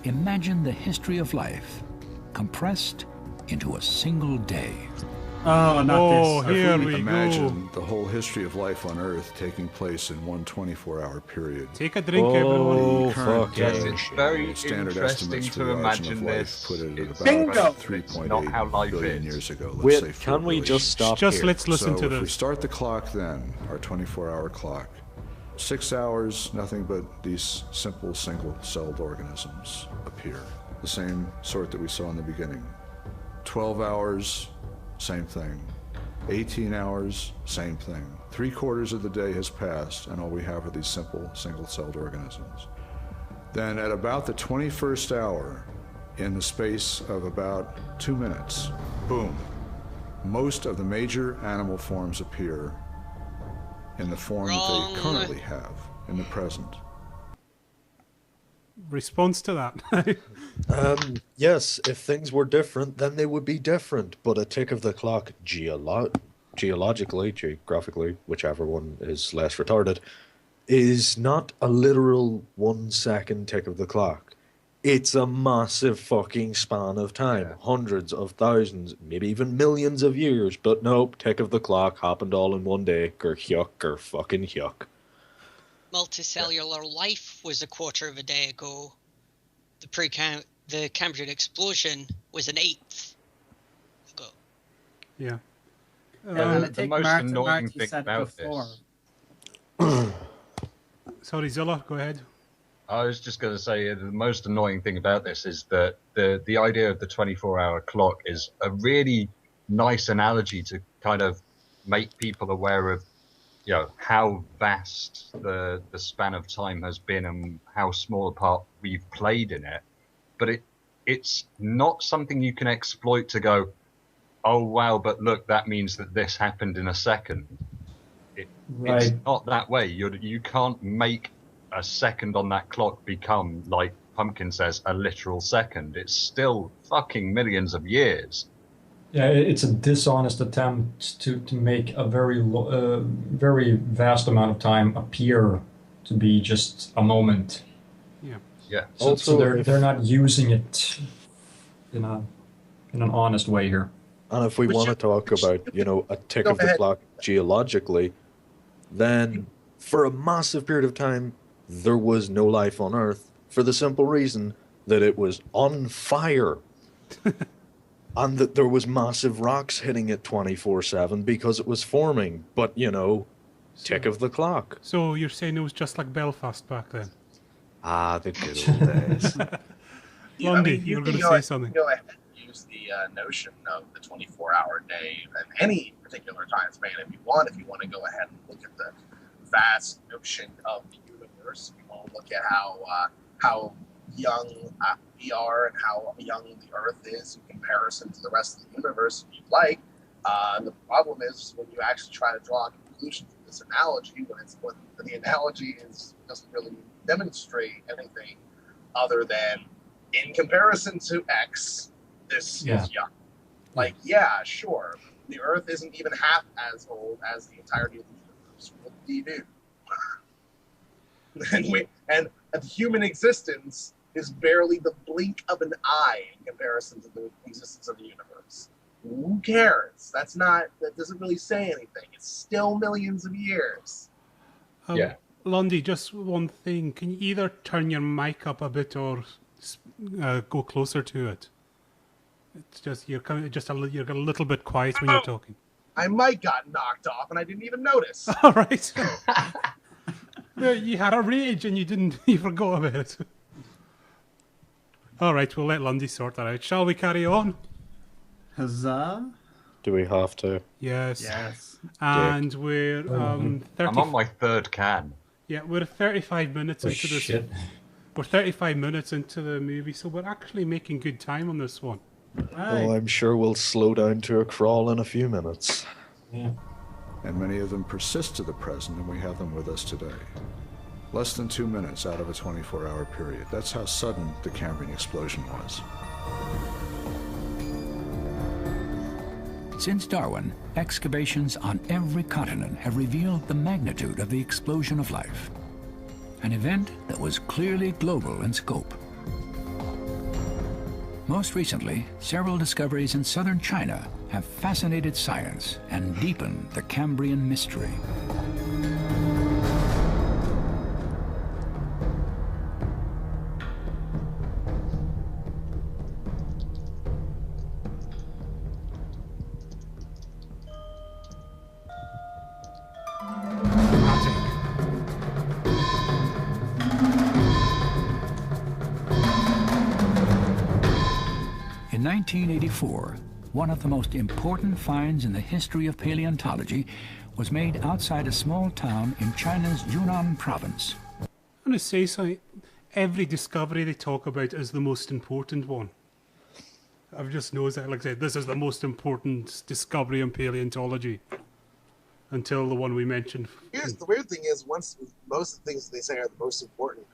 Imagine the history of life compressed into a single day. Oh, not this. Here we Imagine go. the whole history of life on Earth taking place in one 24-hour period. Take a drink, everyone. The current Yes, it's very standard interesting estimates for to the origin imagine of life this. put it It's at Bingo! about It's not how 3.8 life billion is. years ago. Let's Wait, say can we just stop Just here? let's listen so to if we this. start the clock then, our 24-hour clock, 6 hours, nothing but these simple single-celled organisms appear. The same sort that we saw in the beginning. 12 hours, same thing. 18 hours, same thing. 3/4 of the day has passed, and all we have are these simple single-celled organisms. Then at about the 21st hour, in the space of about 2 minutes, boom, most of the major animal forms appear in the form that they currently have in the present. Response to that. Yes, if things were different, then they would be different. But a tick of the clock, geologically, geographically, whichever one is less retarded, is not a literal 1 second tick of the clock. It's a massive fucking span of time. Hundreds of thousands, maybe even millions of years. But nope, tick of the clock happened all in one day. Ger fucking yuck. Multicellular life was a quarter of a day ago. The Cambrian explosion was an eighth ago. Yeah. The most annoying thing about this. Sorry, Zilla, go ahead. I was just going to say the most annoying thing about this is that the idea of the 24-hour clock is a really nice analogy to kind of make people aware of, you know, how vast the span of time has been and how small a part we've played in it. But it's not something you can exploit to go, oh wow, but look, that means that this happened in a second. It's not that way. You can't make a second on that clock become, like Pumpkin says, a literal second. It's still fucking millions of years. Yeah, it's a dishonest attempt to make a very vast amount of time appear to be just a moment. Yeah. Yeah. So they're not using it in an honest way here. And if we want to talk about, you know, a tick of the clock geologically, then for a massive period of time, there was no life on Earth for the simple reason that it was on fire. And that there was massive rocks hitting it 24/7 because it was forming. But, you know, tick of the clock. So you're saying it was just like Belfast back then? Ah, the good old days. Lundy, you were going to say something. Go ahead and use the notion of the 24-hour day and any particular time span if you want. If you want to go ahead and look at the vast notion of the universe, you want to look at how young we are and how young the Earth is in comparison to the rest of the universe, if you'd like. The problem is when you actually try to draw a conclusion from this analogy, when the analogy doesn't really demonstrate anything other than, in comparison to X, this is young. Like, yeah, sure, the Earth isn't even half as old as the entirety of the universe. What do you do? and human existence is barely the blink of an eye in comparison to the existence of the universe. Who cares? That doesn't really say anything. It's still millions of years. Yeah. Lundy, just one thing. Can you either turn your mic up a bit or go closer to it? It's just you're a little bit quiet when you're talking. My mic got knocked off and I didn't even notice. All right. You had a rage and you forgot about it. All right, we'll let Lundy sort that out. Shall we carry on? Huzzah! Do we have to? Yes. Yes. And we're 30. I'm on my third can. Yeah, we're 35 minutes into this. Shit. We're 35 minutes into the movie, so we're actually making good time on this one. Oh, I'm sure we'll slow down to a crawl in a few minutes. Yeah. And many of them persist to the present, and we have them with us today. Less than 2 minutes out of a 24-hour period. That's how sudden the Cambrian explosion was. Since Darwin, excavations on every continent have revealed the magnitude of the explosion of life, an event that was clearly global in scope. Most recently, several discoveries in southern China have fascinated science and deepened the Cambrian mystery. In 1984, one of the most important finds in the history of paleontology was made outside a small town in China's Yunnan province. I'm going to say so. Every discovery they talk about is the most important one. I've just noticed that, like I said, this is the most important discovery in paleontology until the one we mentioned. Here's the weird thing is, most of the things they say are the most important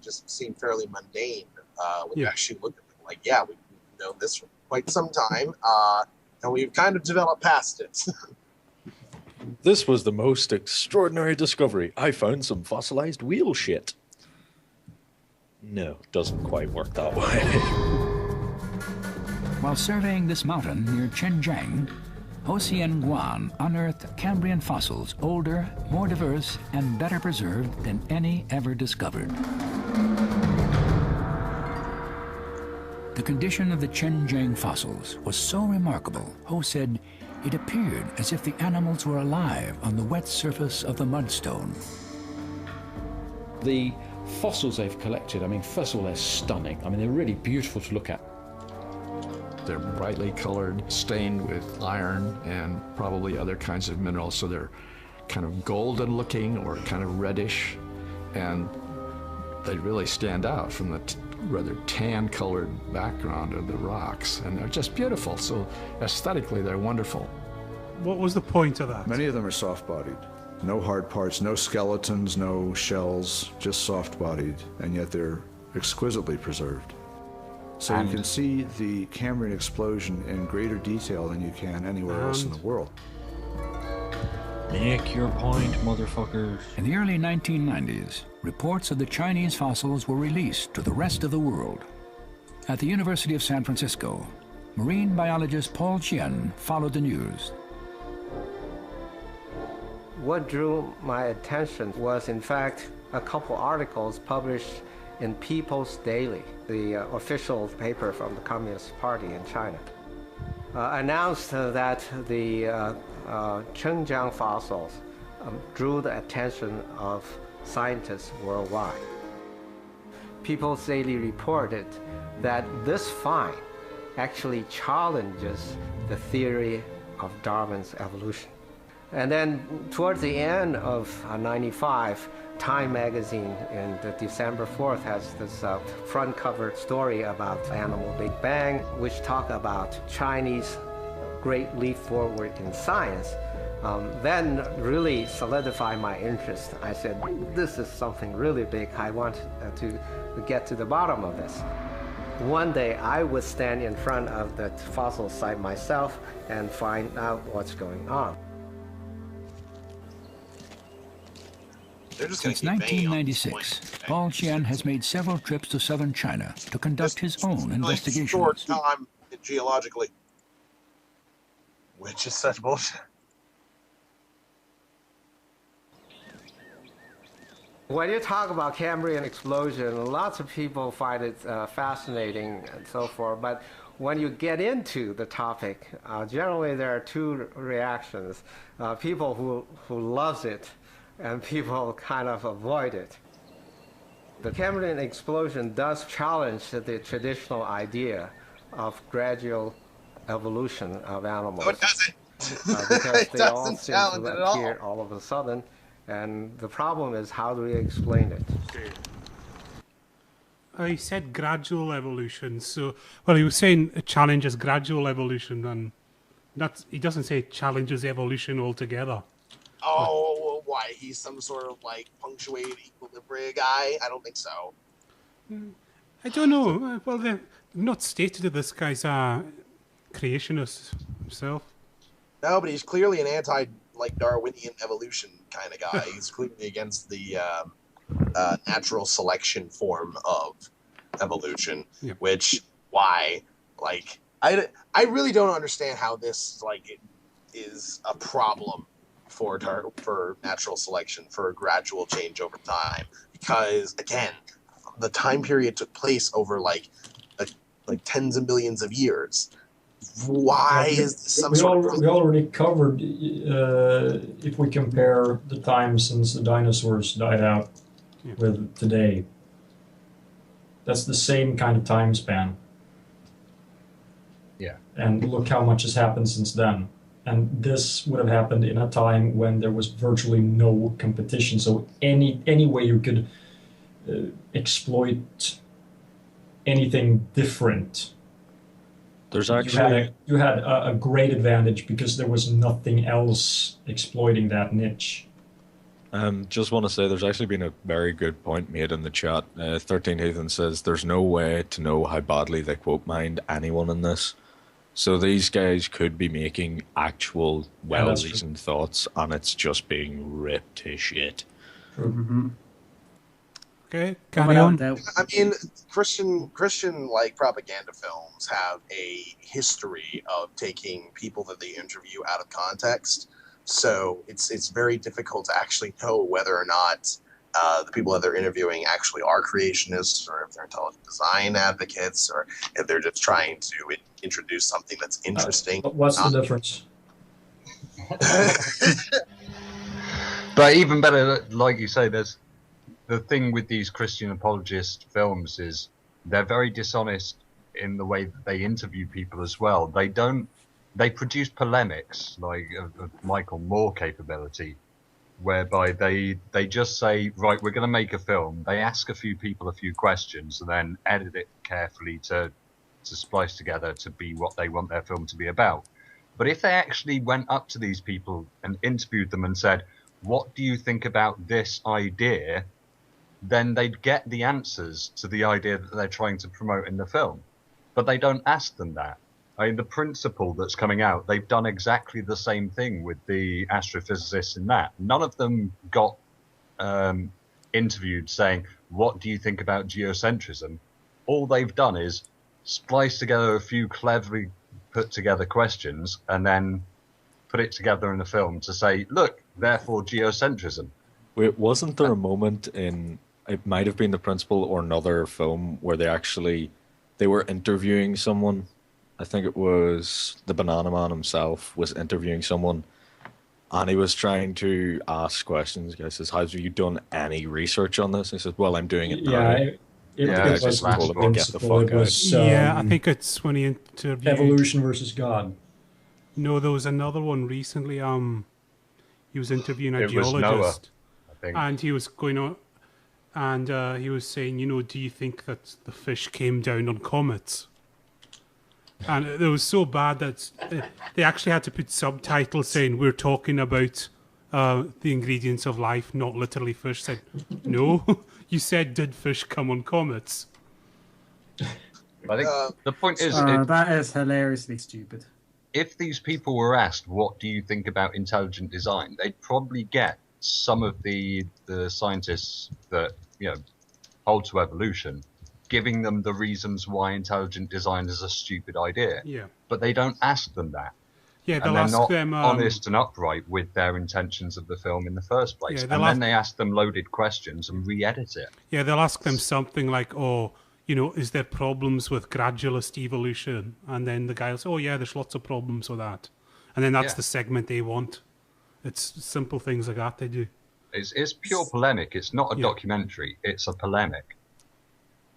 just seem fairly mundane when you actually look at them. Like, yeah, we've known this for quite some time, and we've kind of developed past it. This was the most extraordinary discovery. I found some fossilized wheel shit. No, doesn't quite work that way. While surveying this mountain near Zhenjiang, Ho Hsien Guan unearthed Cambrian fossils older, more diverse, and better preserved than any ever discovered. The condition of the Zhenjiang fossils was so remarkable, Ho said, it appeared as if the animals were alive on the wet surface of the mudstone. The fossils they've collected, I mean, first of all, they're stunning. I mean, they're really beautiful to look at. They're brightly colored, stained with iron and probably other kinds of minerals, so they're kind of golden looking or kind of reddish, and they really stand out from the rather tan-colored background of the rocks, and they're just beautiful. So aesthetically, they're wonderful. What was the point of that? Many of them are soft-bodied. No hard parts, no skeletons, no shells, just soft-bodied, and yet they're exquisitely preserved. So you can see the Cambrian explosion in greater detail than you can anywhere else in the world. Make your point, motherfuckers. In the early 1990s, reports of the Chinese fossils were released to the rest of the world. At the University of San Francisco, marine biologist Paul Chien followed the news. What drew my attention was, in fact, a couple articles published in People's Daily, the official paper from the Communist Party in China, announced that the Zhenjiang fossils drew the attention of scientists worldwide. People's Daily reported that this find actually challenges the theory of Darwin's evolution. And then towards the end of '95, Time magazine in the December 4th has this front cover story about animal Big Bang, which talk about Chinese great leap forward in science. Then really solidified my interest. I said, this is something really big. I want to get to the bottom of this. One day I would stand in front of the fossil site myself and find out what's going on. Since 1996, Paul Chien has made several trips to southern China to conduct his own investigations. Short time geologically, which is such bullshit. When you talk about Cambrian explosion, lots of people find it fascinating and so forth, but when you get into the topic, generally there are two reactions. People who loves it and people kind of avoid it. The Cambrian explosion does challenge the traditional idea of gradual evolution of animals. No, it doesn't. Because they all seem to appear all of a sudden, and the problem is, how do we explain it? He said gradual evolution, so, well, he was saying it challenges gradual evolution, and he doesn't say it challenges evolution altogether. Oh, why? He's some sort of like punctuated equilibria guy? I don't think so. I don't know. Well, they've not stated that this guy's a creationist himself. No, but he's clearly an Darwinian evolution kind of guy. He's clearly against the natural selection form of evolution, Yep. which, why? Like, I really don't understand how this is a problem for natural selection, for gradual change over time, because again, the time period took place over like tens of millions of years. Why is this some sort of... We already covered if we compare the time since the dinosaurs died out with today. That's the same kind of time span. Yeah. And look how much has happened since then. And this would have happened in a time when there was virtually no competition. So any way you could exploit anything different, There's actually you had a great advantage because there was nothing else exploiting that niche. just want to say there's actually been a very good point made in the chat. 13 Heathen says there's no way to know how badly they quote mined anyone in this. So these guys could be making actual well-reasoned thoughts, and it's just being ripped to shit. Mm-hmm. Okay, carry on. I mean, Christian like propaganda films have a history of taking people that they interview out of context. So it's very difficult to actually know whether or not the people that they're interviewing actually are creationists, or if they're intelligent design advocates, or if they're just trying to introduce something that's interesting. What's the difference? But even better, like you say, there's the thing with these Christian apologist films is they're very dishonest in the way that they interview people as well. They produce polemics like of Michael Moore capability, whereby they just say, right, we're going to make a film. They ask a few people a few questions and then edit it carefully to splice together to be what they want their film to be about. But if they actually went up to these people and interviewed them and said, what do you think about this idea? Then they'd get the answers to the idea that they're trying to promote in the film. But they don't ask them that. I mean, the principle that's coming out, they've done exactly the same thing with the astrophysicists in that. None of them got interviewed saying, what do you think about geocentrism? All they've done is splice together a few cleverly put together questions and then put it together in a film to say, look, therefore geocentrism. Wait, wasn't there a moment in, it might have been The Principal or another film, where they were interviewing someone? I think it was the Banana Man himself was interviewing someone, and he was trying to ask questions. The guy says, have you done any research on this? He says, well, I'm doing it now. It was told him to get the fuck out. I think it's when he interviewed... Evolution versus God. No, there was another one recently. He was interviewing a geologist. Noah, I think. And he was going on... And he was saying, do you think that the fish came down on comets? And it was so bad that they actually had to put subtitles saying, we're talking about the ingredients of life, not literally fish. Said, no, you said, did fish come on comets? I think the point is... that is hilariously stupid. If these people were asked, what do you think about intelligent design, they'd probably get some of the scientists that hold to evolution giving them the reasons why intelligent design is a stupid idea. Yeah. But they don't ask them that. Yeah, they'll and they're ask not them honest and upright with their intentions of the film in the first place. Yeah, and then they ask them loaded questions and re-edit it. Yeah, they'll ask them something like, is there problems with gradualist evolution? And then the guy will say, oh yeah, there's lots of problems with that. And then that's the segment they want. It's simple things like that they do. It's pure polemic. It's not a documentary. It's a polemic.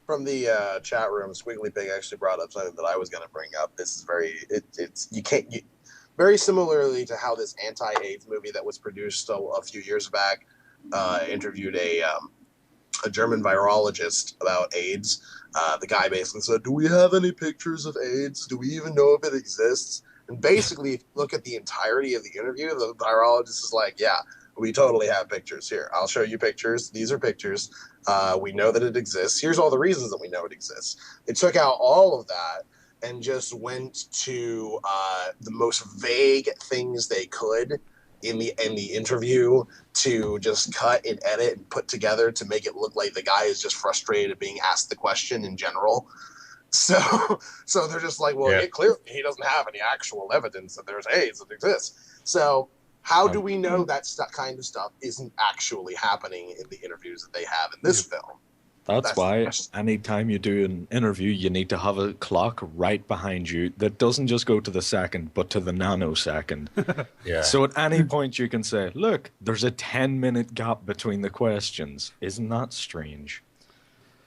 From the chat room, Squiggly Pig actually brought up something that I was going to bring up. This is very similarly to how this anti-AIDS movie that was produced a few years back interviewed a German virologist about AIDS. The guy basically said, do we have any pictures of AIDS? Do we even know if it exists? And basically, if you look at the entirety of the interview, the virologist is like, yeah, we totally have pictures here. I'll show you pictures. These are pictures. We know that it exists. Here's all the reasons that we know it exists. They took out all of that and just went to the most vague things they could in the interview to just cut and edit and put together to make it look like the guy is just frustrated at being asked the question in general. So, so they're just like, well, clearly he doesn't have any actual evidence that there's AIDS that exists. So how do we know that kind of stuff isn't actually happening in the interviews that they have in this film? That's why anytime you do an interview, you need to have a clock right behind you that doesn't just go to the second, but to the nanosecond. So at any point you can say, look, there's a 10-minute gap between the questions. Isn't that strange?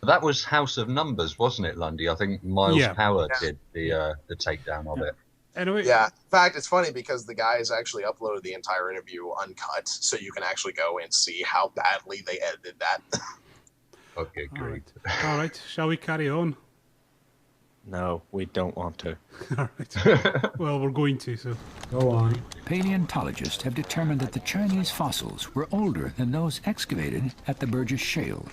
That was House of Numbers, wasn't it, Lundy? I think Miles Power did the takedown of it. Anyway, in fact, it's funny because the guys actually uploaded the entire interview uncut, so you can actually go and see how badly they edited that. Okay, great. All right, shall we carry on? No, we don't want to. All right. Well, we're going to, so go on. Paleontologists have determined that the Chinese fossils were older than those excavated at the Burgess Shale.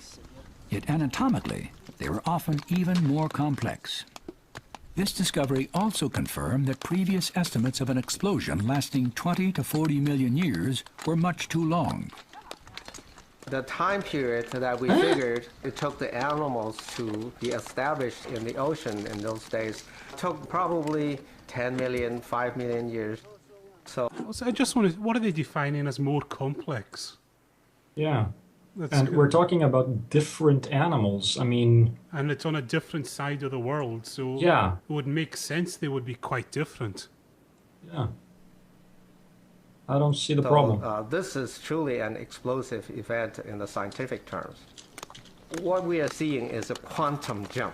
Yet anatomically, they were often even more complex. This discovery also confirmed that previous estimates of an explosion lasting 20 to 40 million years were much too long. The time period that we figured it took the animals to be established in the ocean in those days took probably 10 million, 5 million years. So I just wanted, what are they defining as more complex? Yeah. And we're talking about different animals. I mean... And it's on a different side of the world, so it would make sense they would be quite different. Yeah. I don't see the problem. This is truly an explosive event in the scientific terms. What we are seeing is a quantum jump.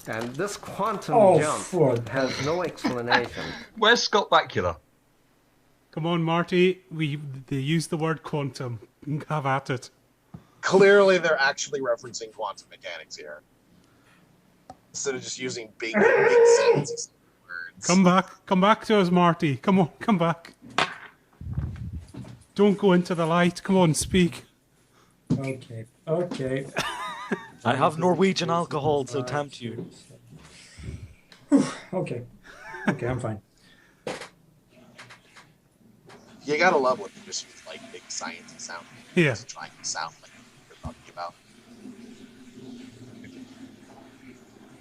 And this quantum jump has no explanation. Where's Scott Bakula? Come on, Marty. They use the word quantum. Have at it. Clearly, they're actually referencing quantum mechanics here. Instead of just using big sentences words. Come back to us, Marty. Come on, come back. Don't go into the light. Come on, speak. Okay. I have Norwegian alcohol to tempt you. Okay, I'm fine. You gotta love when they just use like big sciencey sound. Yeah. Just trying to sound like you're talking about.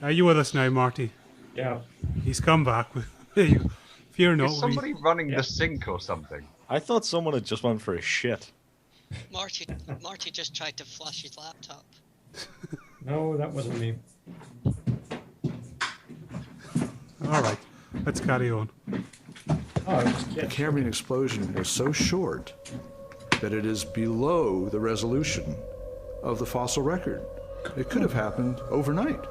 Are you with us now, Marty? Yeah. He's come back. Fear not. Is somebody running the sink or something? I thought someone had just went for a shit. Marty just tried to flush his laptop. No, that wasn't me. All right, let's carry on. The Cambrian explosion was so short that it is below the resolution of the fossil record. It could have happened overnight.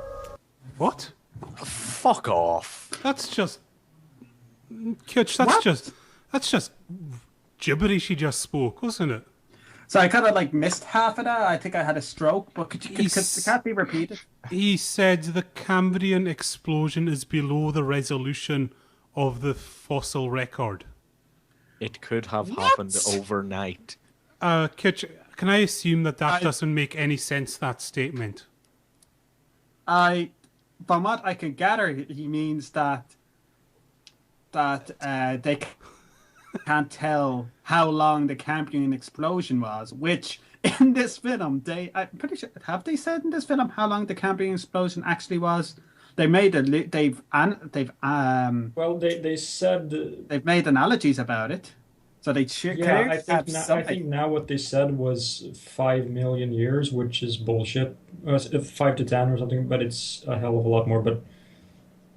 What? Fuck off. That's just... Kitch, that's just gibberish he just spoke, wasn't it? So I kind of like missed half of that. I think I had a stroke, but could it can't be repeated? He said the Cambrian explosion is below the resolution of the fossil record. It could have happened overnight. Kitch, can I assume that doesn't make any sense, that statement? From what I can gather, he means that they can't tell how long the Cambrian explosion was, which in this film, I'm pretty sure, have they said in this film how long the Cambrian explosion actually was? They made they said they've made analogies about it, so they I think now what they said was 5 million years, which is bullshit. 5 to 10 or something, but it's a hell of a lot more. But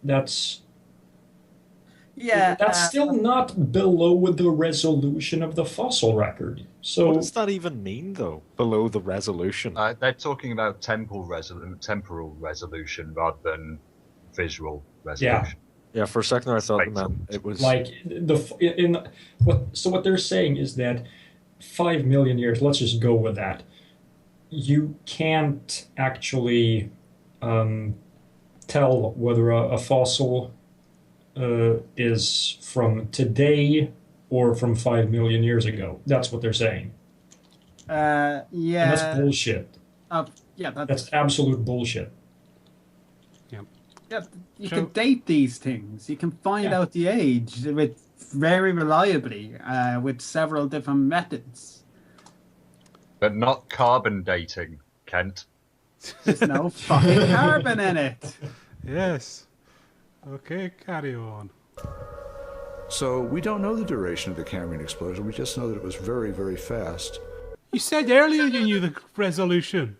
that's still not below the resolution of the fossil record. So what does that even mean, though? Below the resolution? They're talking about temporal resolution rather than visual resolution. Yeah. For a second I thought it was like what they're saying is that 5 million years. Let's just go with that. You can't actually tell whether a fossil is from today or from 5 million years ago. That's what they're saying. Yeah. And that's bullshit. That's absolute bullshit. Yeah, you can date these things. You can find out the age very reliably with several different methods. But not carbon dating, Kent. There's no fucking carbon in it. Yes. Okay, carry on. So we don't know the duration of the Cambrian explosion. We just know that it was very, very fast. You said earlier you knew the resolution.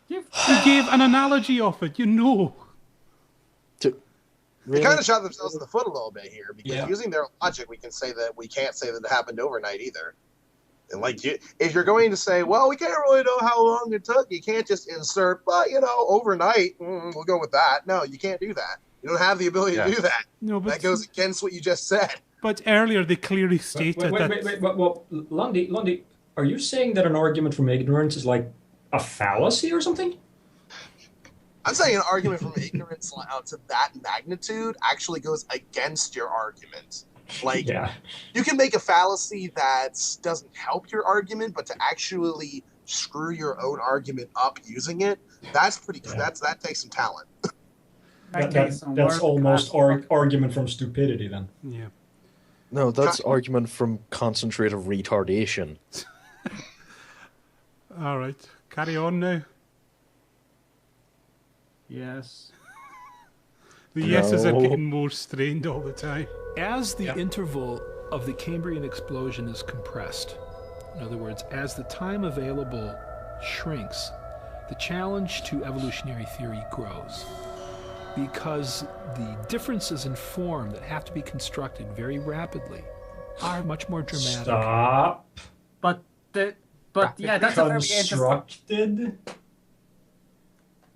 You gave an analogy of it, you know. They kind of shot themselves in the foot a little bit here, because Yeah. using their logic, we can't say that it happened overnight either. And like, if you're going to say, well, we can't really know how long it took, you can't just insert, but overnight, we'll go with that. No, you can't do that. You don't have the ability to do that. No, but that goes against what you just said. But earlier they clearly stated wait, well, Lundy, are you saying that an argument from ignorance is like a fallacy or something? I'm saying an argument from ignorance to that magnitude actually goes against your argument. Like, you can make a fallacy that doesn't help your argument, but to actually screw your own argument up using it, that's pretty good. That takes some talent. That's almost argument from stupidity then. Yeah. No, that's argument from concentrative retardation. All right, carry on now. Yes. The yeses are getting more strained all the time. As the interval of the Cambrian explosion is compressed, in other words, as the time available shrinks, the challenge to evolutionary theory grows, because the differences in form that have to be constructed very rapidly are much more dramatic. Stop. But yeah, that's a very interesting. Constructed.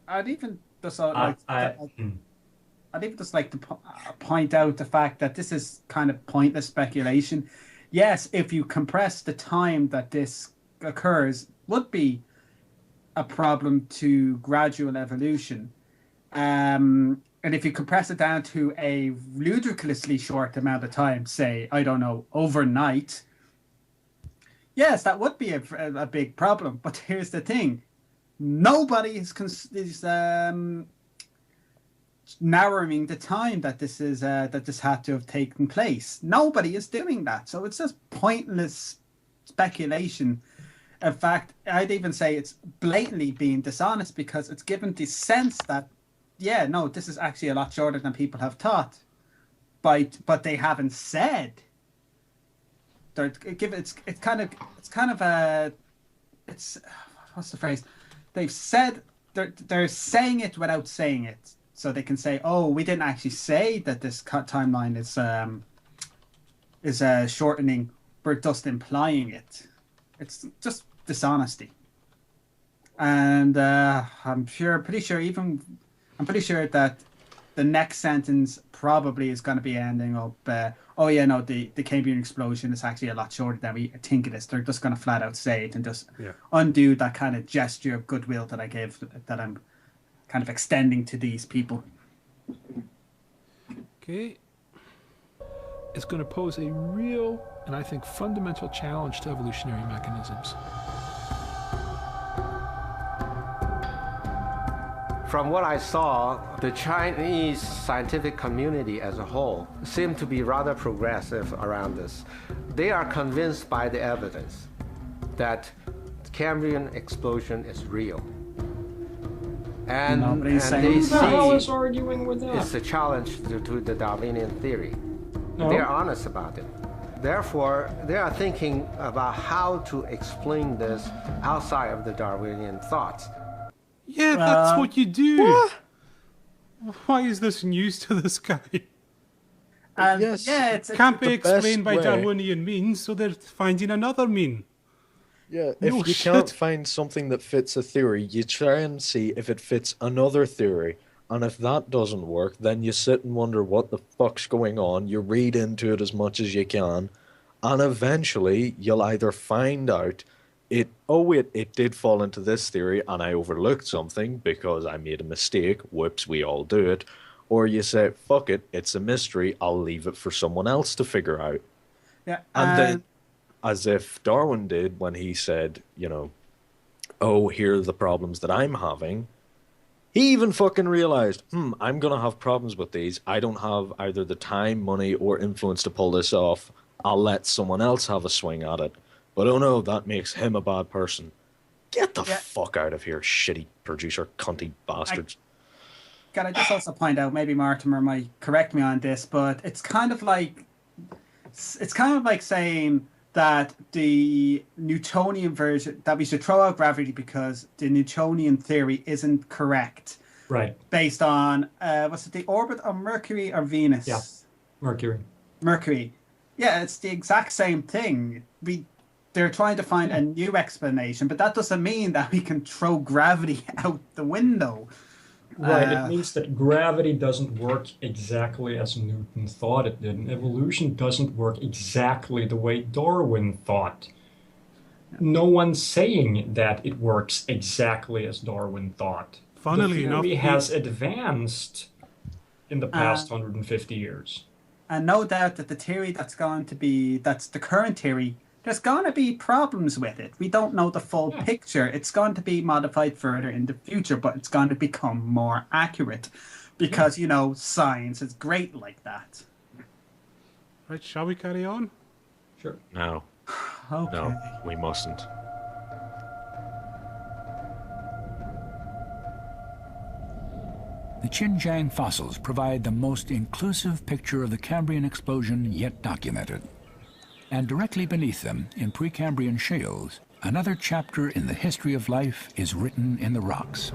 I'd even just like to point out the fact that this is kind of pointless speculation. Yes, if you compress the time that this occurs, would be a problem to gradual evolution. And if you compress it down to a ludicrously short amount of time, say, I don't know, overnight, yes, that would be a big problem. But here's the thing. Nobody is narrowing the time that this had to have taken place. Nobody is doing that. So it's just pointless speculation. In fact, I'd even say it's blatantly being dishonest, because it's given the sense that, yeah, no, this is actually a lot shorter than people have thought. But they haven't said. It's what's the phrase? They've said they're saying it without saying it, so they can say, "Oh, we didn't actually say that this timeline is shortening. We're just implying it." It's just dishonesty, and I'm pretty sure that the next sentence probably is going to be ending up, oh yeah, no, the Cambrian explosion is actually a lot shorter than we think it is. They're just going to flat out say it and just undo that kind of gesture of goodwill that I'm kind of extending to these people. Okay. It's going to pose a real and I think fundamental challenge to evolutionary mechanisms. From what I saw, the Chinese scientific community as a whole seemed to be rather progressive around this. They are convinced by the evidence that the Cambrian explosion is real. And they see arguing with that? it's a challenge to the Darwinian theory. No. They're honest about it. Therefore, they are thinking about how to explain this outside of the Darwinian thoughts. Yeah, that's what you do. What? Why is this news to this guy? Yes, yeah, can't be explained by Darwinian means, so they're finding another mean. Yeah, if you can't find something that fits a theory, you try and see if it fits another theory. And if that doesn't work, then you sit and wonder what the fuck's going on. You read into it as much as you can. And eventually, you'll either find out it did fall into this theory and I overlooked something because I made a mistake. Whoops, we all do it. Or you say, fuck it, it's a mystery. I'll leave it for someone else to figure out. Yeah, and then, as if Darwin did when he said, oh, here are the problems that I'm having. He even fucking realized, I'm going to have problems with these. I don't have either the time, money, or influence to pull this off. I'll let someone else have a swing at it. But oh no, that makes him a bad person. Get the fuck out of here, shitty producer, cunty bastards. can I just also point out, maybe Mortimer might correct me on this, but it's kind of like saying that the Newtonian version, that we should throw out gravity because the Newtonian theory isn't correct. Right. Based on, was it the orbit of Mercury or Venus? Yeah, Mercury. Mercury. Yeah, it's the exact same thing. They're trying to find a new explanation, but that doesn't mean that we can throw gravity out the window. Right, it means that gravity doesn't work exactly as Newton thought it did, and evolution doesn't work exactly the way Darwin thought. No one's saying that it works exactly as Darwin thought. Funnily enough, the theory has advanced in the past 150 years. And no doubt that the theory that's the current theory, there's going to be problems with it. We don't know the full picture. It's going to be modified further in the future, but it's going to become more accurate because, science is great like that. Right, shall we carry on? Sure. No. Okay. No, we mustn't. The Xinjiang fossils provide the most inclusive picture of the Cambrian explosion yet documented. And directly beneath them, in Precambrian shales, another chapter in the history of life is written in the rocks.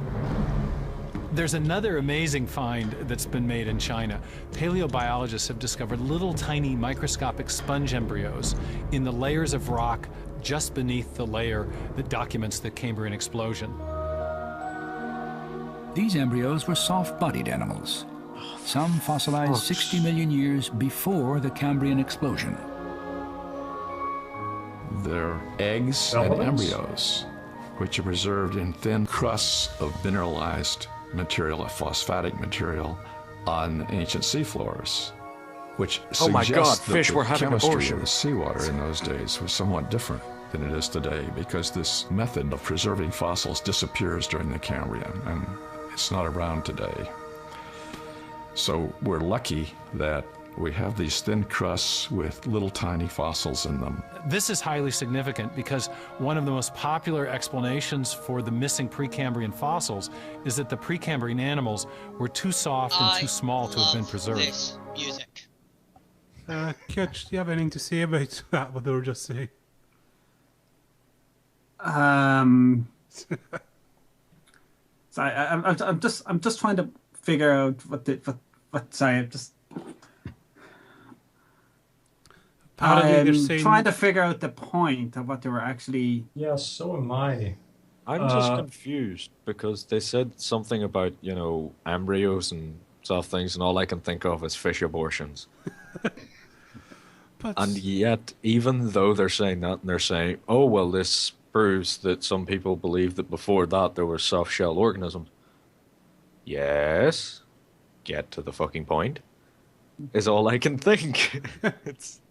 There's another amazing find that's been made in China. Paleobiologists have discovered little tiny microscopic sponge embryos in the layers of rock just beneath the layer that documents the Cambrian explosion. These embryos were soft-bodied animals. Some fossilized 60 million years before the Cambrian explosion. They're eggs and embryos, which are preserved in thin crusts of mineralized material, a phosphatic material, on ancient seafloors, which Oh my God, suggests that fish the were having chemistry abortions. of the seawater in those days was somewhat different than it is today, because this method of preserving fossils disappears during the Cambrian, and it's not around today. So we're lucky that we have these thin crusts with little tiny fossils in them. This is highly significant because one of the most popular explanations for the missing Precambrian fossils is that the Precambrian animals were too soft and too small to have been preserved. This music. Kitch, do you have anything to say about that, what they were just saying? So I'm just trying to figure out I'm trying to figure out the point of what they were actually... Yeah, so am I. I'm just confused because they said something about, embryos and soft things, and all I can think of is fish abortions. And yet, even though they're saying that, and they're saying, oh, well, this proves that some people believe that before that there were soft-shell organisms. Yes. Get to the fucking point. Is all I can think.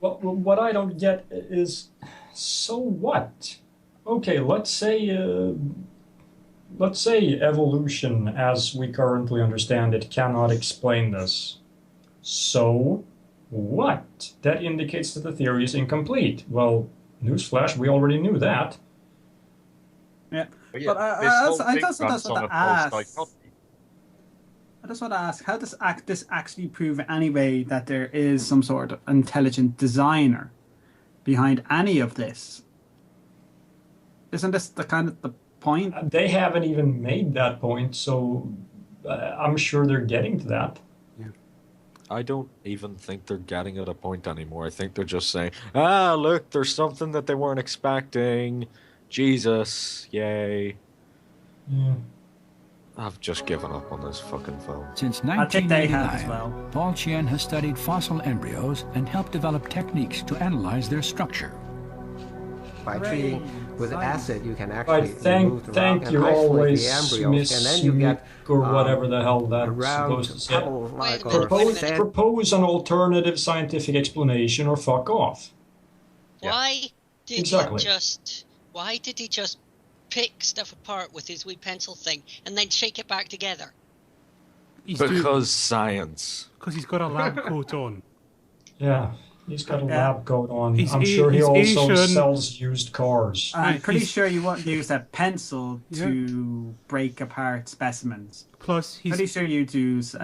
Well, what I don't get is, so what? Okay, let's say evolution, as we currently understand it, cannot explain this. So what? That indicates that the theory is incomplete. Well, newsflash, we already knew that. Yeah, yeah, but I just want to ask. I just want to ask, how does this actually prove anyway that there is some sort of intelligent designer behind any of this? Isn't this the kind of the point? They haven't even made that point, so I'm sure they're getting to that. Yeah. I don't even think they're getting at a point anymore. I think they're just saying, look, there's something that they weren't expecting. Jesus, yay. Yeah. I've just given up on this fucking film. Since I think they have as 1989, well. Paul Chien has studied fossil embryos and helped develop techniques to analyze their structure. By treating with acid, you can actually Right, thank and you isolate always, the embryos, Miss and then you get or whatever the hell that's round supposed to say. pebble-like Wait a or minute. sand. Propose an alternative scientific explanation or fuck off. Why did Exactly. Why did he just pick stuff apart with his wee pencil thing and then shake it back together? Because science. Because he's got a lab coat on. Yeah. He's got a lab coat on. He's I'm sure he he's also Asian. sells used cars. I'm pretty he's- sure you wouldn't use a pencil Yeah. to break apart specimens. Plus, he's Pretty sure you'd use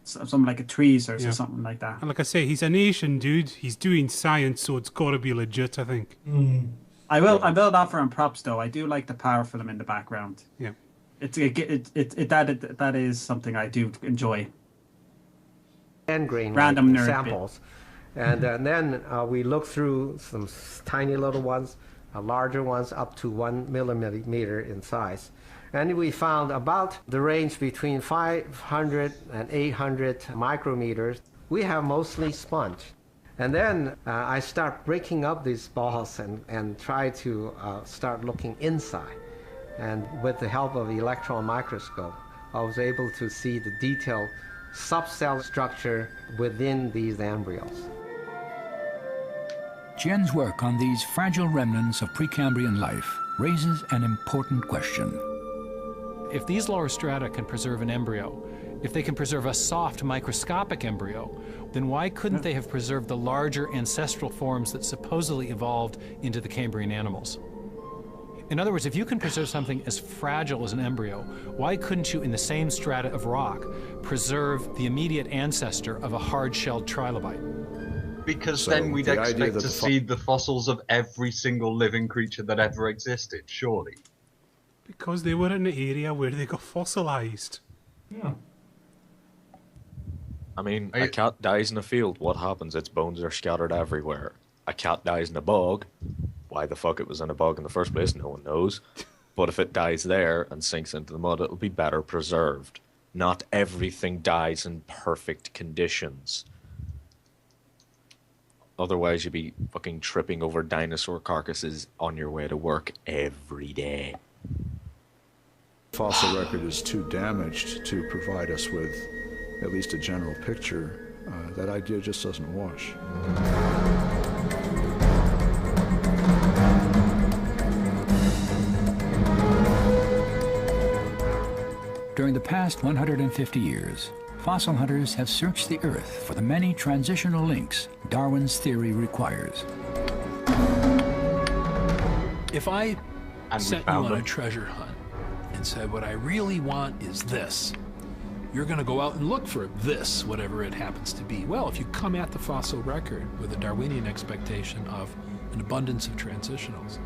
something like a tweezers Yeah. or something like that. and like I say, he's an Asian dude. He's doing science, so it's got to be legit. I think. I will offer him props though. I do like the power film in the background. Yeah. That is something I do enjoy. hand grain Random nerd samples. And then we look through some tiny little ones, larger ones up to 1 millimeter in size. And we found about the range between 500 and 800 micrometers. We have mostly sponge. And then I start breaking up these balls and try to start looking inside. And with the help of electron microscope, I was able to see the detailed subcell structure within these embryos. Jian's work on these fragile remnants of Precambrian life raises an important question. If these lower strata can preserve an embryo, if they can preserve a soft microscopic embryo, then why couldn't they have preserved the larger ancestral forms that supposedly evolved into the Cambrian animals? In other words, if you can preserve something as fragile as an embryo, why couldn't you, in the same strata of rock, preserve the immediate ancestor of a hard-shelled trilobite? Because So then we'd the idea expect that to the see the fossils of every single living creature that ever existed, surely. Because they were in the area where they got fossilized. Yeah. I mean, a cat dies in a field. What happens? Its bones are scattered everywhere. A cat dies in a bog. Why the fuck it was in a bog in the first place, no one knows. But if it dies there and sinks into the mud, it'll be better preserved. Not everything dies in perfect conditions. Otherwise, you'd be fucking tripping over dinosaur carcasses on your way to work every day. Fossil record is too damaged to provide us with at least a general picture. That idea just doesn't wash. During the past 150 years, fossil hunters have searched the Earth for the many transitional links Darwin's theory requires. If I And we sent you found on a them. treasure hunt and said, what I really want is this, you're going to go out and look for this, whatever it happens to be. Well, if you come at the fossil record with a Darwinian expectation of an abundance of transitionals,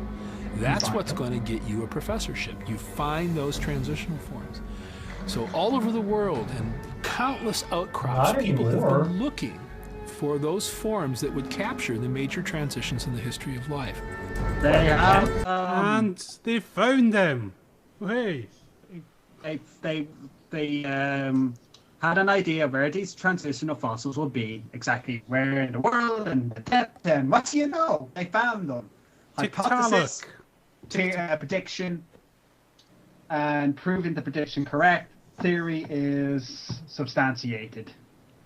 that's what's going to get you a professorship. You find those transitional forms. So all over the world, and countless outcrops, Not people anymore. have been looking for those forms that would capture the major transitions in the history of life. They have And they found them. Hey. they had an idea of where these transitional fossils will be, exactly where in the world and the depth, and what do you know? They found them. Hypothesis, prediction, and proving the prediction correct. Theory is substantiated.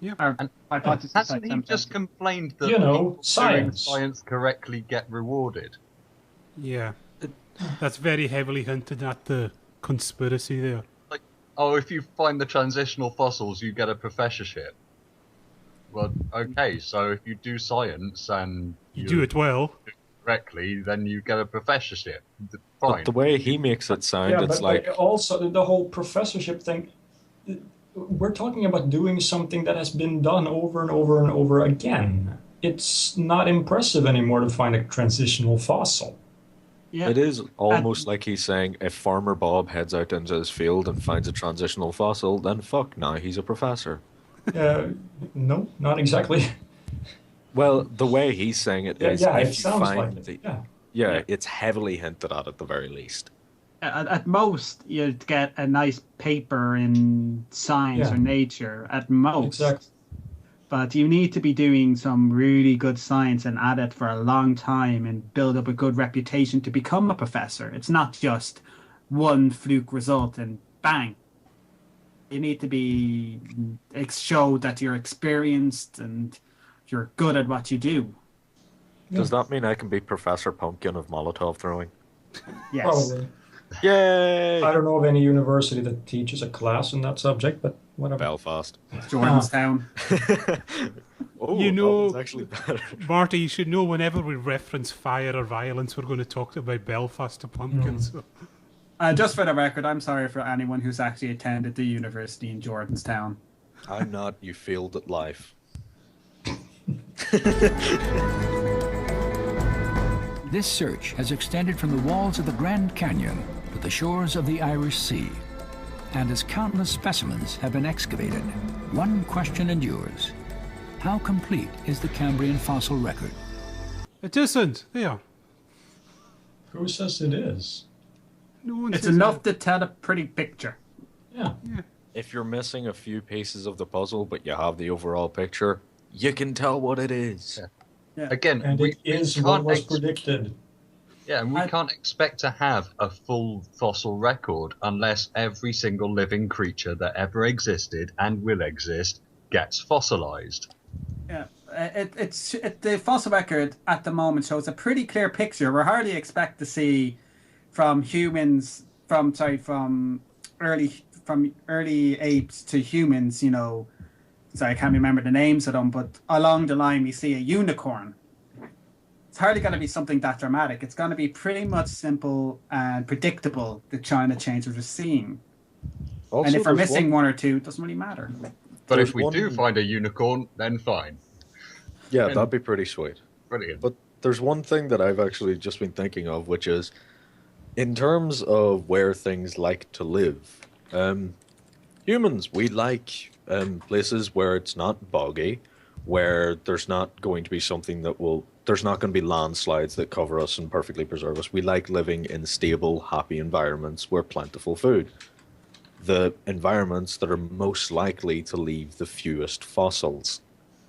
Yeah. Or And hypothesis. hasn't he just complained that You know, people doing science. science correctly get rewarded? Yeah. That's very heavily hinted at the conspiracy there. Like, oh, if you find the transitional fossils, you get a professorship. Well, okay, so if you do science and You do it well. correctly, then you get a professorship. Fine. But the way he makes it sound, Yeah, it's but like... also the whole professorship thing. We're talking about doing something that has been done over and over and over again. It's not impressive anymore to find a transitional fossil. Yeah. It is almost like he's saying, if Farmer Bob heads out into his field and finds a transitional fossil, then fuck, now he's a professor. No, not exactly. Well, the way he's saying it is, Yeah, if it you sounds find like the, it. Yeah. yeah, it's heavily hinted at the very least. At most, you'd get a nice paper in Science or Nature, at most. Exactly. But you need to be doing some really good science and at it for a long time and build up a good reputation to become a professor. It's not just one fluke result and bang. You need to be show that you're experienced and you're good at what you do. Does that mean I can be Professor Pumpkin of Molotov throwing? Yes. Probably. Yay! I don't know of any university that teaches a class on that subject, but whatever. Belfast. Jordanstown. Oh, You that know, one's actually better. Marty, you should know whenever we reference fire or violence, we're going to talk about Belfast to Pumpkins. So. Just for the record, I'm sorry for anyone who's actually attended the university in Jordanstown. I'm not. You failed at life. This search has extended from the walls of the Grand Canyon to the shores of the Irish Sea. And as countless specimens have been excavated, one question endures. How complete is the Cambrian fossil record? It isn't. There. Who says it is? No one It's says enough that. to tell a pretty picture. Yeah. If you're missing a few pieces of the puzzle, but you have the overall picture, you can tell what it is. Yeah. Again, And we it is can't what was predicted. Yeah, and we can't expect to have a full fossil record unless every single living creature that ever existed and will exist gets fossilized. Yeah, the fossil record at the moment shows a pretty clear picture. We're hardly expect to see from humans, from early apes to humans. You know, sorry, I can't remember the names of them, but along the line we see a unicorn. It's hardly going to be something that dramatic. It's going to be pretty much simple and predictable, the China change we're seeing. Also, And if we're there's missing one- one or two, it doesn't really matter. But There's if we do one- find a unicorn, then fine. Yeah, And- that'd be pretty sweet. Brilliant. But there's one thing that I've actually just been thinking of, which is in terms of where things like to live. Humans, we like places where it's not boggy, where there's not going to be something that there's not going to be landslides that cover us and perfectly preserve us. We like living in stable, happy environments where plentiful food. The environments that are most likely to leave the fewest fossils.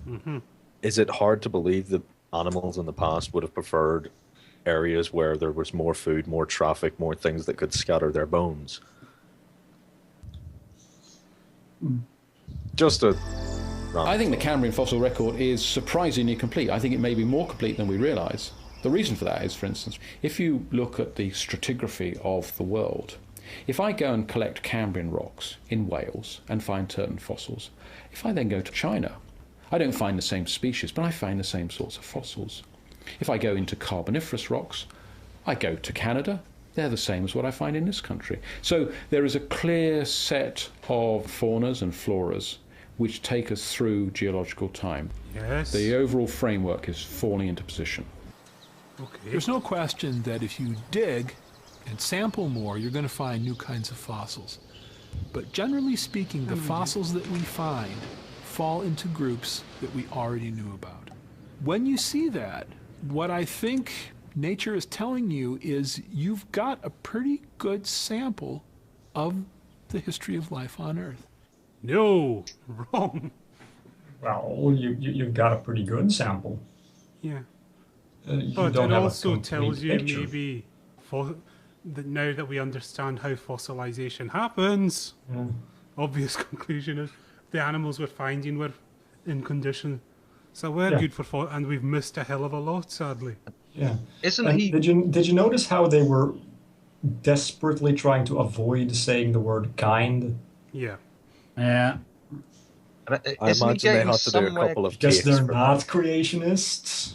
Mm-hmm. Is it hard to believe that animals in the past would have preferred areas where there was more food, more traffic, more things that could scatter their bones? Just a... I think the Cambrian fossil record is surprisingly complete. I think it may be more complete than we realise. The reason for that is, for instance, if you look at the stratigraphy of the world, if I go and collect Cambrian rocks in Wales and find certain fossils, if I then go to China, I don't find the same species, but I find the same sorts of fossils. If I go into Carboniferous rocks, I go to Canada, they're the same as what I find in this country. So there is a clear set of faunas and floras which take us through geological time. Yes. The overall framework is falling into position. Okay. There's no question that if you dig and sample more, you're going to find new kinds of fossils. But generally speaking, the fossils that we find fall into groups that we already knew about. When you see that, what I think nature is telling you is you've got a pretty good sample of the history of life on Earth. No, wrong. Well, you've got a pretty good sample. Yeah. You But don't it have a also complete tells you picture. maybe that now that we understand how fossilization happens, obvious conclusion is the animals we're finding were in condition. So we're good for and we've missed a hell of a lot, sadly. Yeah. Isn't he? Did you notice how they were desperately trying to avoid saying the word kind? Yeah. Yeah. I imagine they had to do a couple of Because takes they're for not creationists.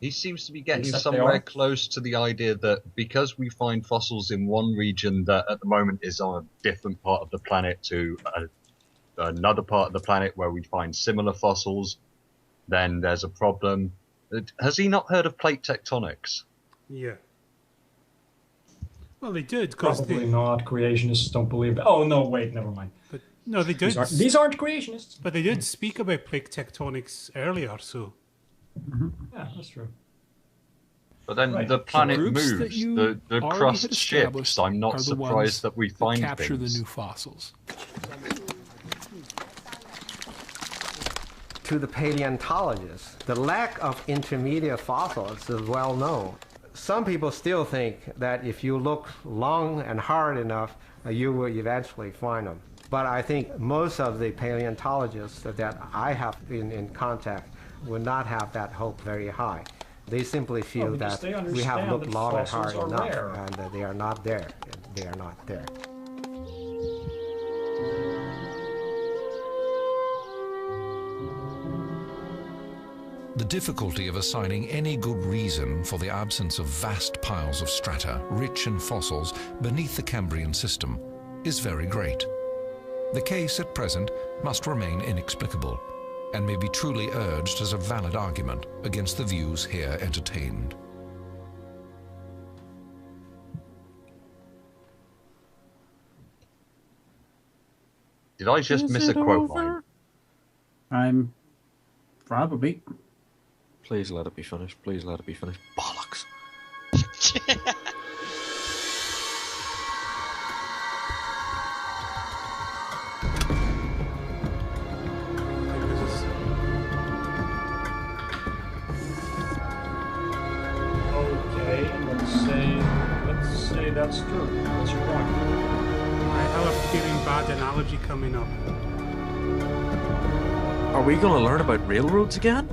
He seems to be getting Except they somewhere are. close to the idea that because we find fossils in one region that at the moment is on a different part of the planet to another part of the planet where we find similar fossils, then there's a problem. Has he not heard of plate tectonics? Yeah. Well, they did, because Probably not. Creationists don't believe that. Oh, no, wait, never mind. But no, they did. These aren't creationists. But they did speak about plate tectonics earlier, so. Yeah, that's true. But then Right. the planet Groups that moves, you the already had crust established shifts. I'm are not the surprised ones that we find capture things. the new fossils. To the paleontologists, the lack of intermediate fossils is well known. Some people still think that if you look long and hard enough, you will eventually find them. But I think most of the paleontologists that I have been in contact would not have that hope very high. They simply feel because that they we have understand looked that long and fossils hard are enough, rare. and that they are not there. They are not there. The difficulty of assigning any good reason for the absence of vast piles of strata, rich in fossils, beneath the Cambrian system is very great. The case at present must remain inexplicable, and may be truly urged as a valid argument against the views here entertained. Did I just miss a quote line? I'm probably. Please let it be finished. Please let it be finished. Bollocks. Okay, let's say that's true. What's your point? I have a feeling bad analogy coming up. Are we going to learn about railroads again?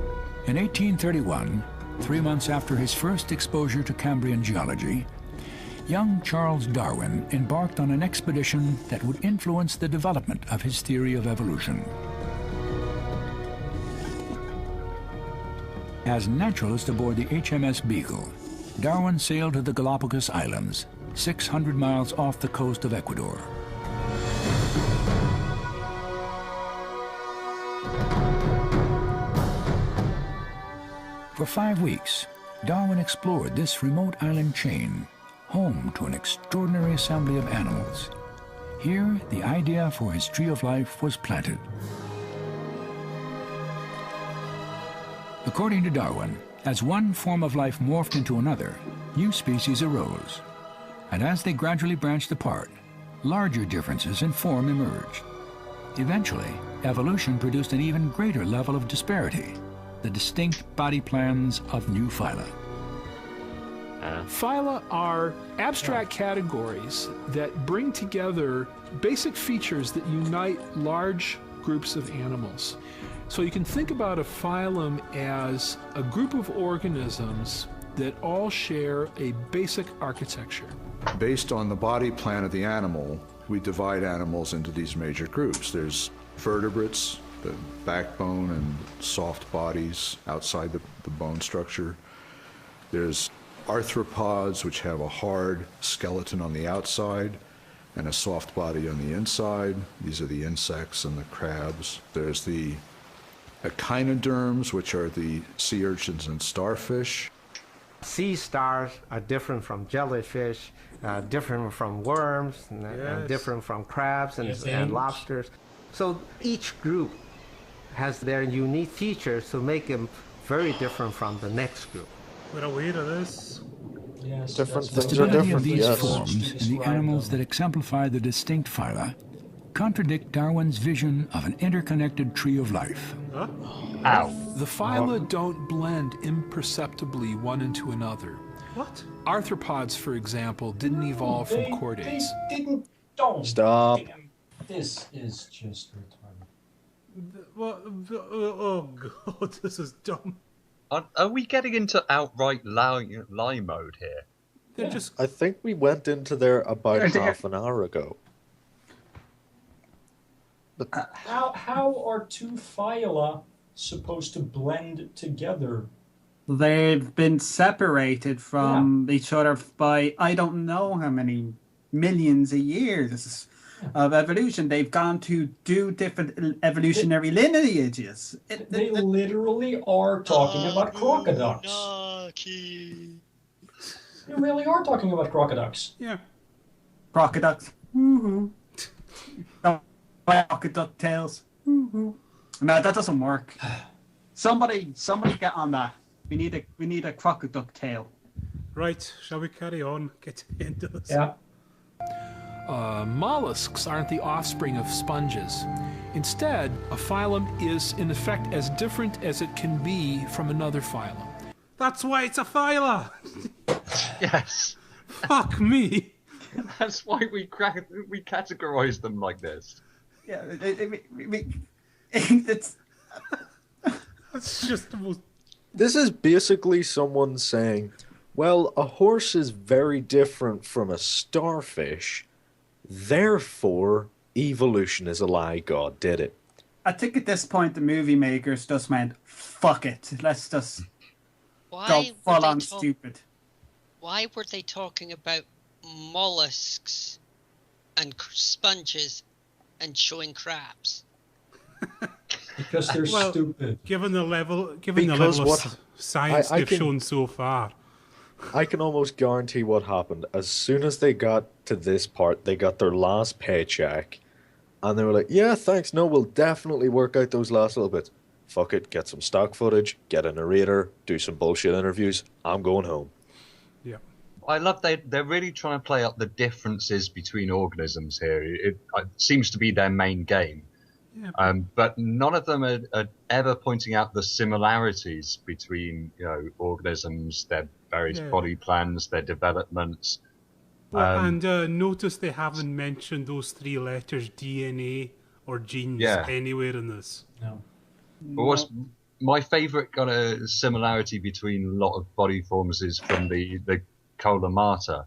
In 1831, 3 months after his first exposure to Cambrian geology, young Charles Darwin embarked on an expedition that would influence the development of his theory of evolution. As naturalist aboard the HMS Beagle, Darwin sailed to the Galapagos Islands, 600 miles off the coast of Ecuador. For 5 weeks, Darwin explored this remote island chain, home to an extraordinary assembly of animals. Here, the idea for his tree of life was planted. According to Darwin, as one form of life morphed into another, new species arose. And as they gradually branched apart, larger differences in form emerged. Eventually, evolution produced an even greater level of disparity, the distinct body plans of new phyla. Phyla are abstract categories that bring together basic features that unite large groups of animals. So you can think about a phylum as a group of organisms that all share a basic architecture. Based on the body plan of the animal, we divide animals into these major groups. There's vertebrates, the backbone and soft bodies outside the bone structure. There's arthropods, which have a hard skeleton on the outside and a soft body on the inside. These are the insects and the crabs. There's the echinoderms, which are the sea urchins and starfish. Sea stars are different from jellyfish, different from worms, and different from crabs and lobsters. So each group has their unique features to make them very different from the next group. We're aware of this. Yes, Different The things are stability of different, these yes. forms and the animals that exemplify the distinct phyla contradict Darwin's vision of an interconnected tree of life. Huh? Ow. The phyla don't blend imperceptibly one into another. What? Arthropods, for example, didn't evolve from chordates. They didn't. Don't. Stop. This is just retarded. What? Oh god, this is dumb. Are we getting into outright lie mode here? They're just. I think we went into there about half an hour ago. How are two phyla supposed to blend together? They've been separated from each other by I don't know how many millions of years of evolution. They've gone to do different evolutionary lineages. They literally are talking about crocodiles. They really are talking about crocodiles. Yeah. Crocodiles. Woohoo. Crocodile tails. Woohoo. No, that doesn't work. Somebody get on that. We need a crocodile tail. Right, shall we carry on? Get into this. Yeah. Mollusks aren't the offspring of sponges. Instead, a phylum is in effect as different as it can be from another phylum. That's why it's a phyla. Yes. Fuck me. That's why we categorize them like this. Yeah, it's That's just the most. This is basically someone saying, well, a horse is very different from a starfish, therefore evolution is a lie, God did it. I think at this point the movie makers just went, fuck it, let's just go full on stupid. Why were they talking about mollusks and sponges and showing crabs? Because they're stupid. Given the level of science they've shown so far. I can almost guarantee what happened. As soon as they got to this part, they got their last paycheck, and they were like, yeah, thanks, no, we'll definitely work out those last little bits. Fuck it, get some stock footage, get a narrator, do some bullshit interviews, I'm going home. Yeah. I love they're really trying to play up the differences between organisms here. It seems to be their main game. Yeah. But none of them are ever pointing out the similarities between, organisms, their various body plans, their developments. Well, and notice they haven't mentioned those 3 letters, DNA or genes, anywhere in this. No. But what's my favourite kind of similarity between a lot of body forms is from the Colomata,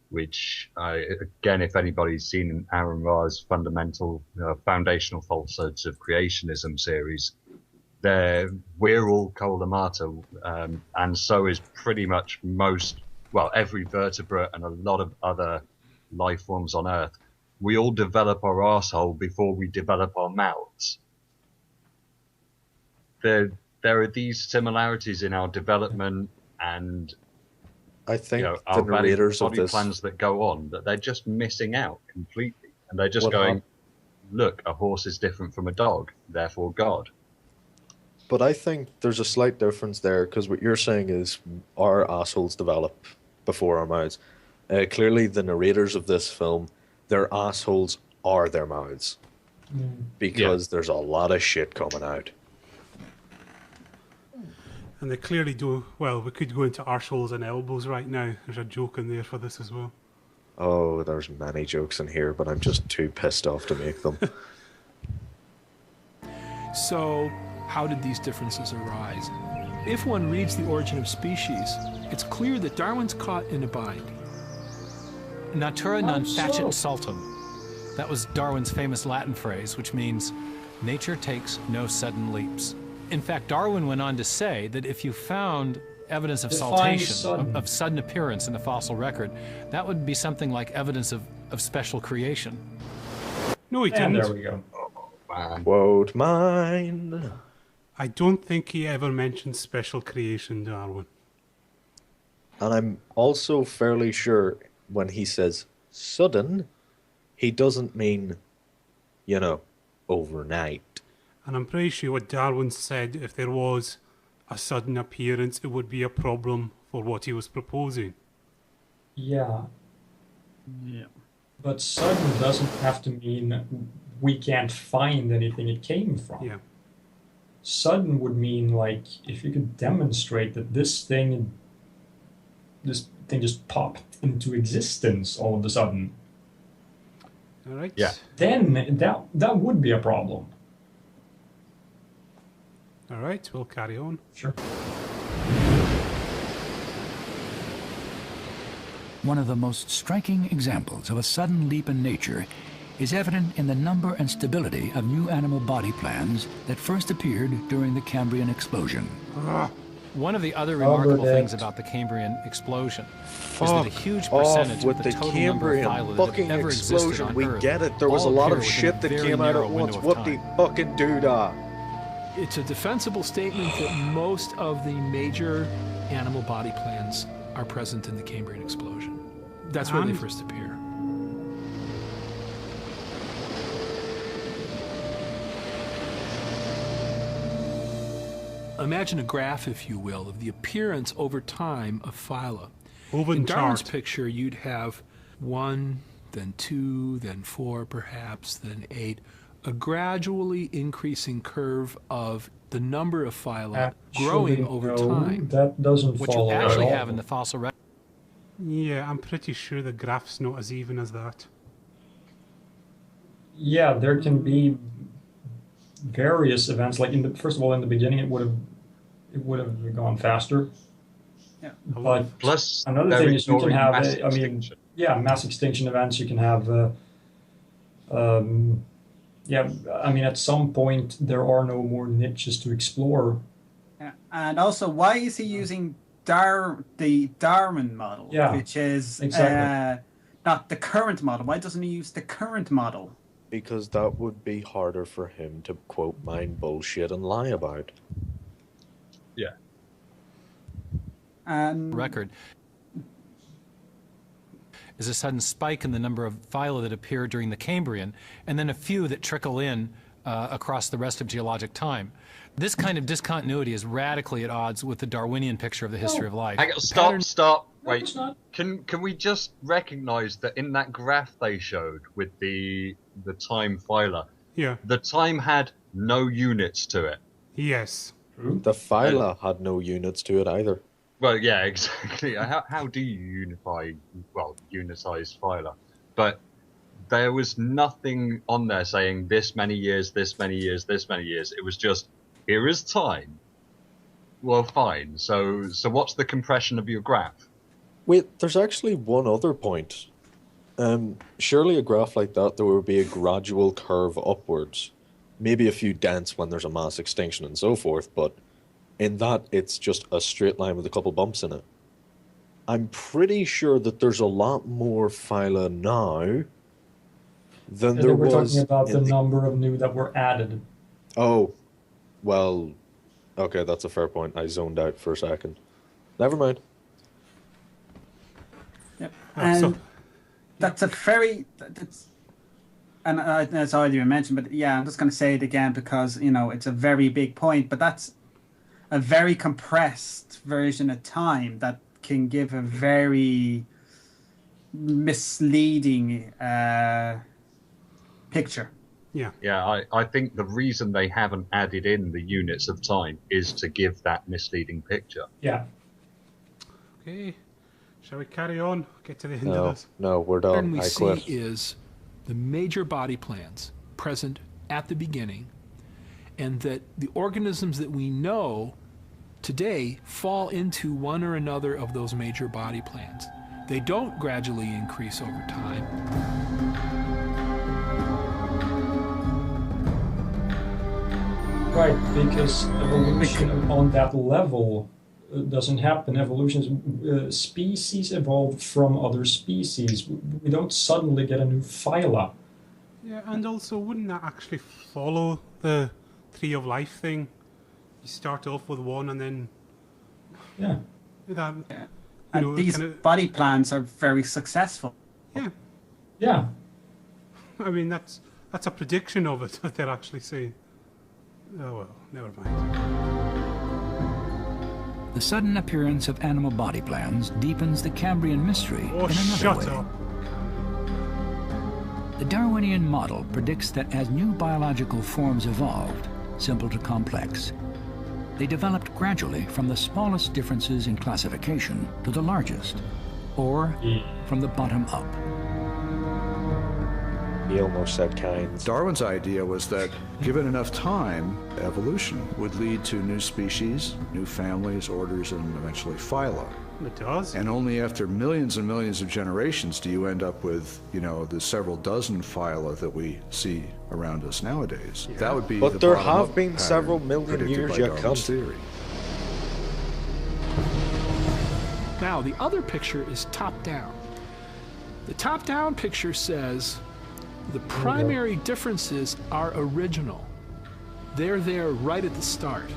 which, again, if anybody's seen Aaron Ra's fundamental, foundational falsehoods of creationism series, we're all Colomata, and so is pretty much every vertebrate and a lot of other life forms on Earth. We all develop our arsehole before we develop our mouths. There are these similarities in our development and I think our the narrators body of this plans that go on, that they're just missing out completely, and they're just going, "Look, a horse is different from a dog, therefore God." But I think there's a slight difference there, because what you're saying is our assholes develop before our mouths. Clearly, the narrators of this film, their assholes are their mouths, because there's a lot of shit coming out. And they clearly do. Well, we could go into arseholes and elbows right now. There's a joke in there for this as well. Oh, there's many jokes in here, but I'm just too pissed off to make them. So, how did these differences arise? If one reads The Origin of Species, it's clear that Darwin's caught in a bind. Natura non facit saltum. That was Darwin's famous Latin phrase, which means nature takes no sudden leaps. In fact, Darwin went on to say that if you found evidence of saltation, of sudden appearance in the fossil record, that would be something like evidence of special creation. No, he didn't. There we go. Quote mine. I don't think he ever mentioned special creation, Darwin. And I'm also fairly sure when he says sudden, he doesn't mean, overnight. And I'm pretty sure what Darwin said, if there was a sudden appearance, it would be a problem for what he was proposing. Yeah. But sudden doesn't have to mean we can't find anything it came from. Yeah. Sudden would mean, like, if you could demonstrate that this thing just popped into existence all of a sudden. All right. Yeah. Then that would be a problem. All right, we'll carry on. Sure. One of the most striking examples of a sudden leap in nature is evident in the number and stability of new animal body plans that first appeared during the Cambrian explosion. One of the other remarkable things about the Cambrian explosion is that a huge percentage of the total number of phyla that have ever existed on we Earth get it. There was a lot of shit that came out at once. What the fucking doodah? It's a defensible statement that most of the major animal body plans are present in the Cambrian explosion. That's where they first appear. Imagine a graph, if you will, of the appearance over time of phyla. In Darwin's picture, you'd have 1, then 2, then 4 perhaps, then 8. A gradually increasing curve of the number of phyla growing over time. That doesn't what follow you actually at all. have in the fossil record. Yeah, I'm pretty sure the graph's not as even as that. Yeah, there can be various events. Like first of all, in the beginning, it would have gone faster. Yeah. But plus another thing is you can have mass extinction events. You can have Yeah, I mean, at some point, there are no more niches to explore. Yeah. And also, why is he using the Darwin model, Yeah, which is exactly. not the current model? Why doesn't he use the current model? Because that would be harder for him to, quote, mine bullshit and lie about. Yeah. Record is a sudden spike in the number of phyla that appear during the Cambrian, and then a few that trickle in across the rest of geologic time. This kind of discontinuity is radically at odds with the Darwinian picture of the history of life. Hang on, stop. Wait. Can we just recognize that in that graph they showed with the time phyla, Yeah. the time had no units to it. Yes. The Phyla had no units to it either. Well, yeah, exactly. How do you unitize phyla? But there was nothing on there saying this many years, this many years, this many years. It was just, here is time. Well, fine. So what's the compression of your graph? Wait, there's actually one other point. Surely a graph like that, there would be a gradual curve upwards. Maybe a few dents when there's a mass extinction and so forth, but in that, it's just a straight line with a couple bumps in it. I'm pretty sure that there's a lot more phyla now than there we're was. Talking about the number of new that were added. Oh, well, okay, that's a fair point. I zoned out for a second. Never mind. Yep. And that's a very... And that's all you mentioned, but yeah, I'm just going to say it again because, it's a very big point, but that's a very compressed version of time that can give a very misleading picture. Yeah. Yeah, I think the reason they haven't added in the units of time is to give that misleading picture. Yeah. Okay. Shall we carry on? Get to the end No, of this? no, we're done. What we I see quit. is the major body plans present at the beginning, and that the organisms that we know today fall into one or another of those major body plans. They don't gradually increase over time. Right, because evolution on that level doesn't happen. Evolution is species evolved from other species. We don't suddenly get a new phyla. Yeah, and also, wouldn't that actually follow the tree of life thing? You start off with one and then... Yeah. And these body plans are very successful. Yeah. Yeah. I mean, that's a prediction of it, that they're actually saying. Oh, well, never mind. The sudden appearance of animal body plans deepens the Cambrian mystery in another shut way. up. The Darwinian model predicts that as new biological forms evolved, simple to complex, they developed gradually from the smallest differences in classification to the largest, or from the bottom up. He almost said kinds. Darwin's idea was that given enough time, evolution would lead to new species, new families, orders, and eventually phyla. It does. And only after millions and millions of generations do you end up with, the several dozen phyla that we see around us nowadays. Yeah. That would be But the there bottom-up have been pattern several million predicted years by yet Darwin's come. theory. Now, the other picture is top-down. The top-down picture says the primary differences are original. They're there right at the start.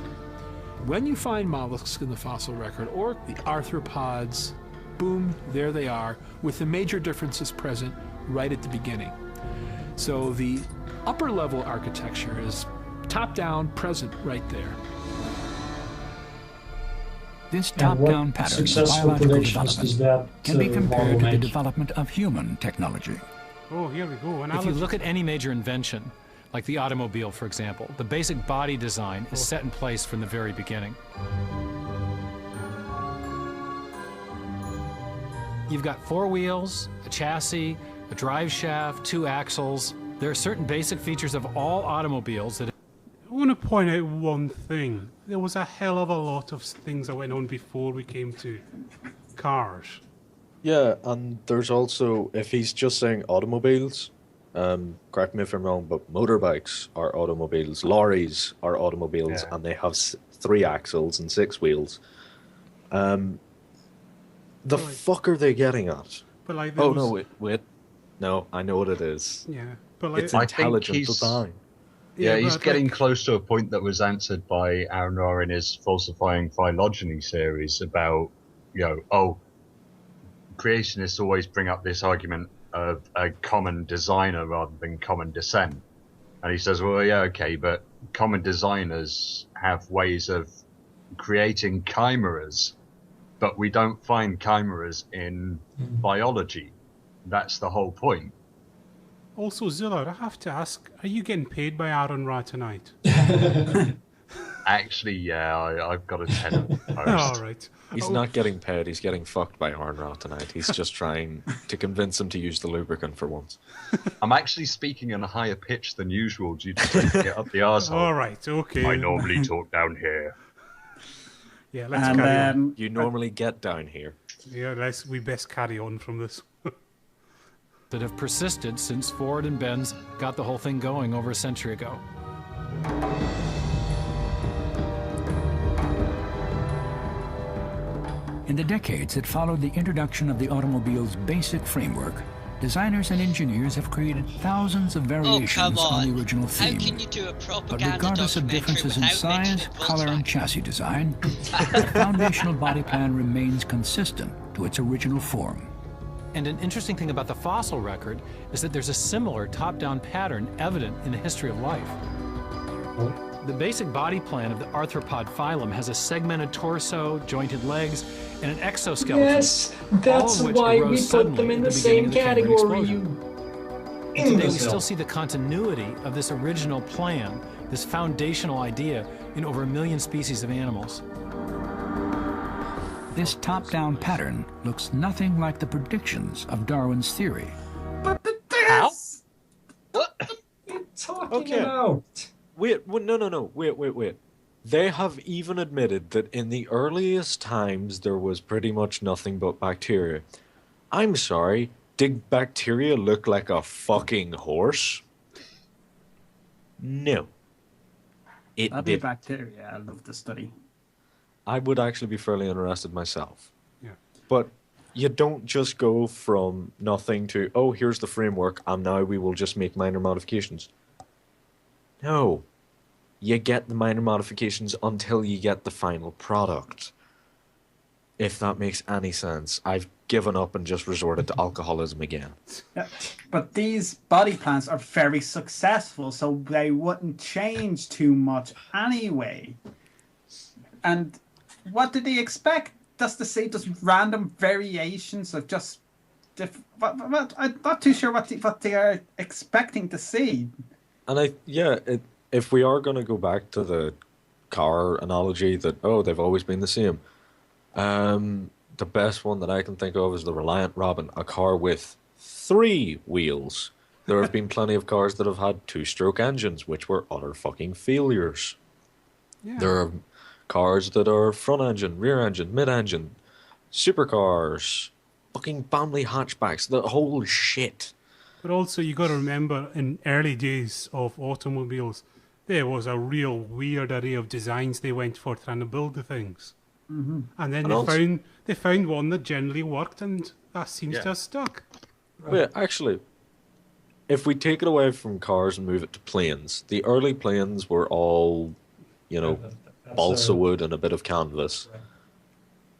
When you find mollusks in the fossil record, or the arthropods, boom, there they are, with the major differences present right at the beginning. So the upper level architecture is top-down, present right there. This top-down pattern of successful biological predictions does development that can be compared to the make? development of human technology. Oh, here we go. If you look at any major invention, like the automobile, for example, the basic body design is set in place from the very beginning. You've got 4 wheels, a chassis, a drive shaft, 2 axles. There are certain basic features of all automobiles that... I want to point out one thing. There was a hell of a lot of things that went on before we came to cars. Yeah, and there's also, if he's just saying automobiles, correct me if I'm wrong, but motorbikes are automobiles, lorries are automobiles, Yeah. and they have 3 axles and 6 wheels. The fuck are they getting at? But like Oh, those- no, wait. No, I know what it is. Yeah, but like, It's I think intelligent he's- design. Yeah, Yeah, he's but, getting like- close to a point that was answered by Aaron Rohr in his Falsifying Phylogeny series about, creationists always bring up this argument of a common designer rather than common descent. And he says, well, yeah, okay, but common designers have ways of creating chimeras, but we don't find chimeras in biology. That's the whole point. Also, Zilla, I have to ask, are you getting paid by Aaron Ra tonight? Actually, yeah, I've got a tenant post. All right. He's not getting paid, he's getting fucked by Arnra tonight. He's just trying to convince him to use the lubricant for once. I'm actually speaking in a higher pitch than usual due to taking it up the arsehole. All right, okay. I normally talk down here. Yeah, let's And, carry on. You normally get down here. Yeah, we best carry on from this. That have persisted since Ford and Benz got the whole thing going over a century ago. In the decades that followed the introduction of the automobile's basic framework, designers and engineers have created thousands of Oh, variations come on on. the original How theme. can you do a But propaganda regardless of documentary differences in without size, mentioning color, and Volkswagen? chassis design, the foundational body plan remains consistent to its original form. And an interesting thing about the fossil record is that there's a similar top-down pattern evident in the history of life. The basic body plan of the arthropod phylum has a segmented torso, jointed legs, and an exoskeleton. Yes, all that's of which why we arose put suddenly them in at the beginning same of the Cambrian category, explosion. you And today we imbecile. still see the continuity of this original plan, this foundational idea, in over 1 million species of animals. This top-down pattern looks nothing like the predictions of Darwin's theory. How? Talking about. Wait, no. Wait. They have even admitted that in the earliest times there was pretty much nothing but bacteria. I'm sorry, did bacteria look like a fucking horse? No. It That'd be did. bacteria. I love to study. I would actually be fairly interested myself. Yeah. But you don't just go from nothing to, oh, here's the framework, and now we will just make minor modifications. No. You get the minor modifications until you get the final product. If that makes any sense. I've given up and just resorted to alcoholism again. Yeah. But these body plans are very successful, so they wouldn't change too much anyway. And what did they expect? Just to see just random variations of just... I'm not too sure what they are expecting to see. And if we are going to go back to the car analogy that, oh, they've always been the same, the best one that I can think of is the Reliant Robin, a car with 3 wheels. There have been plenty of cars that have had 2-stroke engines, which were utter fucking failures. Yeah. There are cars that are front engine, rear engine, mid engine, supercars, fucking family hatchbacks, the whole shit. But also, you got to remember, in early days of automobiles, there was a real weird array of designs they went for trying to build the things. Mm-hmm. And then And they found one that generally worked, and that seems Yeah. to have stuck. Wait, actually, if we take it away from cars and move it to planes, the early planes were all, balsa wood and a bit of canvas.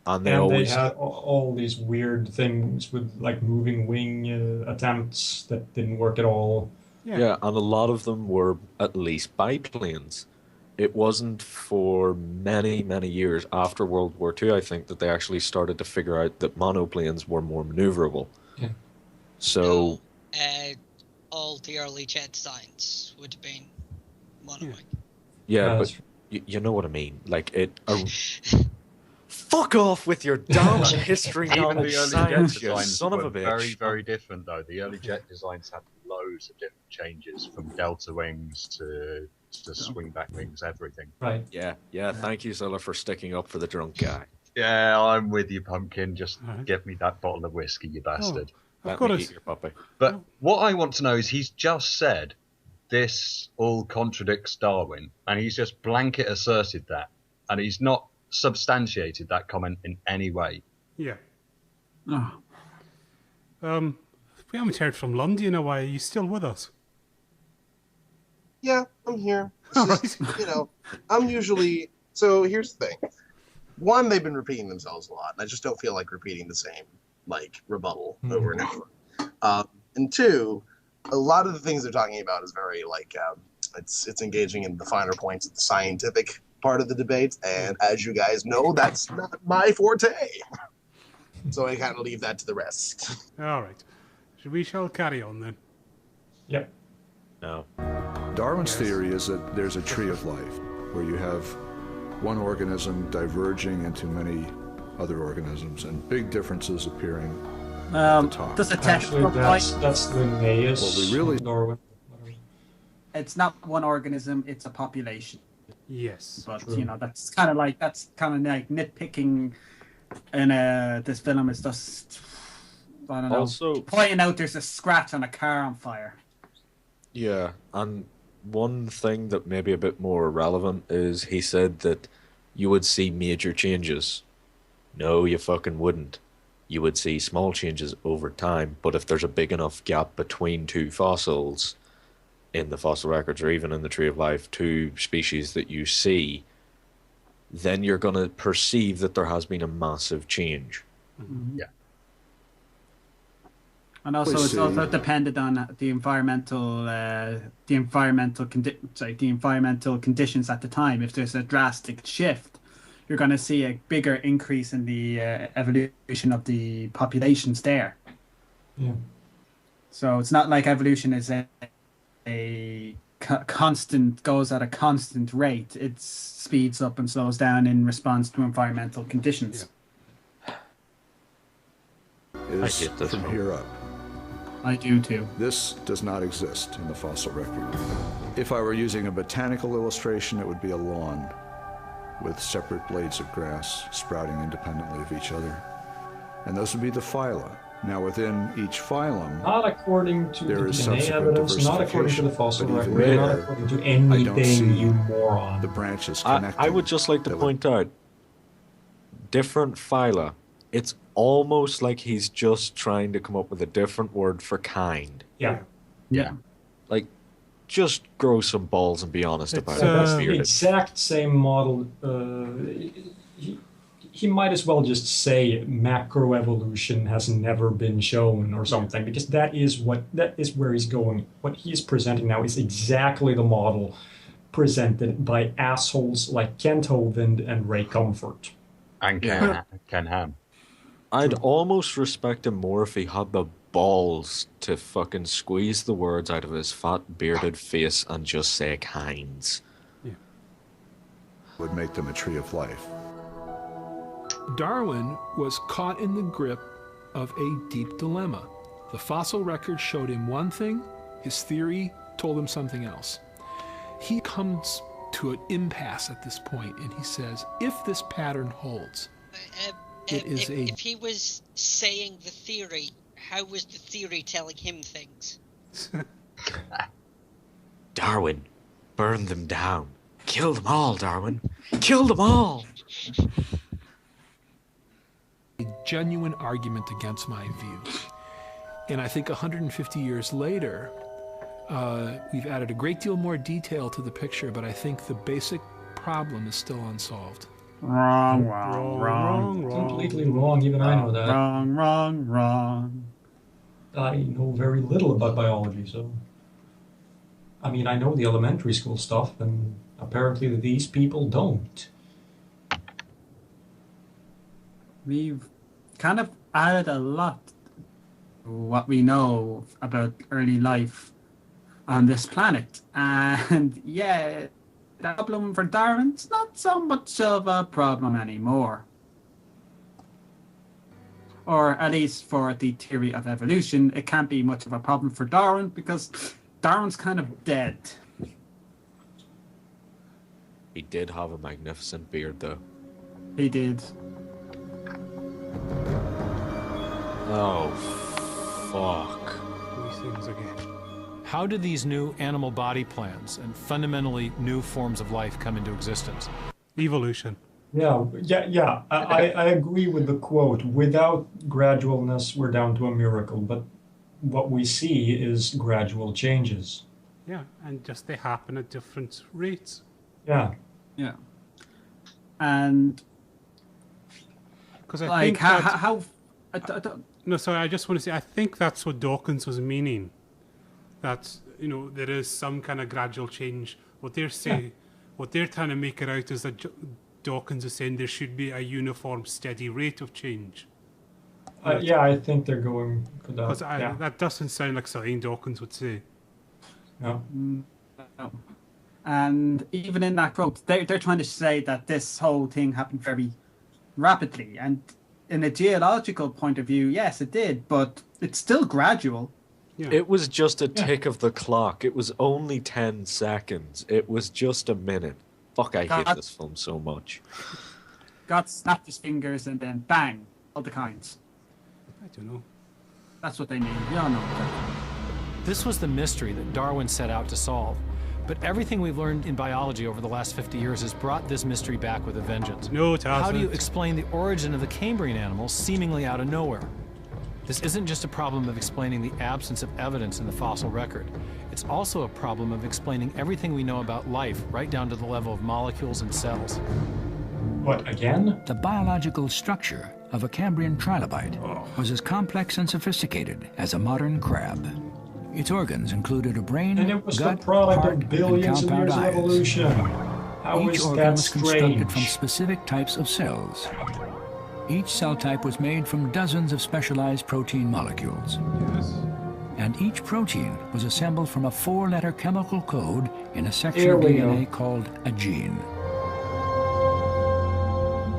And they always had all these weird things with like moving wing attempts that didn't work at all. Yeah, and a lot of them were at least biplanes. It wasn't for many, many years after World War II, I think, that they actually started to figure out that monoplanes were more maneuverable. Yeah. So, All the early jet designs would have been monowing. yeah, that's but you know what I mean. Like, fuck off with your damn history Even knowledge the early jet science, you designs son of were a bitch. very, very different, though. The early jet designs had loads of different changes, from delta wings to swing back wings, everything. right. Yeah, thank you, Zilla, for sticking up for the drunk guy. Yeah, I'm with you, Pumpkin. Just Alright. give me that bottle of whiskey, you bastard. I've Let got me a, eat your puppy. But what I want to know is he's just said this all contradicts Darwin, and he's just blanket asserted that, and he's not substantiated that comment in any way. yeah. Oh. We haven't heard from London in a while. Are you still with us? Yeah, I'm here. It's just, you know, I'm usually... So here's the thing. One, they've been repeating themselves a lot, and I just don't feel like repeating the same, like, rebuttal over and over. And two, a lot of the things they're talking about is very, like, it's engaging in the finer points of the scientific part of the debate, and as you guys know, that's not my forte. So I kind of leave that to the rest. All right. We shall carry on then. Yep. No. Darwin's theory is that there's a tree of life where you have one organism diverging into many other organisms and big differences appearing at the top. Does a Actually, technical that's point? Linnaeus. What we really... Darwin. It's not one organism; it's a population. Yes. But True. you know, that's kind of like nitpicking. In this film, is just I don't know. Also, pointing out there's a scratch on a car on fire. yeah, and one thing that may be a bit more relevant is he said that you would see major changes. No, you fucking wouldn't. You would see small changes over time, but if there's a big enough gap between two fossils in the fossil records or even in the Tree of Life, two species that you see, then you're going to perceive that there has been a massive change. Mm-hmm. Yeah. And also, it's also dependent on the environmental conditions at the time. If there's a drastic shift, you're going to see a bigger increase in the evolution of the populations there. Yeah. So it's not like evolution is a constant, goes at a constant rate. It speeds up and slows down in response to environmental conditions. Is I get this from one. here up. I do too. This does not exist in the fossil record. If I were using a botanical illustration, it would be a lawn with separate blades of grass sprouting independently of each other. And those would be the phyla. Now, within each phylum, Not according to there the is DNA subsequent evidence, not according to the fossil but even record, not there, according to I don't see anything, you moron. the branches I connecting. would just like to point out, different phyla, it's almost like he's just trying to come up with a different word for kind. Yeah. Yeah. Like, just grow some balls and be honest about That's it. the Bearded. exact same model. He might as well just say macroevolution has never been shown or something, because that is where he's going. What he's presenting now is exactly the model presented by assholes like Kent Hovind and Ray Comfort. And Ken Ham. I'd almost respect him more if he had the balls to fucking squeeze the words out of his fat bearded face and just say kinds. Would make them a tree of life. Darwin was caught in the grip of a deep dilemma. The fossil record showed him one thing, his theory told him something else. He comes to an impasse at this point, and he says, if this pattern holds, if he was saying the theory, how was the theory telling him things? Darwin, burn them down. Kill them all, Darwin. Kill them all. a genuine argument against my view. And I think 150 years later, we've added a great deal more detail to the picture, but I think the basic problem is still unsolved. Wrong. Completely wrong, even I know that. Wrong. I know very little about biology, so... I mean, I know the elementary school stuff, and apparently these people don't. We've kind of added a lot to what we know about early life on this planet. And yeah, the problem for Darwin's not so much of a problem anymore. Or at least for the theory of evolution, it can't be much of a problem for Darwin because Darwin's kind of dead. He did have a magnificent beard, though. He did. Oh, fuck. These things again. How did these new animal body plans and fundamentally new forms of life come into existence? Evolution. Yeah. I agree with the quote. Without gradualness, we're down to a miracle. But what we see is gradual changes. Yeah, and just they happen at different rates. Yeah. And because I like think how no, sorry, I just want to say I think that's what Dawkins was meaning. That there is some kind of gradual change. What they're saying, what they're trying to make it out is that Dawkins is saying there should be a uniform, steady rate of change. I think they're going for that. Because that doesn't sound like something Dawkins would say. No. No. And even in that quote, they're trying to say that this whole thing happened very rapidly. And in a geological point of view, yes, it did, but it's still gradual. Yeah. It was just a tick of the clock. It was only 10 seconds. It was just a minute. Fuck, I hate this film so much. God snapped his fingers and then bang, all the kinds. I don't know. That's what they mean. We all know that. This was the mystery that Darwin set out to solve. But everything we've learned in biology over the last 50 years has brought this mystery back with a vengeance. No, it hasn't. How do you explain the origin of the Cambrian animals seemingly out of nowhere? This isn't just a problem of explaining the absence of evidence in the fossil record. It's also a problem of explaining everything we know about life, right down to the level of molecules and cells. What, again? The biological structure of a Cambrian trilobite was as complex and sophisticated as a modern crab. Its organs included a brain, And it was gut, the product heart, of billions and of years of compound eyes. evolution. How Each is organ that was constructed from strange? specific types of cells. Each cell type was made from dozens of specialized protein molecules. Yes. And each protein was assembled from a 4-letter chemical code in a section Here of we DNA called a gene.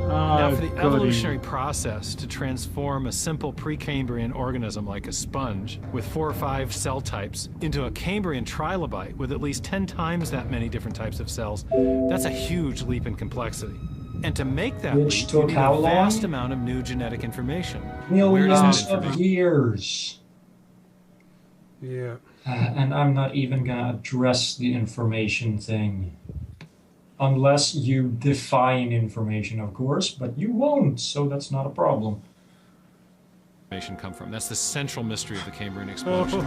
Now, for the evolutionary process to transform a simple Precambrian organism like a sponge with 4 or 5 cell types into a Cambrian trilobite with at least 10 times that many different types of cells, that's a huge leap in complexity. And to make that Which leap, you took need how a vast long? amount of new genetic information. Where does Millions that of information? years. Yeah. And I'm not even gonna address the information thing. Unless you define information, of course, but you won't, so that's not a problem. Information come from? That's the central mystery of the Cambrian explosion.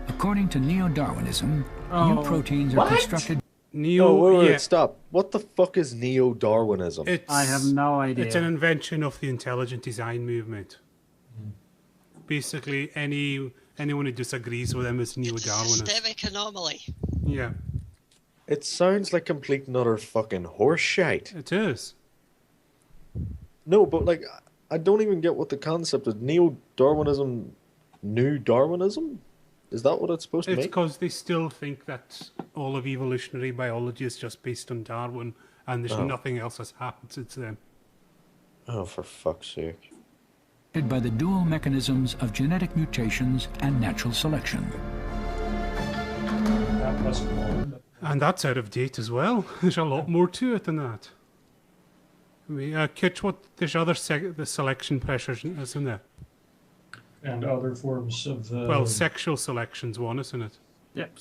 According to neo-Darwinism, new proteins are What? constructed. Wait, stop. What the fuck is neo-Darwinism? I have no idea. It's an invention of the intelligent design movement. Basically, anyone who disagrees with them is neo-Darwinist. Systemic anomaly. Yeah. It sounds like complete and utter fucking horseshit. It is. No, but like, I don't even get what the concept is. Neo-Darwinism, new Darwinism? Is that what it's supposed to It's mean? because they still think that all of evolutionary biology is just based on Darwin, and there's nothing else has happened since then. Oh, for fuck's sake. by the dual mechanisms of genetic mutations and natural selection. That was one. And that's out of date as well. There's a lot more to it than that. Kitch, there's other the selection pressures, isn't there? And other forms of... Well, sexual selection's one, isn't it? Yep.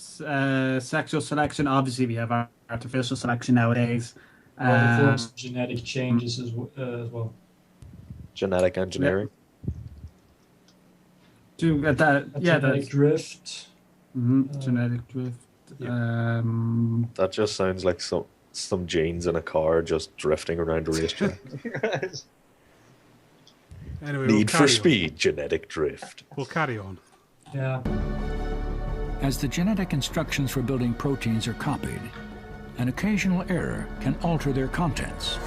Sexual selection. Obviously, we have artificial selection nowadays. Other forms of genetic changes as well. Genetic engineering. Genetic drift. Genetic drift. Yeah. That just sounds like some genes in a car just drifting around a racetrack. Anyway, Need for Speed, genetic drift. We'll carry on. Yeah. As the genetic instructions for building proteins are copied, an occasional error can alter their contents.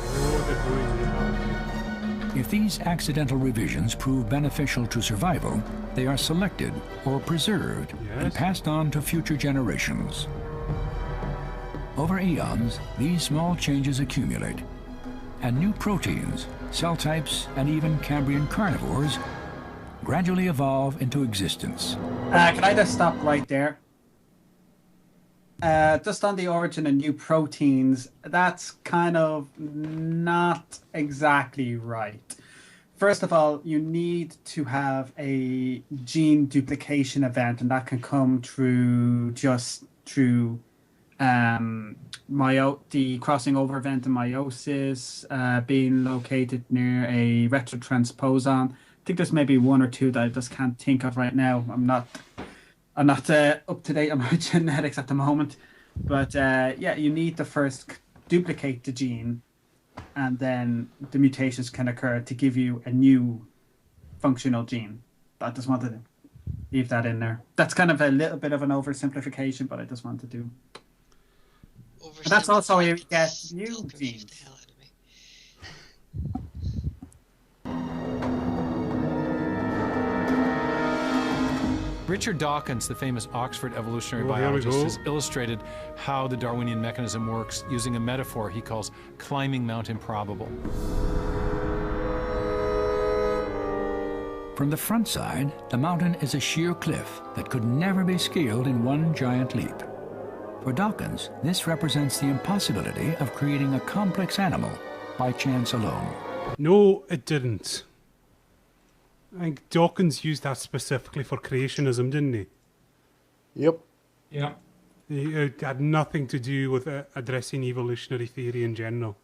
If these accidental revisions prove beneficial to survival, they are selected or preserved and passed on to future generations. Over eons, these small changes accumulate, and new proteins, cell types, and even Cambrian carnivores gradually evolve into existence. Can I just stop right there? Just on the origin of new proteins, that's kind of not exactly right. first of all, you need to have a gene duplication event, and that can come through the crossing over event in meiosis, being located near a retrotransposon. I think there's maybe one or two that I just can't think of right now. I'm not up to date on my genetics at the moment, but yeah, you need to first duplicate the gene, and then the mutations can occur to give you a new functional gene. I just wanted to leave that in there. That's kind of a little bit of an oversimplification, but I just wanted to. And that's also how you get new genes. Richard Dawkins, the famous Oxford evolutionary biologist, has illustrated how the Darwinian mechanism works using a metaphor he calls climbing Mount Improbable. From the front side, the mountain is a sheer cliff that could never be scaled in one giant leap. For Dawkins, this represents the impossibility of creating a complex animal by chance alone. No, it didn't. I think Dawkins used that specifically for creationism, didn't he? Yep. Yeah. It had nothing to do with addressing evolutionary theory in general.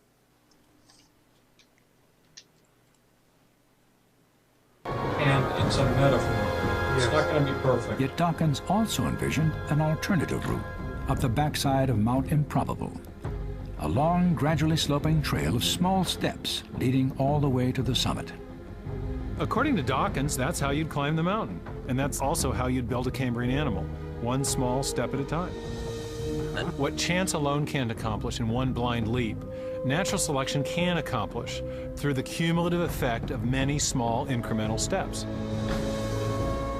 And it's a metaphor. It's not going to be perfect. Yet Dawkins also envisioned an alternative route up the backside of Mount Improbable. A long, gradually sloping trail of small steps leading all the way to the summit. According to Dawkins, that's how you'd climb the mountain. And that's also how you'd build a Cambrian animal, one small step at a time. What chance alone can't accomplish in one blind leap, natural selection can accomplish through the cumulative effect of many small incremental steps.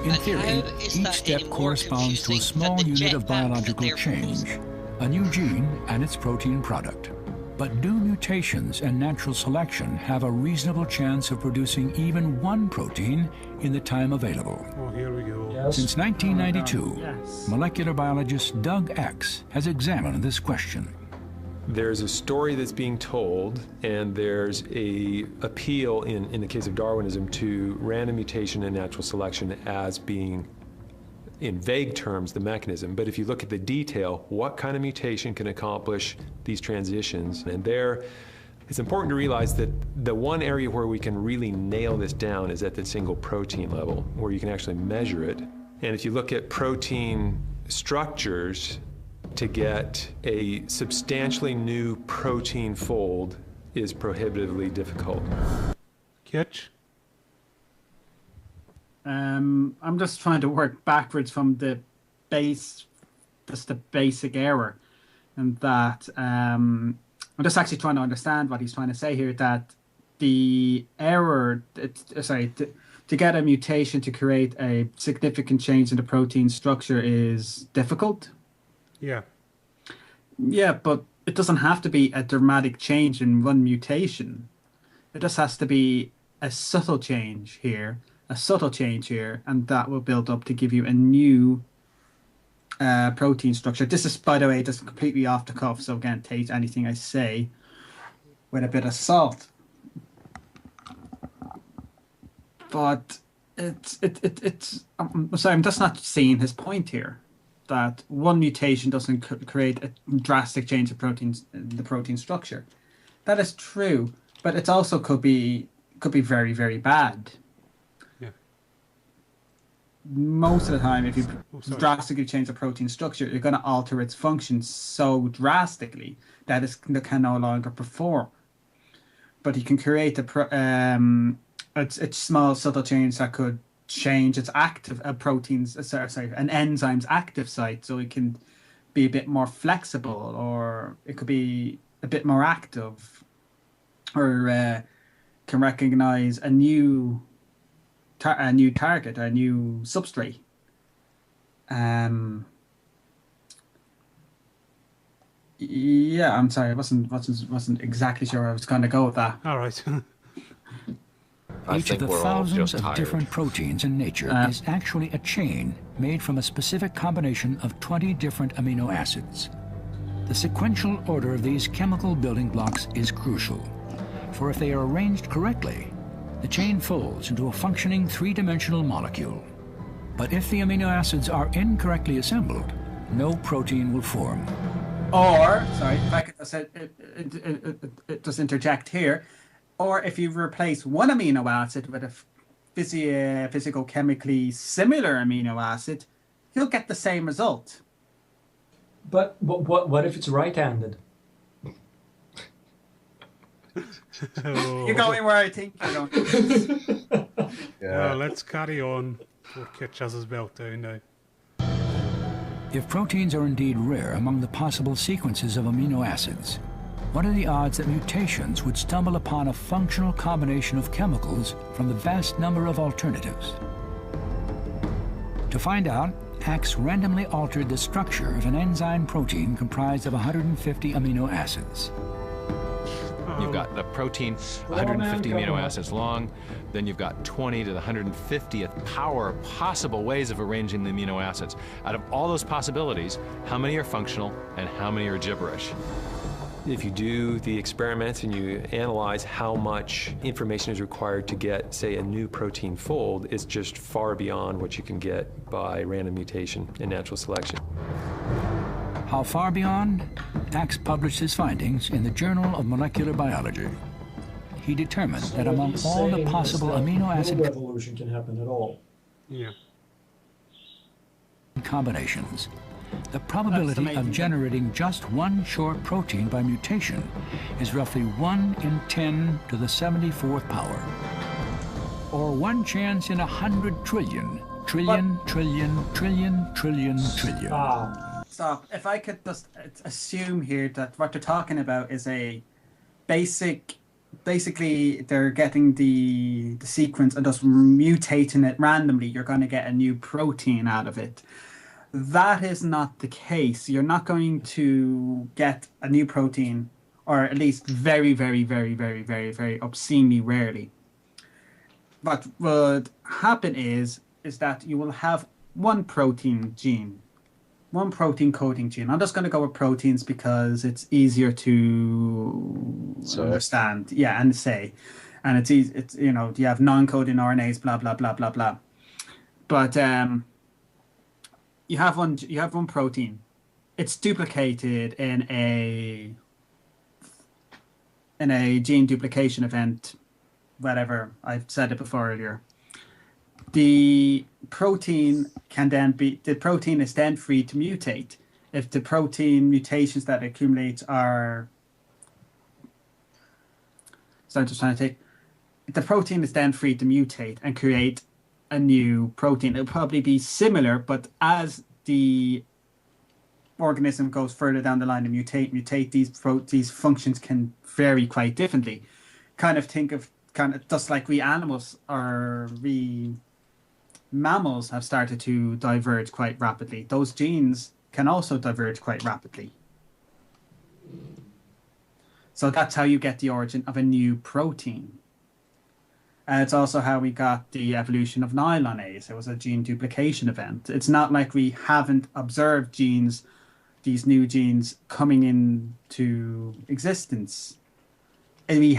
In theory, each step corresponds to a small unit of biological change, a new gene and its protein product. But do mutations and natural selection have a reasonable chance of producing even one protein in the time available? Oh, here we go. Yes. Since 1992, Yes. molecular biologist Doug X has examined this question. There's a story that's being told, and there's a appeal in the case of Darwinism to random mutation and natural selection as being, in vague terms, the mechanism. But if you look at the detail, what kind of mutation can accomplish these transitions? And there, it's important to realize that the one area where we can really nail this down is at the single protein level, where you can actually measure it. And if you look at protein structures, to get a substantially new protein fold is prohibitively difficult. Kitch? I'm just trying to work backwards from the base, just the basic error, and that I'm just actually trying to understand what he's trying to say here. That the error, to get a mutation to create a significant change in the protein structure is difficult. Yeah. Yeah, but it doesn't have to be a dramatic change in one mutation. It just has to be a subtle change here, and that will build up to give you a new protein structure. This is, by the way, just completely off the cuff, so again, take anything I say with a bit of salt. But I'm sorry, I'm just not seeing his point here. That one mutation doesn't create a drastic change of proteins in the protein structure. That is true, but it also could be very, very bad. Yeah. Most of the time, if you drastically change the protein structure, you're going to alter its function so drastically that it can no longer perform. But you can create it's small subtle change that could change its active an enzyme's active site, so it can be a bit more flexible, or it could be a bit more active, or can recognize a new target, a new substrate. Yeah, I'm sorry, I wasn't exactly sure I was going to go with that. All right. Each of the thousands of different proteins in nature is actually a chain made from a specific combination of 20 different amino acids. The sequential order of these chemical building blocks is crucial, for if they are arranged correctly, the chain folds into a functioning three-dimensional molecule. But if the amino acids are incorrectly assembled, no protein will form. Or, sorry, if I could just interject here, or if you replace one amino acid with a physico-chemically similar amino acid, you'll get the same result. But what if it's right-handed? You're going where I think you're going. Yeah. Let's carry on. Poor Kitch has his belt down now. If proteins are indeed rare among the possible sequences of amino acids, what are the odds that mutations would stumble upon a functional combination of chemicals from the vast number of alternatives? To find out, Axe randomly altered the structure of an enzyme protein comprised of 150 amino acids. You've got the protein 150 amino acids long, then you've got 20 to the 150th power possible ways of arranging the amino acids. Out of all those possibilities, how many are functional and how many are gibberish? If you do the experiments and you analyze how much information is required to get, say, a new protein fold, it's just far beyond what you can get by random mutation and natural selection. How far beyond? Axe published his findings in the Journal of Molecular Biology. He determined that among all the possible amino acid no evolution can happen at all. Yeah. combinations, the probability of generating just one short protein by mutation is roughly 1 in 10 to the 74th power, or 1 chance in 100 trillion. Stop. If I could just assume here that what they're talking about is a basically they're getting the sequence and just mutating it randomly, you're going to get a new protein out of it. That is not the case. You're not going to get a new protein, or at least very, very, very, very, very, very obscenely rarely. What would happen is that you will have one protein gene, one protein coding gene. I'm just going to go with proteins because it's easier to understand. Yeah, and say. And it's easy, it's, you know, you have non-coding RNAs, blah, blah, blah, blah, blah. But you have one protein. It's duplicated in a gene duplication event, whatever. I've said it before earlier. The protein is then free to mutate. If the protein mutations that accumulate are, the protein is then free to mutate and create a new protein. It'll probably be similar, but as the organism goes further down the line and mutate, these functions can vary quite differently. Kind of just like mammals have started to diverge quite rapidly. Those genes can also diverge quite rapidly. So that's how you get the origin of a new protein. It's also how we got the evolution of nylonase. It was a gene duplication event. It's not like we haven't observed these new genes coming into existence. And we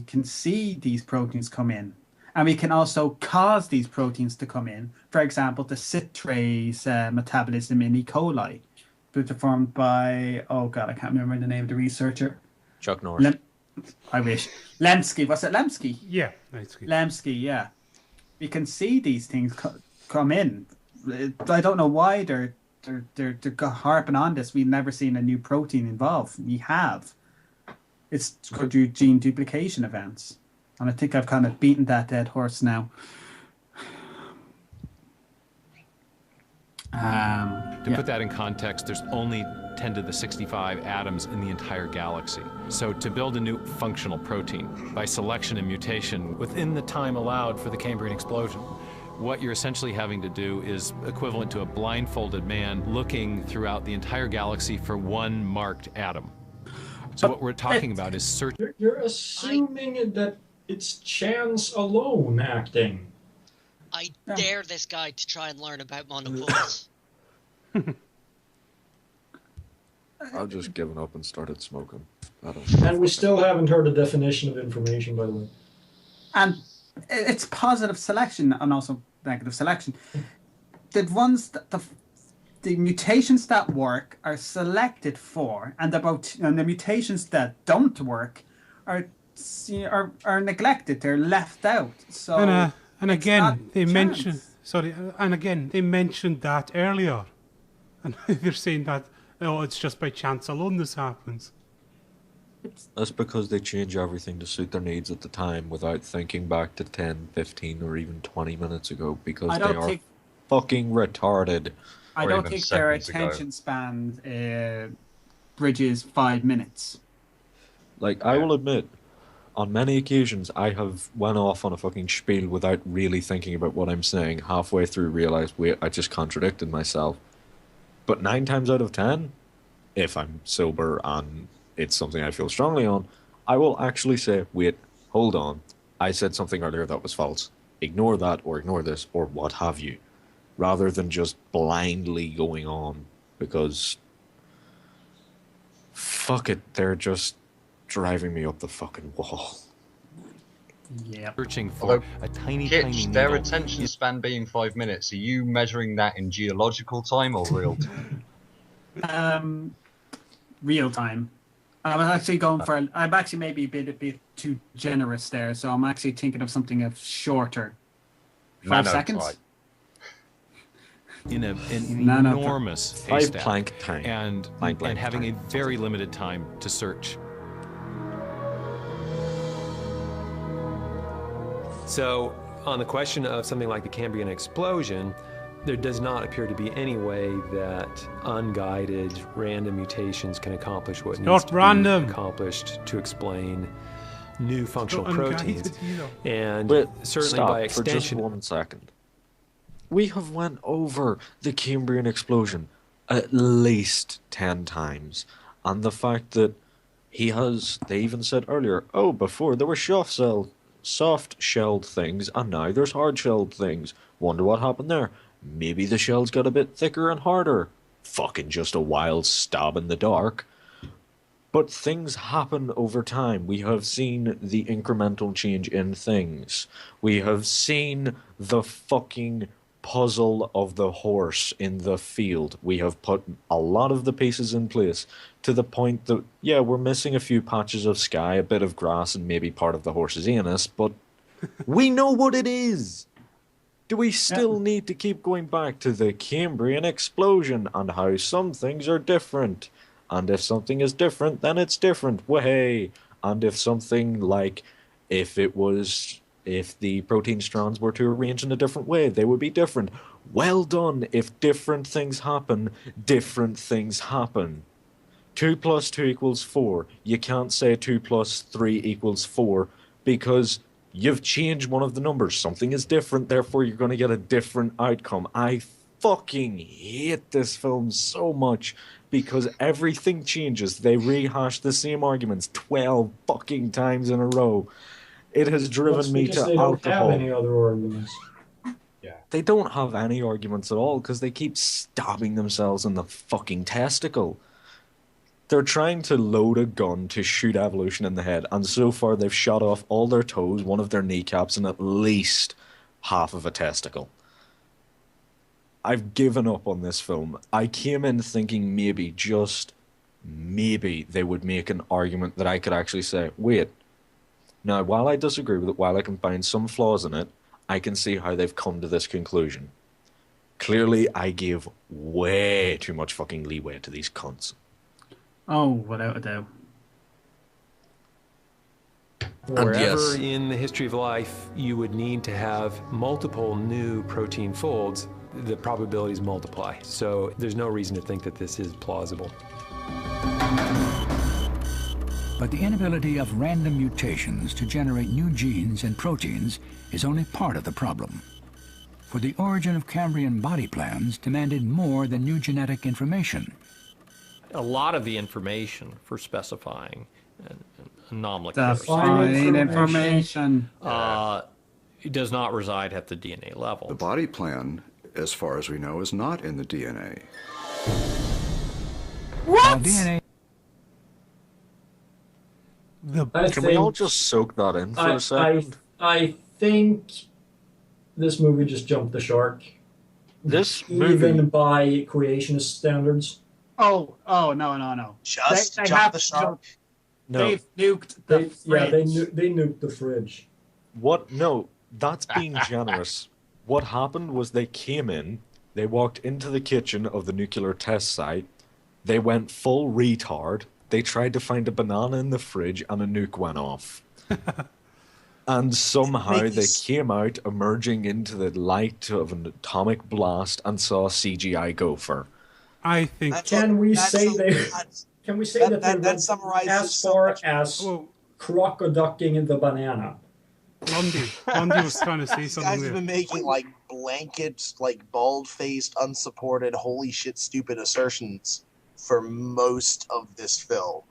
can see these proteins come in. And we can also cause these proteins to come in. For example, the citrase metabolism in E. coli, performed by, oh God, I can't remember the name of the researcher. Chuck Norris. I wish. Lemsky. Was it Lemsky? Yeah, Lemsky. Lemsky, yeah. We can see these things come in. I don't know why they're harping on this. We've never seen a new protein involved. We have. It's through gene duplication events. And I think I've kind of beaten that dead horse now. To put that in context, there's only 10 to the 65 atoms in the entire galaxy. So to build a new functional protein by selection and mutation within the time allowed for the Cambrian explosion, what you're essentially having to do is equivalent to a blindfolded man looking throughout the entire galaxy for one marked atom. So what we're talking about is search. You're assuming that it's chance alone acting. I dare this guy to try and learn about monopoles. I've just given up and started smoking. And we still haven't heard the definition of information, by the way. And it's positive selection and also negative selection. The ones that the mutations that work are selected for, and the mutations that don't work are neglected. They're left out. So and again they mentioned that earlier, and they're saying that it's just by chance alone this happens. That's because they change everything to suit their needs at the time without thinking back to 10, 15, or even 20 minutes ago, because they are fucking retarded. I don't think their attention span bridges 5 minutes. Like, I will admit, on many occasions, I have went off on a fucking spiel without really thinking about what I'm saying. Halfway through, realized, wait, I just contradicted myself. But 9 times out of 10, if I'm sober and it's something I feel strongly on, I will actually say, wait, hold on. I said something earlier that was false. Ignore that, or ignore this, or what have you. Rather than just blindly going on, because fuck it, they're just driving me up the fucking wall. Yeah. Searching for a tiny needle. Their attention span being 5 minutes, are you measuring that in geological time or real time? Real time. I was actually going for. I'm actually maybe a bit too generous there, so I'm actually thinking of something of shorter. 5 seconds. In an enormous haystack, plank time, and having a very limited time to search. So, on the question of something like the Cambrian explosion, there does not appear to be any way that unguided random mutations can accomplish what needs to be accomplished to explain new functional proteins. And certainly by extension. For just 1 second. We have went over the Cambrian explosion at least 10 times. And the fact that they even said earlier, oh, before there were soft-shelled things, and now there's hard-shelled things. Wonder what happened there. Maybe the shells got a bit thicker and harder. Fucking just a wild stab in the dark. But things happen over time. We have seen the incremental change in things. We have seen the fucking puzzle of the horse in the field. We have put a lot of the pieces in place to the point that, yeah, we're missing a few patches of sky, a bit of grass, and maybe part of the horse's anus, but we know what it is. Do we still need to keep going back to the Cambrian explosion and how some things are different? And if something is different, then it's different. Way. And if something like, if the protein strands were to arrange in a different way, they would be different. Well done. If different things happen, different things happen. 2 + 2 = 4. You can't say 2 + 3 = 4 because you've changed one of the numbers. Something is different, therefore you're going to get a different outcome. I fucking hate this film so much because everything changes. They rehash the same arguments 12 fucking times in a row. It has driven me to alcohol. They don't have any other arguments. Yeah. They don't have any arguments at all because they keep stabbing themselves in the fucking testicle. They're trying to load a gun to shoot evolution in the head, and so far they've shot off all their toes, one of their kneecaps, and at least half of a testicle. I've given up on this film. I came in thinking maybe, just maybe, they would make an argument that I could actually say, wait, now while I disagree with it, while I can find some flaws in it, I can see how they've come to this conclusion. Clearly, I gave way too much fucking leeway to these cunts. Oh, without a doubt. Wherever in the history of life you would need to have multiple new protein folds, the probabilities multiply. So there's no reason to think that this is plausible. But the inability of random mutations to generate new genes and proteins is only part of the problem. For the origin of Cambrian body plans demanded more than new genetic information. A lot of the information for specifying anomaly information it does not reside at the DNA level. The body plan, as far as we know, is not in the DNA. What? DNA. Can we all just soak that in for a second? I think this movie just jumped the shark. This even movie, by creationist standards. Oh, no. Just they jump have the shark. no, They've nuked the fridge. Yeah, they nuked the fridge. what? No, that's being generous. What happened was they came in, they walked into the kitchen of the nuclear test site, they went full retard, they tried to find a banana in the fridge, and a nuke went off. And somehow they came out emerging into the light of an atomic blast and saw a CGI gopher. I think. Can we say that they went summarizes as so far much. as crocoducking the banana? Lundy was trying to say These something guys there. have been making like blanket, like bald-faced, unsupported, holy shit, stupid assertions for most of this film.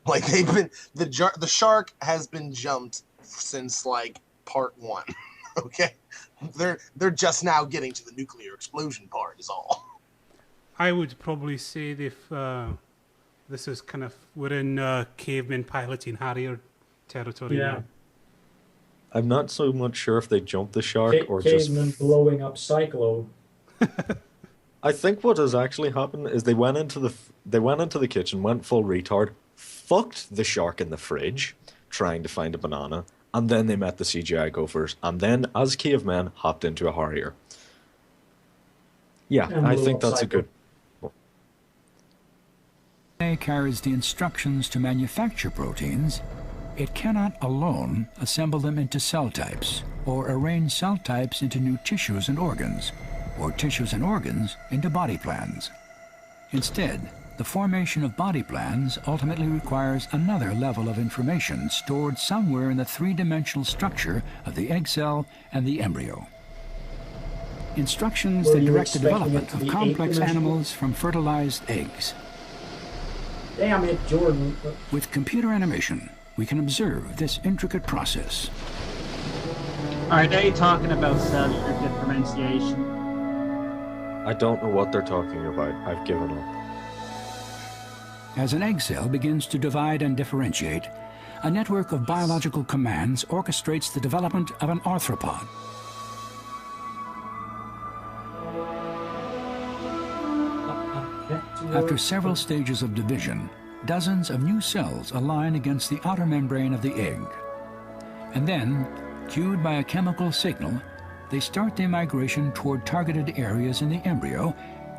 Like they've been the shark has been jumped since like part 1. Okay, they're just now getting to the nuclear explosion part is all. I would probably say that this is kind of we're in caveman piloting Harrier territory Yeah. now. I'm not so much sure if they jumped the shark or Cavemen just... blowing up Cyclo. I think what has actually happened is they went into the kitchen, went full retard, fucked the shark in the fridge, trying to find a banana, and then they met the CGI gophers, and then, as cavemen, hopped into a Harrier. Yeah, And I blew think up that's a Cyclo. good... Carries the instructions to manufacture proteins, it cannot alone assemble them into cell types or arrange cell types into new tissues and organs, or tissues and organs into body plans. Instead, the formation of body plans ultimately requires another level of information stored somewhere in the three-dimensional structure of the egg cell and the embryo. Instructions Were that you direct the expecting development it to of be complex eight-dimensional? animals from fertilized eggs. Damn it, Jordan. With computer animation, we can observe this intricate process. Are they talking about cellular differentiation? I don't know what they're talking about. I've given up. As an egg cell begins to divide and differentiate, a network of biological commands orchestrates the development of an arthropod. After several stages of division, dozens of new cells align against the outer membrane of the egg. And then, cued by a chemical signal, they start their migration toward targeted areas in the embryo,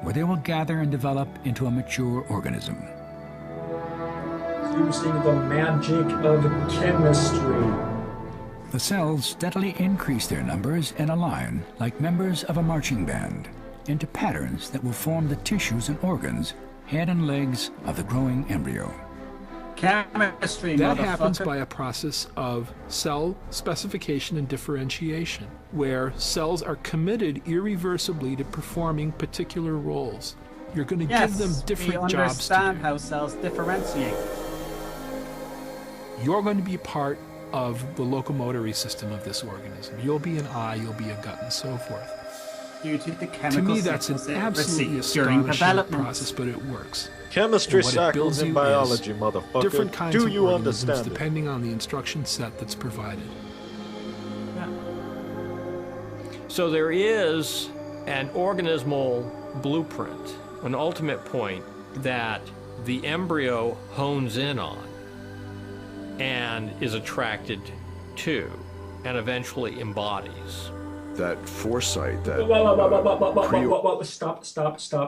where they will gather and develop into a mature organism. Using the magic of chemistry. The cells steadily increase their numbers and align, like members of a marching band, into patterns that will form the tissues and organs, head and legs of the growing embryo. Chemistry, That happens motherfucker. by a process of cell specification and differentiation, where cells are committed irreversibly to performing particular roles. You're going to give them different we jobs to understand do. how cells differentiate. You're going to be part of the locomotory system of this organism. You'll be an eye, you'll be a gut, and so forth. Due to the To chemical me, that's an signals it absolutely receives during astonishing development. process, but it works. Chemistry And what it builds cycles in you biology, is motherfucker. different kinds Do of you organisms understand it? depending on the instruction set that's provided. So there is an organismal blueprint, an ultimate point that the embryo hones in on and is attracted to and eventually embodies. That foresight, that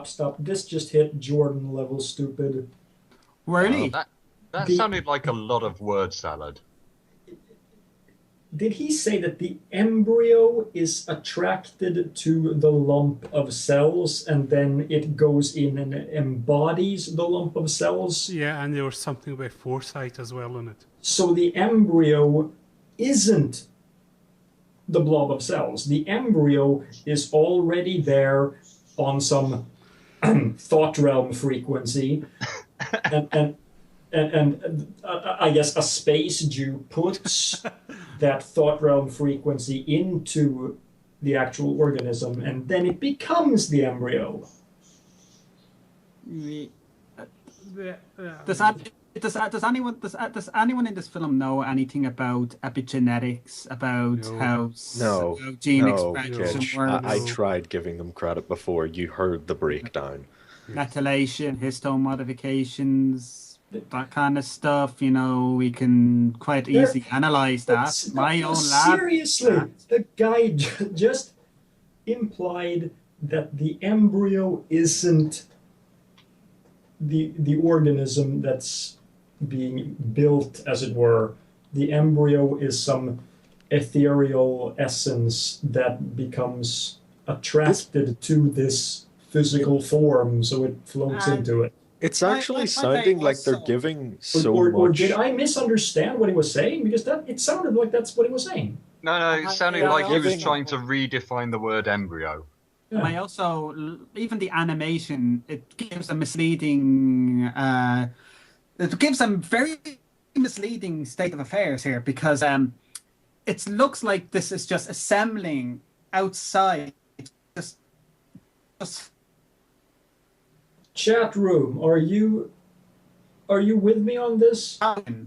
Stop. This just hit Jordan level stupid. Really? That sounded like a lot of word salad. Did he say that the embryo is attracted to the lump of cells and then it goes in and embodies the lump of cells? Yeah, and there was something about foresight as well in it. So the embryo isn't the blob of cells. The embryo is already there on some thought realm frequency, and I guess a space Jew puts that thought realm frequency into the actual organism, and then it becomes the embryo. Does anyone in this film know anything about epigenetics, about how gene expression works? I tried giving them credit before you heard the breakdown. Methylation, histone modifications, that kind of stuff. You know, we can quite easily analyze that. My own lab. Seriously, the guy just implied that the embryo isn't the organism that's being built, as it were. The embryo is some ethereal essence that becomes attracted to this physical form, so it floats into it. It's actually sounding like they're giving so or much. Did I misunderstand what he was saying? Because it sounded like that's what he was saying. No, it sounded like he was trying to redefine the word embryo. Yeah. I also, even the animation, it gives a misleading, it gives a very misleading state of affairs here, because it looks like this is just assembling outside. Just Chat room, are you with me on this?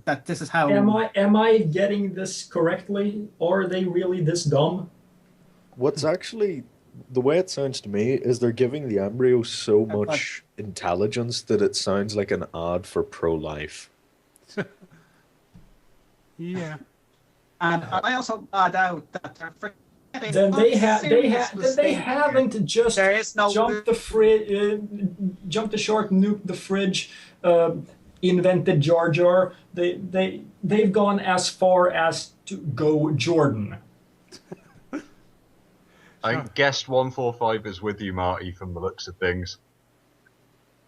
That this is how. Am I getting this correctly? Are they really this dumb? What's actually, the way it sounds to me is they're giving the embryo so much intelligence that it sounds like an ad for pro-life. Yeah. And I also add out that they're then they haven't just jumped the shark, nuked the fridge, invented Jar Jar. They've gone as far as to go Jordan. I think guest 145 is with you, Marty, from the looks of things.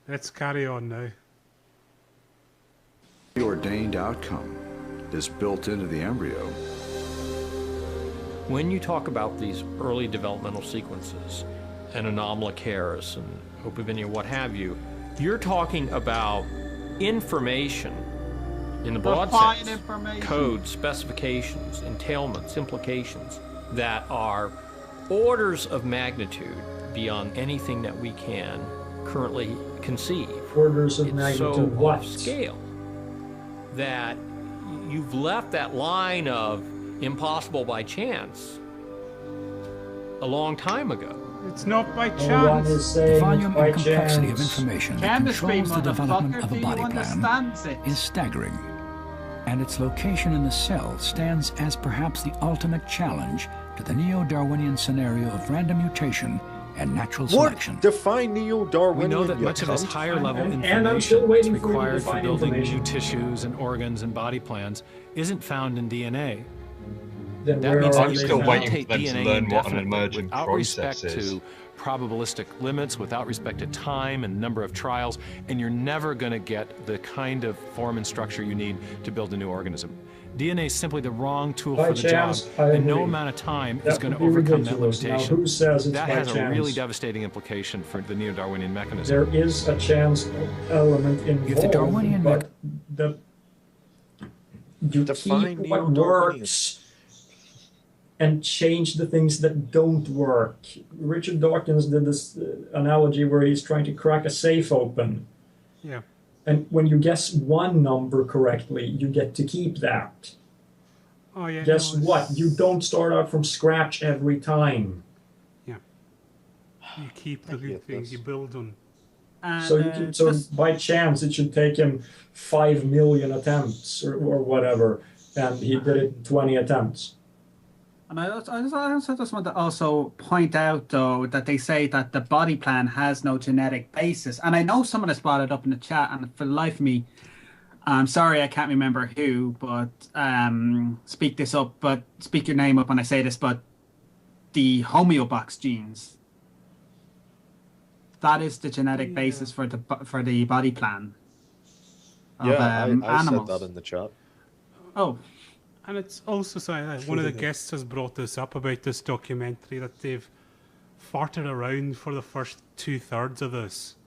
Let's carry on now. The ordained outcome is built into the embryo. When you talk about these early developmental sequences, and Anomalocaris and Opavinia, what have you, you're talking about information in the broad sense, codes, specifications, entailments, implications that are orders of magnitude beyond anything that we can currently conceive. Orders of magnitude so what? Off scale that you've left that line of impossible by chance a long time ago. It's not by chance. The volume and complexity of information that controls the development of a body plan is staggering, and its location in the cell stands as perhaps the ultimate challenge to the neo-Darwinian scenario of random mutation and natural selection. Define neo-Darwinian. We know that much of this higher-level and I'm still waiting required for building information. new tissues and organs and body plans isn't found in DNA. Then That means I'm that still you waiting can for them to DNA learn what an indefinitely emergent without process respect is. to probabilistic limits, without respect to time and number of trials, and you're never going to get the kind of form and structure you need to build a new organism. DNA is simply the wrong tool By for the chance, job, I and no agree. amount of time That is going to would be overcome that ridiculous. Now, limitation. who says it's that by has a really chance? devastating implication for the neo-Darwinian mechanism. There is a chance element involved, If the Darwinian but you Define keep what neo-Darwinian. works and change the things that don't work. Richard Dawkins did this analogy where he's trying to crack a safe open. Yeah. And when you guess one number correctly, you get to keep that. Oh yeah. Guess no, what? You don't start out from scratch every time. Yeah. You keep the good things you build on. So you can, so by chance it should take him 5 million attempts or whatever, and he did it in 20 attempts. And I also just want to also point out, though, that they say that the body plan has no genetic basis. And I know someone has brought it up in the chat, and for the life of me, I'm sorry I can't remember who, but speak your name up when I say this, but the homeobox genes. That is the genetic basis for the body plan of I animals. said that in the chat. Oh. And it's also one of the guests has brought this up about this documentary that they've farted around for the first 2/3 of this.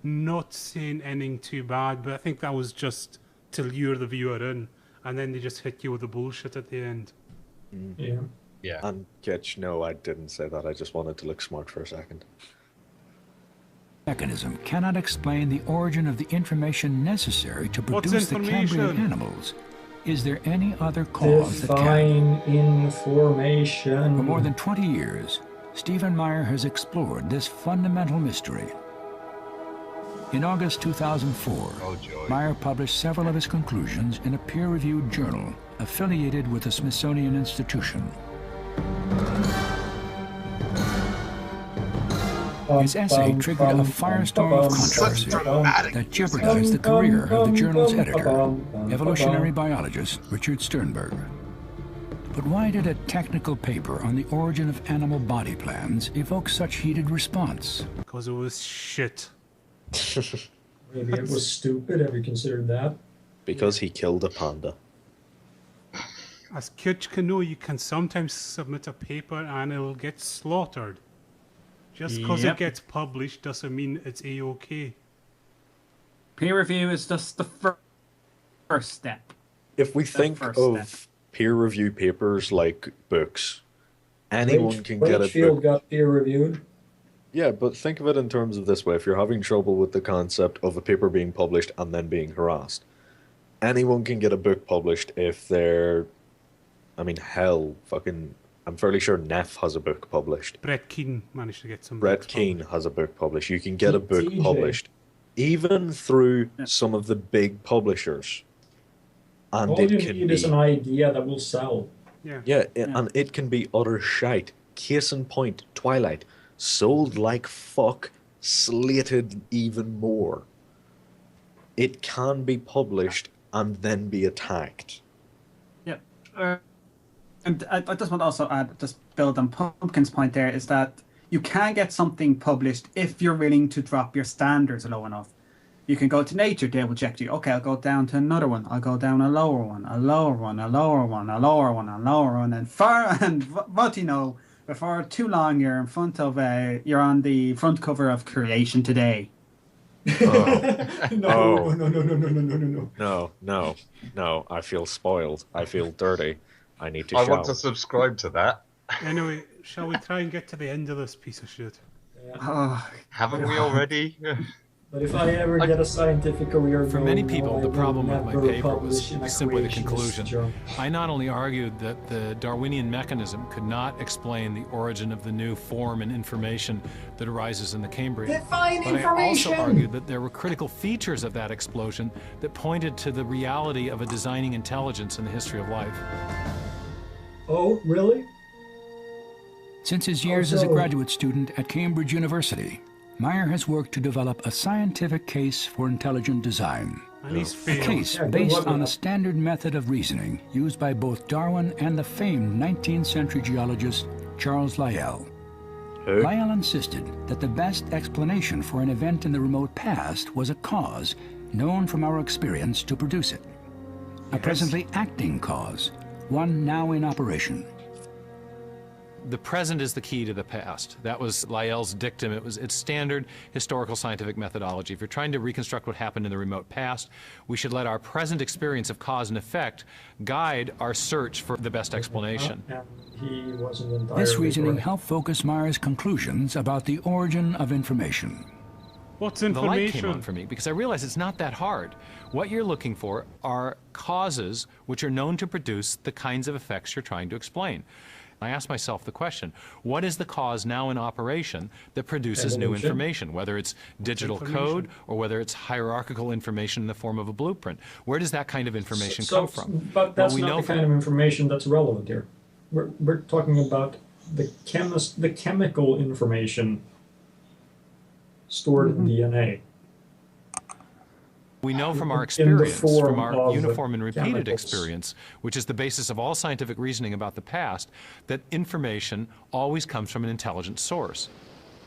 Not saying anything too bad, but I think that was just to lure the viewer in, and then they just hit you with the bullshit at the end. Yeah. Yeah. And Ketch, no, I didn't say that. I just wanted to look smart for a second. mechanism cannot explain the origin of the information necessary to produce the Cambrian animals, is there any other cause that can? Define information. For more than 20 years, Stephen Meyer has explored this fundamental mystery. In August 2004, Meyer published several of his conclusions in a peer-reviewed journal affiliated with the Smithsonian Institution. His essay triggered a firestorm of controversy that jeopardized the career of the journal's editor, evolutionary biologist Richard Sternberg. But why did a technical paper on the origin of animal body plans evoke such heated response? Because it was shit. Maybe it was stupid. Have you considered that? Because he killed a panda. As kids can know, you can sometimes submit a paper and it'll get slaughtered. Just because it gets published doesn't mean it's A-OK. Peer review is just the first step. If we think of peer review papers like books, anyone can get a Wakefield book. got peer reviewed. Yeah, but think of it in terms of this way. If you're having trouble with the concept of a paper being published and then being harassed, anyone can get a book published if they're... I mean, hell, fucking... I'm fairly sure Neff has a book published. Brett Keane managed to get some. Brett Keane has a book published. You can get a book published, even through some of the big publishers. And All it you can need be, is an idea that will sell. and it can be utter shite. Case in point, Twilight, sold like fuck, slated even more. It can be published and then be attacked. Yeah. And I just want to also add, just build on Pumpkin's point there, is that you can get something published if you're willing to drop your standards low enough. You can go to Nature, they will reject you. Okay, I'll go down to another one. I'll go down a lower one, a lower one, a lower one, a lower one, a lower one, and what you know, before too long you're in front of you're on the front cover of Creation Today. No, I feel spoiled. I feel dirty. I need to I shout. want to subscribe to that. Anyway, shall we try and get to the end of this piece of shit? Haven't we already? But if I ever get a scientific career, For many people, the problem with my paper was simply the creationist conclusion. journal. I not only argued that the Darwinian mechanism could not explain the origin of the new form and information that arises in the Cambrian, Define but I also information! argued that there were critical features of that explosion that pointed to the reality of a designing intelligence in the history of life. Oh, really? Since his years as a graduate student at Cambridge University, Meyer has worked to develop a scientific case for intelligent design. A case based on a standard method of reasoning used by both Darwin and the famed 19th century geologist Charles Lyell. Lyell insisted that the best explanation for an event in the remote past was a cause known from our experience to produce it. A presently acting cause, one now in operation. The present is the key to the past. That was Lyell's dictum. It's standard historical scientific methodology. If you're trying to reconstruct what happened in the remote past, we should let our present experience of cause and effect guide our search for the best explanation. He wasn't entirely This reasoning correct. helped focus Meyer's conclusions about the origin of information. What's The light information? came on for me because I realized it's not that hard. What you're looking for are causes which are known to produce the kinds of effects you're trying to explain. I asked myself the question, what is the cause now in operation that produces new Evolution. information, whether it's digital code or whether it's hierarchical information in the form of a blueprint? Where does that kind of information come from? But that's we not know the kind of information that's relevant here. We're talking about the chemical information stored in DNA. We know from our in the experience, form from our of uniform and repeated chemicals. experience, which is the basis of all scientific reasoning about the past, that information always comes from an intelligent source.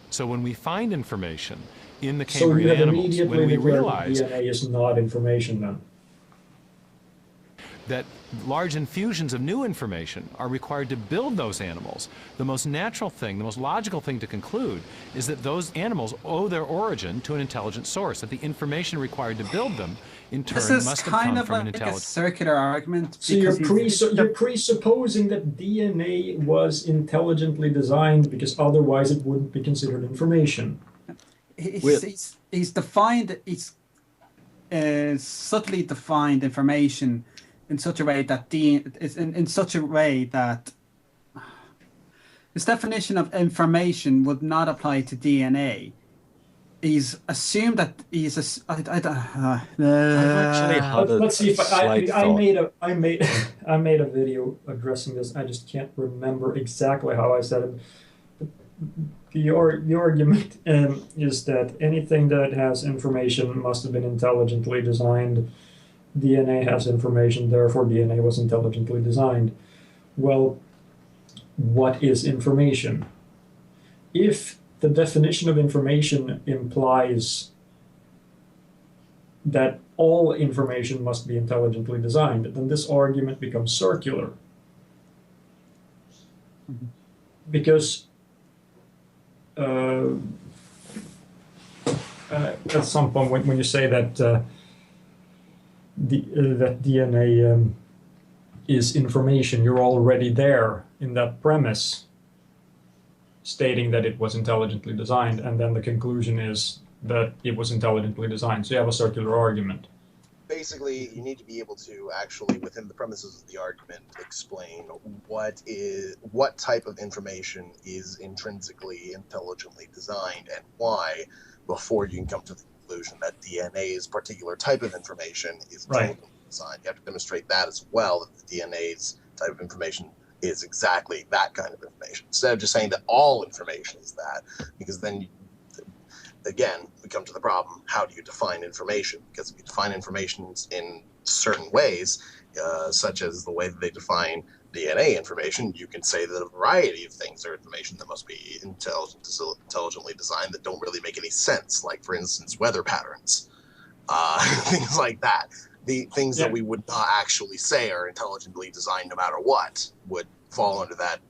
So when we find information in the So you Cambrian have animals, immediately when we declared realize DNA is not information then. that large infusions of new information are required to build those animals, the most natural thing, the most logical thing to conclude is that those animals owe their origin to an intelligent source, that the information required to build them in turn This is must have kind come of from an like a intelligent... circular argument. So you're, because you're presupposing that DNA was intelligently designed because otherwise it wouldn't be considered information. he's defined, he's subtly defined information in such a way that in such a way that his definition of information would not apply to DNA. He's assumed that he's I've actually had a Let's see if slight I thought. made a video addressing this. I just can't remember exactly how I said it. The argument is that anything that has information must have been intelligently designed. DNA has information, therefore DNA was intelligently designed. Well, what is information? If the definition of information implies that all information must be intelligently designed, then this argument becomes circular. Because at some point when you say that that DNA is information, you're already there in that premise, stating that it was intelligently designed, and then the conclusion is that it was intelligently designed. So you have a circular argument. Basically, you need to be able to actually, within the premises of the argument, explain what type of information is intrinsically intelligently designed and why, before you can come to the conclusion that DNA's particular type of information is intelligently designed. You have to demonstrate that as well, that the DNA's type of information is exactly that kind of information, instead of just saying that all information is that, because then, again, we come to the problem, how do you define information? Because if you define information in certain ways, such as the way that they define DNA information, you can say that a variety of things are information that must be intelligently designed that don't really make any sense, like, for instance, weather patterns, things like that. The things that we would not actually say are intelligently designed no matter what would fall under that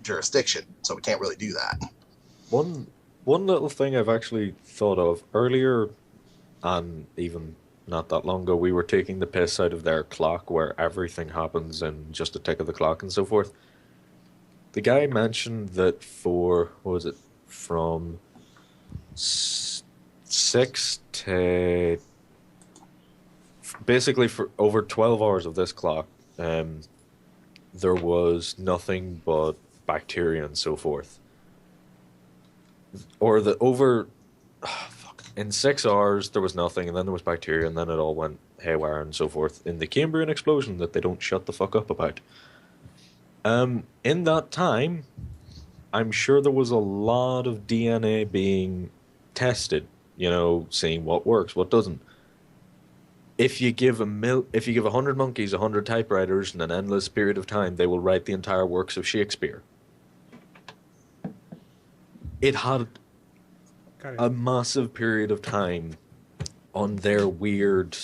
jurisdiction. So we can't really do that. One little thing I've actually thought of earlier, and even not that long ago, we were taking the piss out of their clock where everything happens in just a tick of the clock and so forth. The guy mentioned that for, what was it, from 6 to... basically for over 12 hours of this clock, there was nothing but bacteria and so forth. Or in 6 hours there was nothing, and then there was bacteria, and then it all went haywire and so forth in the Cambrian explosion that they don't shut the fuck up about. In that time, I'm sure there was a lot of DNA being tested, seeing what works, what doesn't. If you give 100 monkeys 100 typewriters in an endless period of time, they will write the entire works of Shakespeare. It had a massive period of time on their weird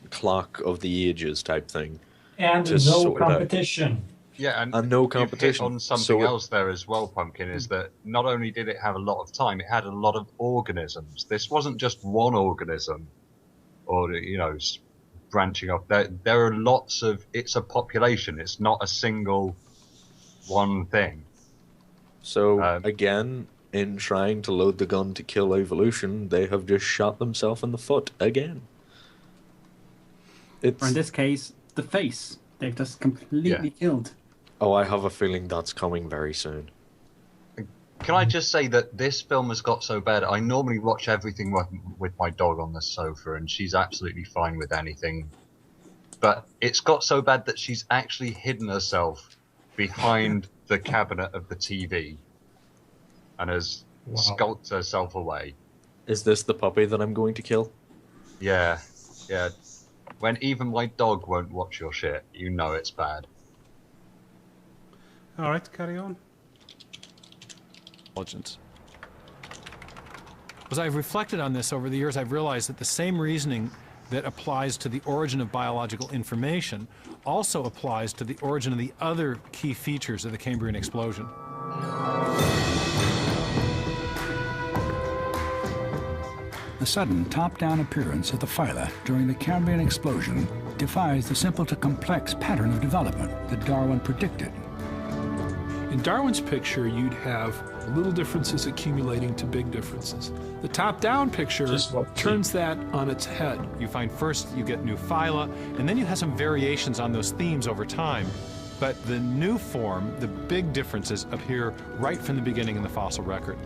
clock of the ages type thing. And no competition. Yeah, and no competition. You've hit on something else there as well, Pumpkin, is that not only did it have a lot of time, it had a lot of organisms. This wasn't just one organism. Or, branching off. There are lots of... It's a population. It's not a single one thing. So, again, in trying to load the gun to kill evolution, they have just shot themselves in the foot again. Or in this case, the face. They've just completely killed. Oh, I have a feeling that's coming very soon. Can I just say that this film has got so bad, I normally watch everything with my dog on the sofa, and she's absolutely fine with anything. But it's got so bad that she's actually hidden herself behind the cabinet of the TV and has skulked herself away. Is this the puppy that I'm going to kill? Yeah. When even my dog won't watch your shit, you know it's bad. All right, carry on. As I've reflected on this over the years, I've realized that the same reasoning that applies to the origin of biological information also applies to the origin of the other key features of the Cambrian explosion. The sudden top-down appearance of the phyla during the Cambrian explosion defies the simple to complex pattern of development that Darwin predicted. In Darwin's picture, you'd have little differences accumulating to big differences. The top-down picture turns that on its head. You find first you get new phyla, and then you have some variations on those themes over time. But the new form, the big differences, appear right from the beginning in the fossil record.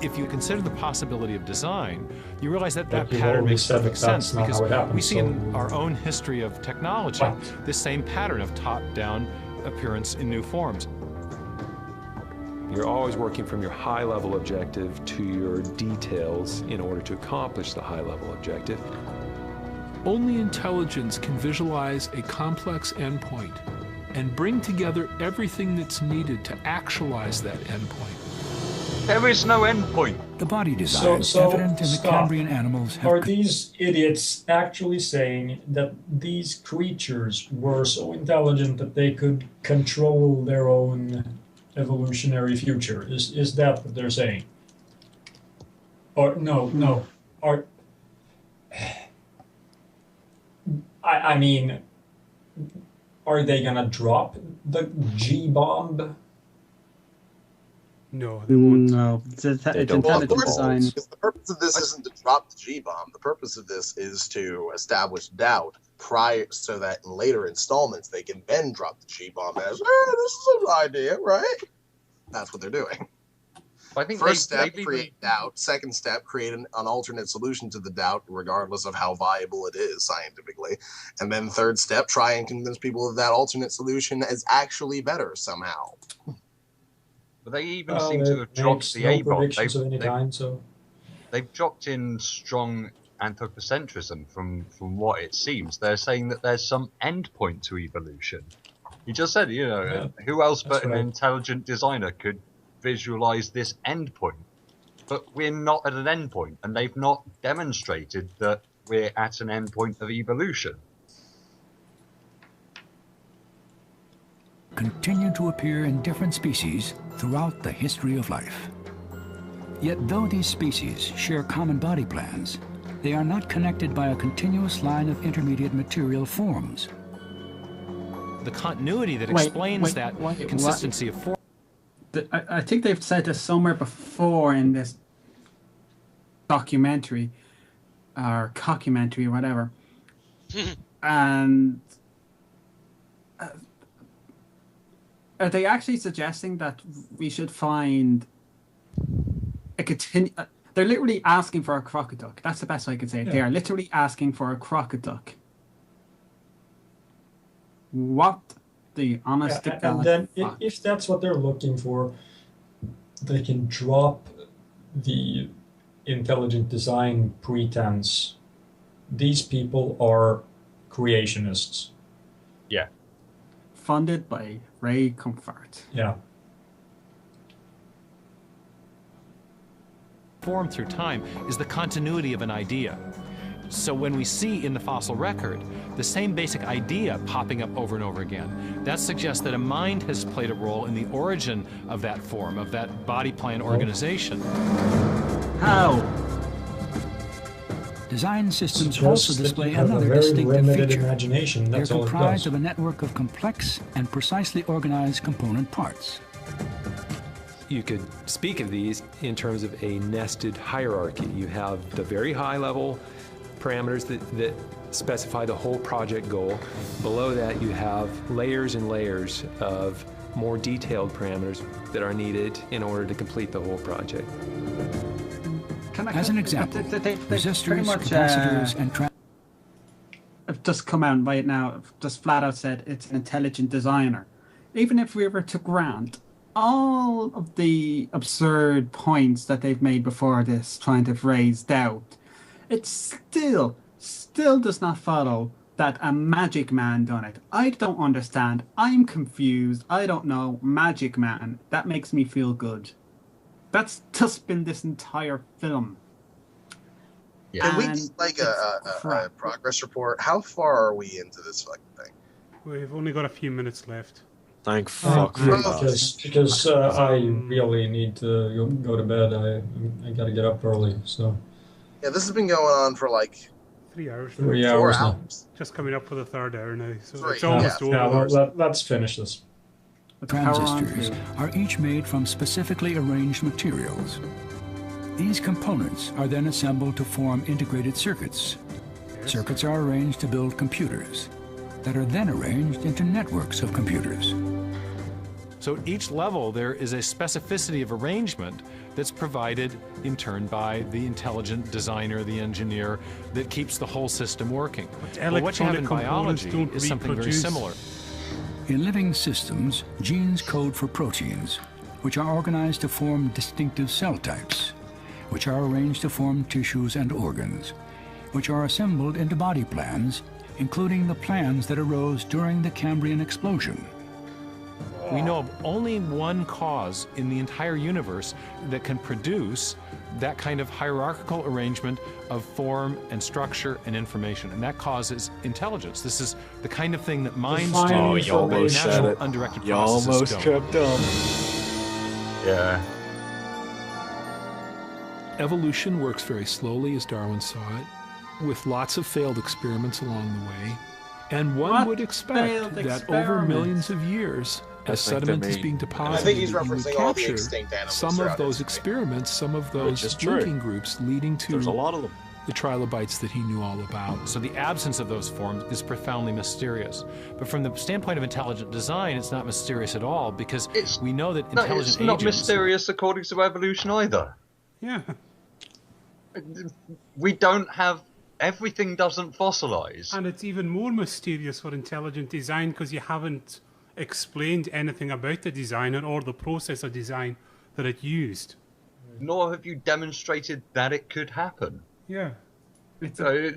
If you consider the possibility of design, you realize that that pattern makes perfect sense, because we see in our own history of technology this same pattern of top-down appearance in new forms. You're always working from your high-level objective to your details in order to accomplish the high-level objective. Only intelligence can visualize a complex endpoint and bring together everything that's needed to actualize that endpoint. There is no endpoint. The body design is evident in the Cambrian animals. Are these idiots actually saying that these creatures were so intelligent that they could control their own evolutionary future? Is that what they're saying? Or no. I mean, are they gonna drop the G-bomb? No, they won't. No, it's intelligent design. Because the purpose of this isn't to drop the G-bomb. The purpose of this is to establish doubt prior, so that in later installments they can then drop the G-bomb as, this is an idea, right? That's what they're doing. I think First step, create doubt. Second step, create an alternate solution to the doubt, regardless of how viable it is scientifically. And then third step, try and convince people that alternate solution is actually better somehow. But they even seem to have dropped the A-bomb. So they've dropped in strong anthropocentrism from what it seems. They're saying that there's some endpoint to evolution. You just said, who else but an intelligent designer could visualize this endpoint? But we're not at an endpoint, and they've not demonstrated that we're at an endpoint of evolution. Continue to appear in different species throughout the history of life. Yet though these species share common body plans, they are not connected by a continuous line of intermediate material forms. The continuity that explains that consistency of form. I think they've said this somewhere before in this documentary or cockumentary or whatever. And are they actually suggesting that we should find a they're literally asking for a crocoduck. That's the best I could say. Yeah. They are literally asking for a crocoduck. What the honest to God. And then if that's what they're looking for, they can drop the intelligent design pretense. These people are creationists. Yeah. Funded by Ray Comfort. Yeah. Form through time is the continuity of an idea. So when we see in the fossil record the same basic idea popping up over and over again, that suggests that a mind has played a role in the origin of that form, of that body plan organization. How? Design systems also display another distinctive feature. Imagination. They're comprised of a network of complex and precisely organized component parts. You could speak of these in terms of a nested hierarchy. You have the very high level parameters that specify the whole project goal. Below that, you have layers and layers of more detailed parameters that are needed in order to complete the whole project. As an example, resistors, capacitors, and have just come out right now, just flat out said it's an intelligent designer. Even if we were to grant all of the absurd points that they've made before this, trying to raise doubt, it still does not follow that a magic man done it. I don't understand. I'm confused. I don't know. Magic man. That makes me feel good. That's just been this entire film. Yeah. Can we get like a progress report? How far are we into this fucking thing? We've only got a few minutes left. Thank fuck for that. Because I really need to go to bed. I got to get up early. So. Yeah, this has been going on for like 3 hours. 3 hours now. Just coming up for the third hour now, so Three. it's almost over. Yeah, let's finish this. transistors are each made from specifically arranged materials. These components are then assembled to form integrated circuits. Circuits are arranged to build computers that are then arranged into networks of computers. So at each level, there is a specificity of arrangement that's provided in turn by the intelligent designer, the engineer, that keeps the whole system working. But what you have in biology is something very similar. In living systems, genes code for proteins, which are organized to form distinctive cell types, which are arranged to form tissues and organs, which are assembled into body plans, including the plans that arose during the Cambrian explosion. We know of only one cause in the entire universe that can produce that kind of hierarchical arrangement of form and structure and information, and that cause is intelligence. This is the kind of thing that minds do. Oh, you almost said it. Undirected You processes almost don't. tripped up. Yeah. Evolution works very slowly, as Darwin saw it, with lots of failed experiments along the way. And one would expect that over millions of years, as sediment is being deposited, I think he's you would referencing all the capture extinct animals some of throughout those history. experiments, some of those is true. linking groups leading to There's a lot of them. the trilobites that he knew all about. So the absence of those forms is profoundly mysterious. But from the standpoint of intelligent design, it's not mysterious at all, because we know that intelligent it's not agents... mysterious according to evolution either. Yeah. We don't have... Everything doesn't fossilize. And it's even more mysterious for intelligent design because you haven't explained anything about the designer or the process of design that it used. Nor have you demonstrated that it could happen. Yeah.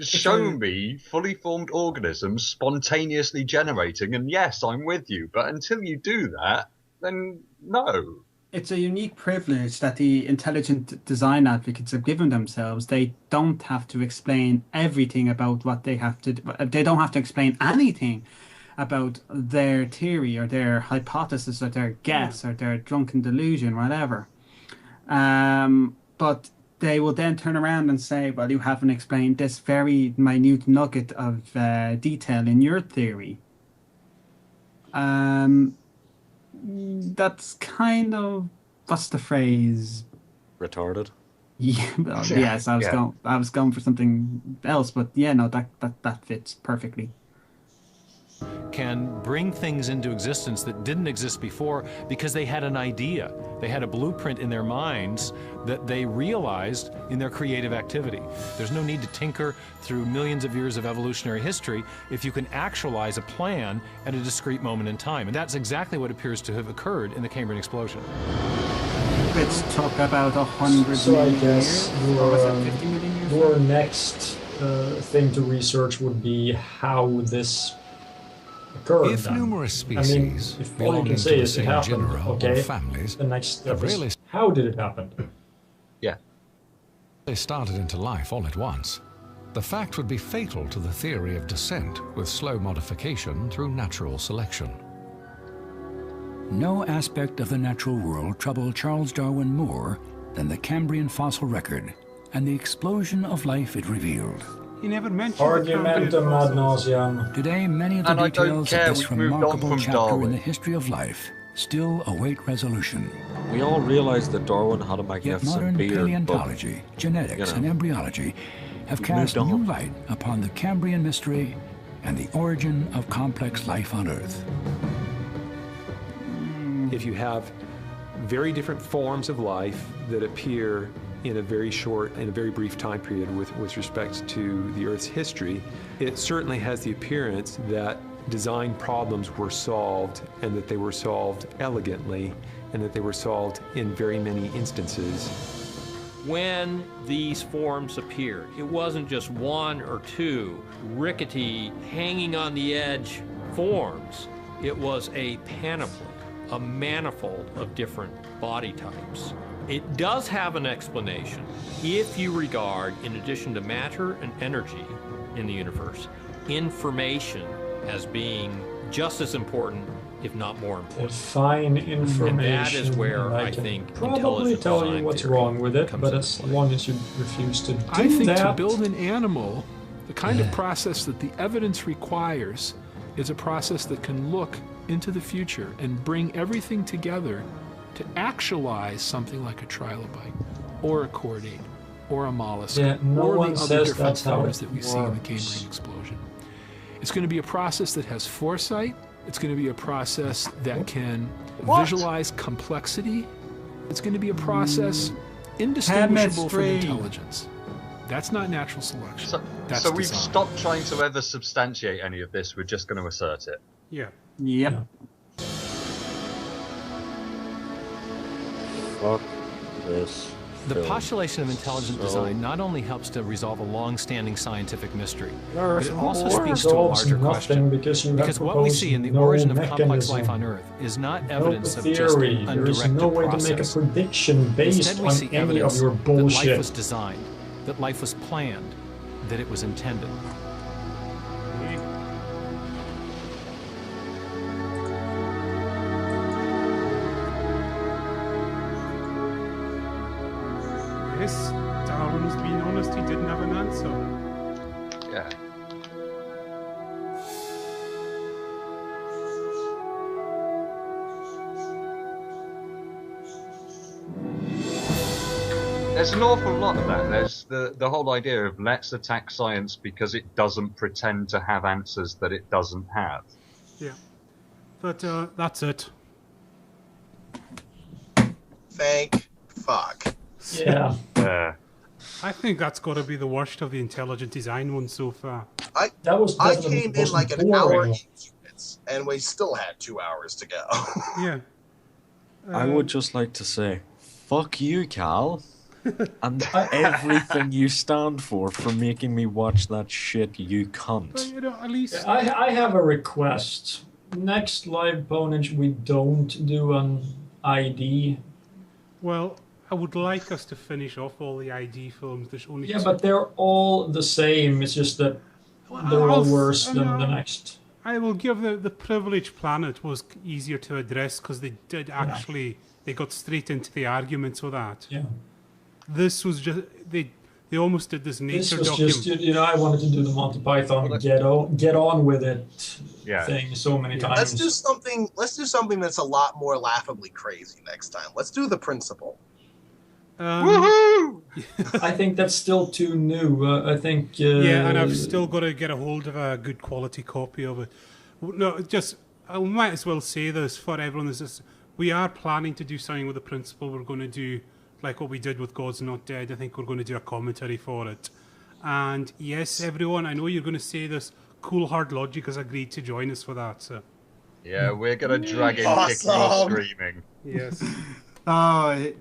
Show me fully formed organisms spontaneously generating, and yes, I'm with you. But until you do that, then no. It's a unique privilege that the intelligent design advocates have given themselves. They don't have to explain everything about what they have to do. They don't have to explain anything about their theory or their hypothesis or their guess or their drunken delusion, whatever. But they will then turn around and say, well, you haven't explained this very minute nugget of detail in your theory. That's kind of, what's the phrase? Retarded. Yeah, well, yes, I was going for something else, but yeah, no, that fits perfectly. Can bring things into existence that didn't exist before because they had an idea. They had a blueprint in their minds that they realized in their creative activity. There's no need to tinker through millions of years of evolutionary history if you can actualize a plan at a discrete moment in time. And that's exactly what appears to have occurred in the Cambrian explosion. Let's talk about 100 So I million guess years, or was it 50 million years? your next thing to research would be how this occurred. If then. numerous species I mean, if all you belonging can to say the is it same happened, genera or okay, families the next step have really is how did it happen? Yeah. they started into life all at once, the fact would be fatal to the theory of descent with slow modification through natural selection. No aspect of the natural world troubled Charles Darwin more than the Cambrian fossil record and the explosion of life it revealed. He never mentioned Argumentum ad nauseam. Today, many of the And I don't details care, of this we've moved on remarkable from chapter in Darwin. the history of life still await resolution. We all realized that Darwin had a Yet magnificent modern beard, paleontology, genetics, you know, and embryology have we've cast moved new on. light upon the Cambrian mystery and the origin of complex life on Earth. If you have very different forms of life that appear in a very brief time period with respect to the Earth's history, it certainly has the appearance that design problems were solved and that they were solved elegantly and that they were solved in very many instances. When these forms appeared, it wasn't just one or two rickety, hanging on the edge forms. It was a panoply, a manifold of different body types. It does have an explanation if you regard, in addition to matter and energy in the universe, information as being just as important, if not more important. Define information. And that is where and I can think probably intelligent tell you design what's theory wrong with it, comes but into as play. long as you refuse to do I think that, to build an animal, the kind of process that the evidence requires is a process that can look into the future and bring everything together to actualize something like a trilobite or a chordate or a mollusk Yeah, no or one the other says different that's how forms it that we see in the works. Cambrian explosion. It's going to be a process that has foresight. It's going to be a process that can visualize complexity. It's going to be a process indistinguishable from Chemistry. intelligence. That's not natural selection. That's So we've design. stopped trying to ever substantiate any of this. We're just going to assert it. Yeah. Yep. Fuck this. The film postulation of intelligent so design not only helps to resolve a long-standing scientific mystery, There but is it also more. speaks to a Resolves larger nothing question. because you have Because what we proposed see in the no origin of complex mechanism. life on Earth is not No evidence of just theory. an There is undirected no way to process. make a prediction based Instead, we on see any of evidence your that life bullshit. was designed, that life was planned, that it was intended. Yes, Darwin was being honest, he didn't have an answer. Yeah. There's an awful lot of that. There's the whole idea of let's attack science because it doesn't pretend to have answers that it doesn't have. Yeah. But that's it. Thank fuck. Yeah. I think that's got to be the worst of the intelligent design ones so far. I definitely came the in most like an hour boring. into it, and we still had 2 hours to go. Yeah. I would just like to say, fuck you, Cal, and everything you stand for making me watch that shit, you cunt. But, you know, at least... I have a request. Next live ponage, we don't do an ID. Well, I would like us to finish off all the ID films. There's only Yeah, two. but they're all the same. It's just that they're all worse than the next. I will give the Privileged Planet was easier to address because they did actually... They got straight into the arguments with that. Yeah. This was just... They almost did this This nature was document. just, you know, I wanted to do the Monty Python get on with it thing so many times. Let's do something. Let's do something that's a lot more laughably crazy next time. Let's do the principle. Woohoo! I think that's still too new. I think. Yeah, and I've still got to get a hold of a good quality copy of it. No, just I might as well say this for everyone. We are planning to do something with the principle. We're going to do like what we did with God's Not Dead. I think we're going to do a commentary for it. And yes, everyone, I know you're going to say this. Cool Hard Logic has agreed to join us for that. So. Yeah, we're gonna drag in kicking or screaming. Yes. He's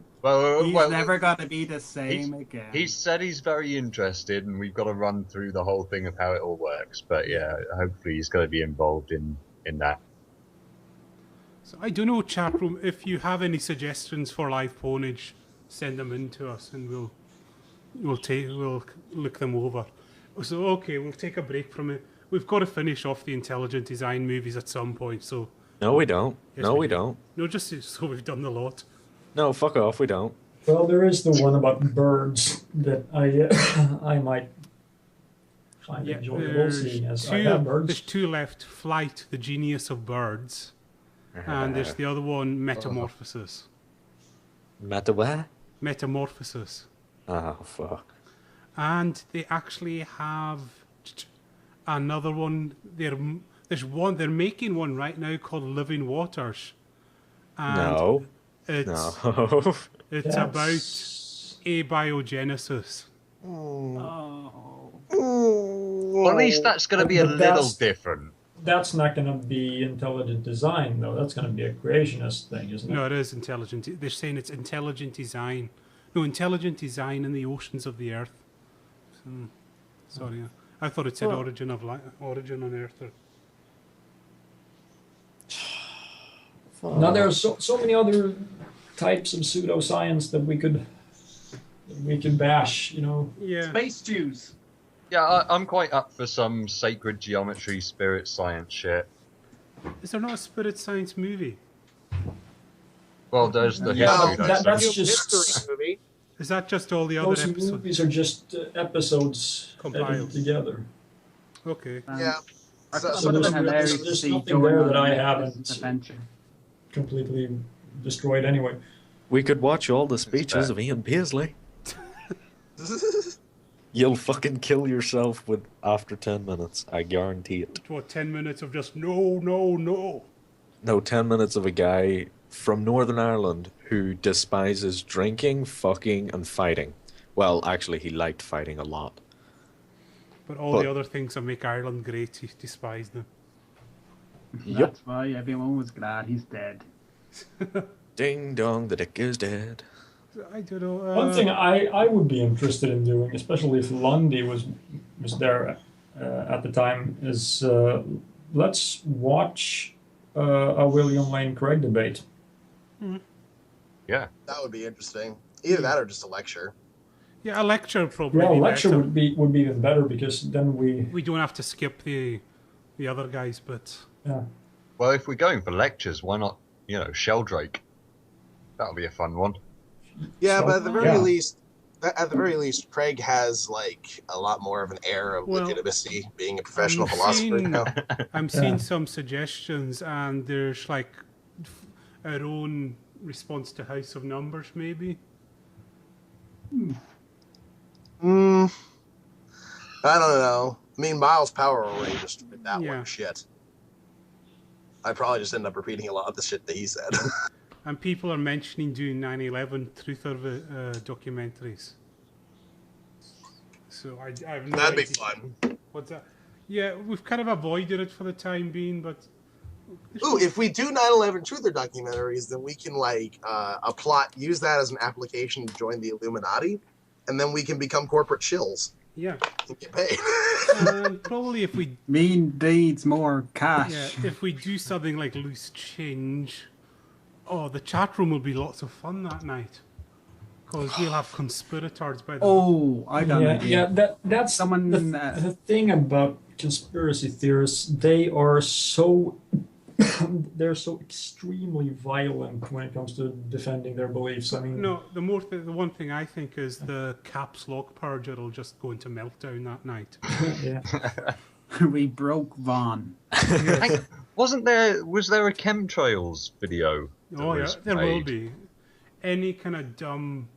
never going to be the same again. He said he's very interested, and we've got to run through the whole thing of how it all works. But yeah, hopefully he's going to be involved in that. So I don't know, chat room. If you have any suggestions for live ponage, send them in to us, and we'll look them over. So okay, we'll take a break from it. We've got to finish off the intelligent design movies at some point. So No, we don't. Yes, No, we we do. don't. No, just so we've done the lot. No, fuck off, we don't. Well, there is the one about birds that I might find enjoyable, seeing as I have birds. There's two left: Flight, the Genius of Birds, and there's the other one, Metamorphosis. Meta where? Metamorphosis. Oh, fuck. And they actually have another one. They're making one right now called Living Waters. And No. It's, No. It's about abiogenesis. Oh. Well, at least that's going to be a little different. That's not going to be intelligent design, though. That's going to be a creationist thing, isn't it? No, it is intelligent. They're saying it's intelligent design. No, intelligent design in the oceans of the Earth. Sorry, I thought it said origin on Earth. Now there are so many other types of pseudoscience that we could bash, you know. Yeah. Space Jews. Yeah, I'm quite up for some sacred geometry, spirit science shit. Is there not a spirit science movie? Well, there's the Yeah, history. that's just history movie. Is that just all the other those episodes? movies are just episodes Compiled edited together. Okay. Yeah. So there's nothing there that I haven't completely destroyed anyway. We could watch all the speeches of Ian Paisley. You'll fucking kill yourself after 10 minutes. I guarantee it. What, 10 minutes of just no, no, no? No, 10 minutes of a guy from Northern Ireland who despises drinking, fucking, and fighting. Well, actually, he liked fighting a lot. But the other things that make Ireland great, he despised them. That's why everyone was glad he's dead. Ding dong, the dick is dead. I don't know. One thing I would be interested in doing, especially if Lundy was there at the time, is let's watch a William Lane Craig debate. Yeah, that would be interesting. Either that or just a lecture. Yeah, a lecture probably. Yeah, a lecture would be even better because then we don't have to skip the other guys. But yeah. Well, if we're going for lectures, why not? Sheldrake. That'll be a fun one. Yeah, but at the very least, Craig has like a lot more of an air of legitimacy, being a professional philosopher. I'm seeing some suggestions, and there's like our own response to House of Numbers, maybe. I don't know. I mean, Miles' power already just did that one shit. I'd probably just end up repeating a lot of the shit that he said. And people are mentioning doing 9/11 truther documentaries. So I have no That'd idea. be fun. What's that? Yeah, we've kind of avoided it for the time being, but... Ooh, if we do 9/11 truther documentaries, then we can use that as an application to join the Illuminati, and then we can become corporate shills. Yeah. And get paid. Probably if we... Mean needs more cash. Yeah, if we do something like Loose Change... Oh, the chat room will be lots of fun that night. Because we'll have conspirators by the... Oh, I don't know. Yeah, that's the thing about conspiracy theorists. They are so... they're so extremely violent when it comes to defending their beliefs. I mean... No, the one thing I think is the caps lock purger will just go into meltdown that night. Yeah. We broke Vaughn. Was there a chemtrails video? Oh yeah, there will be. Any kind of dumb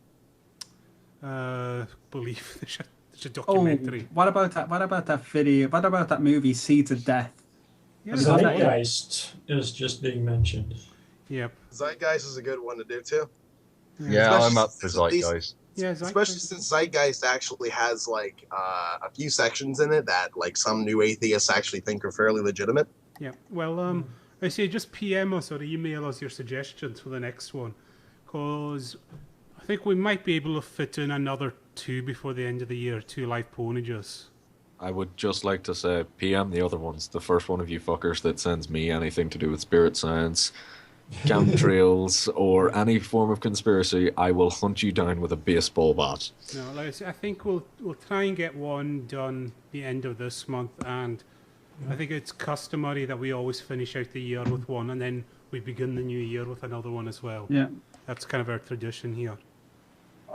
belief. There's a documentary. Oh, what about that video? What about that movie, Seeds of Death? Yeah, Zeitgeist is just being mentioned. Yep. Zeitgeist is a good one to do too. Yeah, I'm up for Zeitgeist. Yeah, especially since Zeitgeist actually has like a few sections in it that like some new atheists actually think are fairly legitimate. Yeah. Well, I say just PM us or email us your suggestions for the next one, because I think we might be able to fit in another 2 before the end of the year, 2 live ponages. I would just like to say, PM the other ones. The first one of you fuckers that sends me anything to do with spirit science, chemtrails, or any form of conspiracy, I will hunt you down with a baseball bat. No, like I say, I think we'll try and get one done the end of this month, and I think it's customary that we always finish out the year with one, and then we begin the new year with another one as well. Yeah. That's kind of our tradition here.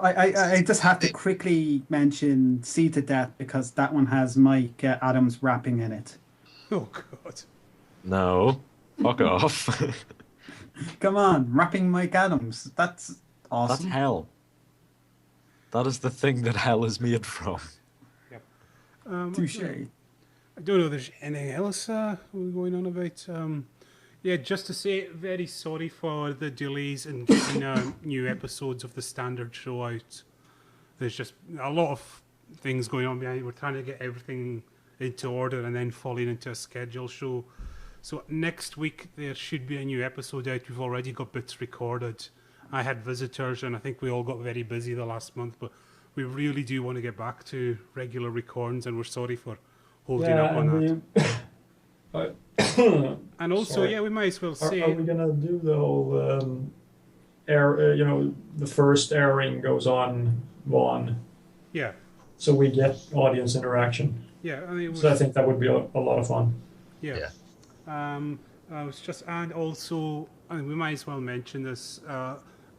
I just have to quickly mention Seed to Death because that one has Mike Adams rapping in it. Oh, God. No. Fuck off. Come on, rapping Mike Adams. That's awesome. That's hell. That is the thing that hell is made from. Yep. Touche. I don't know if there's anything else we're going on about. Yeah, just to say, very sorry for the delays in getting new episodes of the standard show out. There's just a lot of things going on behind. We're trying to get everything into order and then falling into a schedule show. So next week there should be a new episode out. We've already got bits recorded. I had visitors and I think we all got very busy the last month, but we really do want to get back to regular recordings, and we're sorry for holding up on that. And also, Sorry. yeah, we might as well say... Are we going to do the whole the first airing goes on one? Yeah. So we get audience interaction. Yeah. I mean, so I think that would be a lot of fun. Yeah. I was just... And also, I mean, we might as well mention this.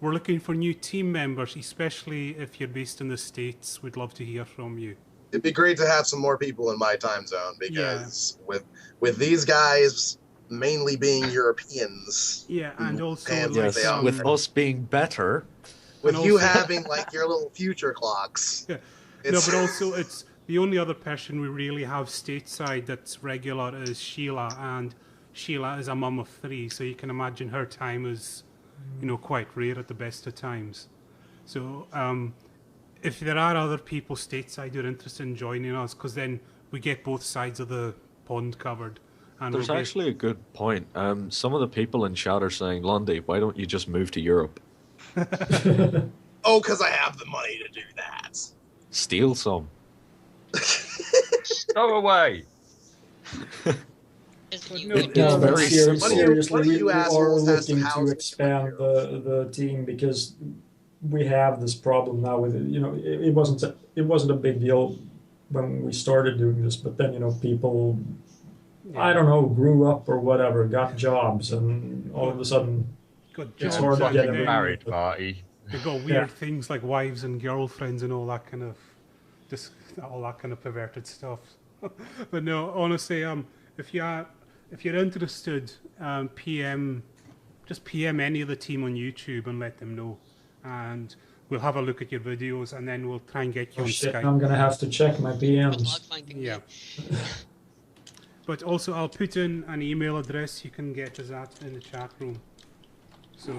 We're looking for new team members, especially if you're based in the States. We'd love to hear from you. It'd be great to have some more people in my time zone because with these guys mainly being Europeans. Yeah, and also Yes, with us being better. With you having like your little future clocks. Yeah. No, but also it's the only other person we really have stateside that's regular is Sheila, and Sheila is a mum of 3, so you can imagine her time is, quite rare at the best of times. So if there are other people stateside who are interested in joining us, because then we get both sides of the pond covered. And There's actually a good point. Some of the people in chat are saying, Lundy, why don't you just move to Europe? Oh, because I have the money to do that. Steal some. Go away. It's very seriously, we are looking to expand the team because we have this problem now with it. It wasn't a big deal when we started doing this, but then people, I don't know, grew up or whatever, got jobs, and all of a sudden it's hard to get them married party. They've got weird things like wives and girlfriends and all that kind of perverted stuff. But no, honestly, if you're interested, PM any of the team on YouTube and let them know, and we'll have a look at your videos, and then we'll try and get you on Skype. I'm gonna have to check my PMs. Yeah. But also, I'll put in an email address you can get us at in the chat room. So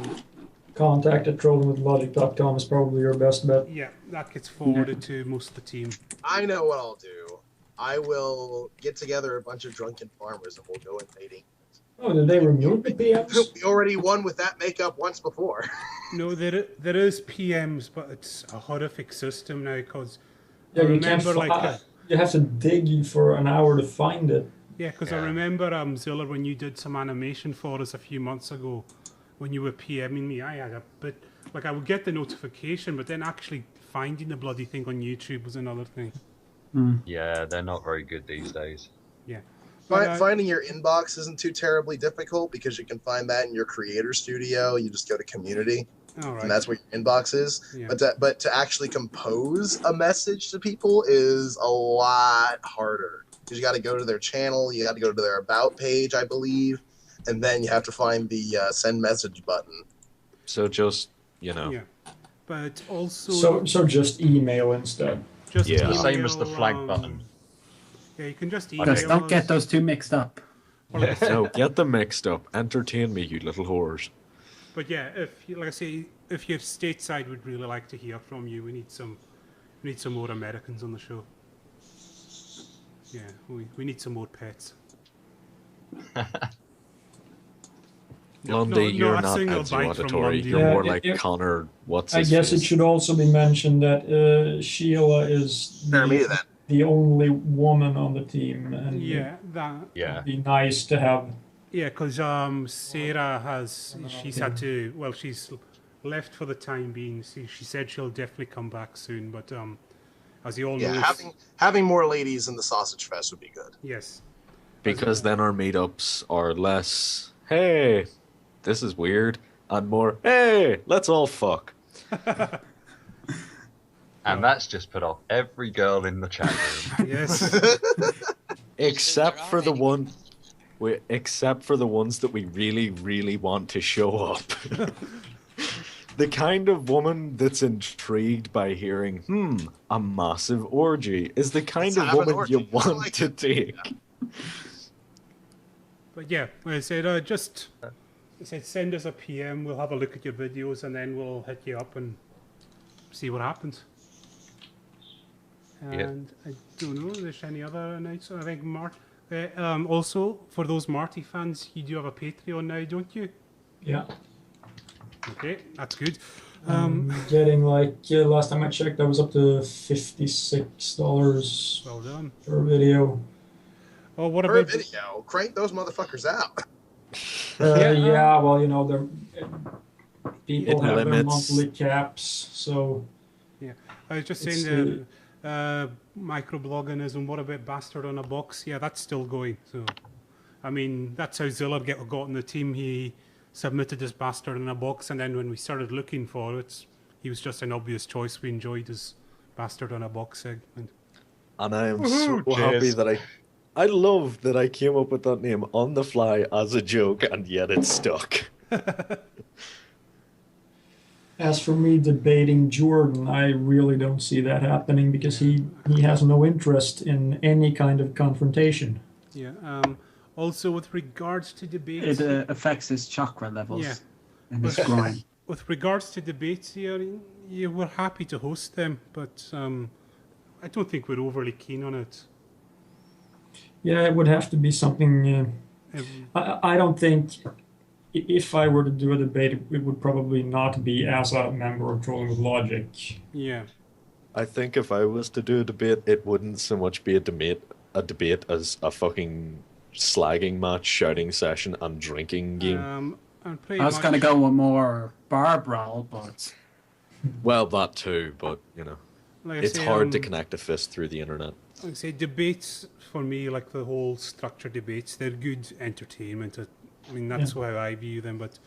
contact@trollingwithlogic.com is probably your best bet. Yeah, that gets forwarded to most of the team. I know what I'll do. I will get together a bunch of drunken farmers and we'll go invading. Oh, did they remove the PMs? We already won with that makeup once before. No, there is PMs, but it's a horrific system now because you have to dig for an hour to find it. Yeah, because I remember Zilla, when you did some animation for us a few months ago, when you were PMing me, I had a bit I would get the notification, but then actually finding the bloody thing on YouTube was another thing. Yeah, they're not very good these days. Yeah. Finding your inbox isn't too terribly difficult because you can find that in your creator studio. You just go to community, and that's where your inbox is. Yeah. But to actually compose a message to people is a lot harder because you got to go to their channel, you got to go to their about page, I believe, and then you have to find the send message button. So just Yeah, but also so just email instead. Just email, same as the flag button. Yeah, you can just email. Just don't get those two mixed up. No, get them mixed up. Entertain me, you little whores. But yeah, if you're stateside, we'd really like to hear from you. We need some more Americans on the show. Yeah, we need some more pets. Lundy, you're not pets auditory. You're more like Connor. I guess it should also be mentioned that Sheila is the only woman on the team, and it'd be nice to have. Yeah, because Sarah she's left for the time being. She said she'll definitely come back soon, but as you all know, having more ladies in the sausage fest would be good. Yes, because then our meetups are less. Hey, this is weird, and more. Hey, let's all fuck. And that's just put off every girl in the chat room. Yes. Except for the ones that we really, really want to show up. The kind of woman that's intrigued by hearing, a massive orgy is the kind of woman you want to take. But yeah, I said send us a PM. We'll have a look at your videos and then we'll hit you up and see what happens. And I don't know if there's any other announcements. I think also for those Marty fans, you do have a Patreon now, don't you? Yeah. Okay, that's good. Getting last time I checked, that was up to $56. Well done. Per video. Oh, what per about video? Crank those motherfuckers out. Yeah, well, people have their limits. monthly caps, so. Yeah, I was just saying microblogging what about Bastard on a Box? Yeah, that's still going. So, I mean, that's how Zilla got in the team. He submitted his Bastard in a Box, and then when we started looking for it, he was just an obvious choice. We enjoyed his Bastard on a Box segment. And I am Woohoo, so happy cheers. that I love that I came up with that name on the fly as a joke, and yet it stuck. As for me debating Jordan, I really don't see that happening because he has no interest in any kind of confrontation. Yeah. Also, with regards to debates, It affects his chakra levels Yeah. in his groin. with regards to debates, you were happy to host them, but I don't think we're overly keen on it. Yeah, it would have to be something. I don't think if I were to do a debate, it would probably not be as a member of Trolling with Logic. Yeah. I think if I was to do a debate, it wouldn't so much be a debate as a fucking slagging match, shouting session, and drinking game. I was going to go with more bar brawl, but... Well, that too, but, you know. Like I it's say, hard to connect a fist through the internet. Like I say, debates, for me, like the whole structured debates, they're good entertainment. I mean, that's how I view them, but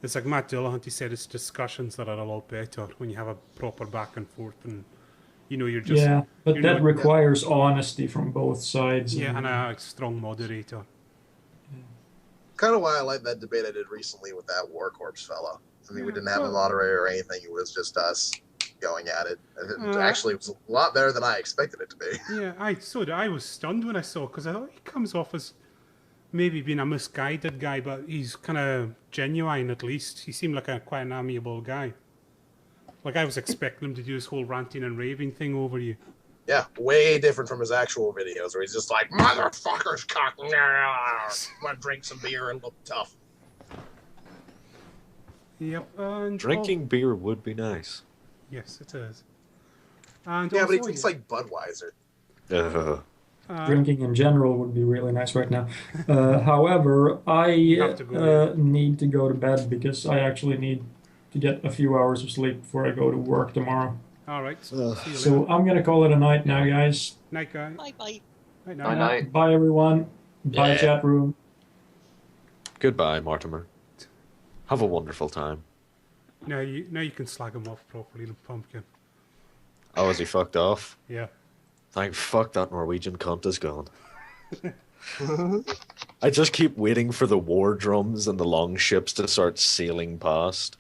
it's like Matt Dillahunt, he said it's discussions that are a lot better when you have a proper back and forth and, you're just... Yeah, but that requires honesty from both sides. Yeah, and a strong moderator. Kind of why I like that debate I did recently with that War Corps fella. I mean, we didn't have a moderator or anything. It was just us going at it. It actually was a lot better than I expected it to be. Yeah, I was stunned when I saw, because I thought he comes off as maybe being a misguided guy, but he's kind of genuine at least. He seemed like quite an amiable guy. Like, I was expecting him to do his whole ranting and raving thing over you. Yeah, way different from his actual videos where he's just like, motherfuckers, cock, want to drink some beer and look tough. Yep. And Drinking beer would be nice. Yes, it is. And yeah, also, but he drinks like Budweiser. Drinking in general would be really nice right now. However, I need to go to bed because I actually need to get a few hours of sleep before I go to work tomorrow. All right. So I'm going to call it a night now, guys. Night, guys. Bye-bye. Night. Bye, everyone. Bye, chat room. Goodbye, Mortimer. Have a wonderful time. Now you can slag him off properly, the pumpkin. Oh, is he fucked off? Yeah. Thank fuck that Norwegian cunt is gone. I just keep waiting for the war drums and the long ships to start sailing past.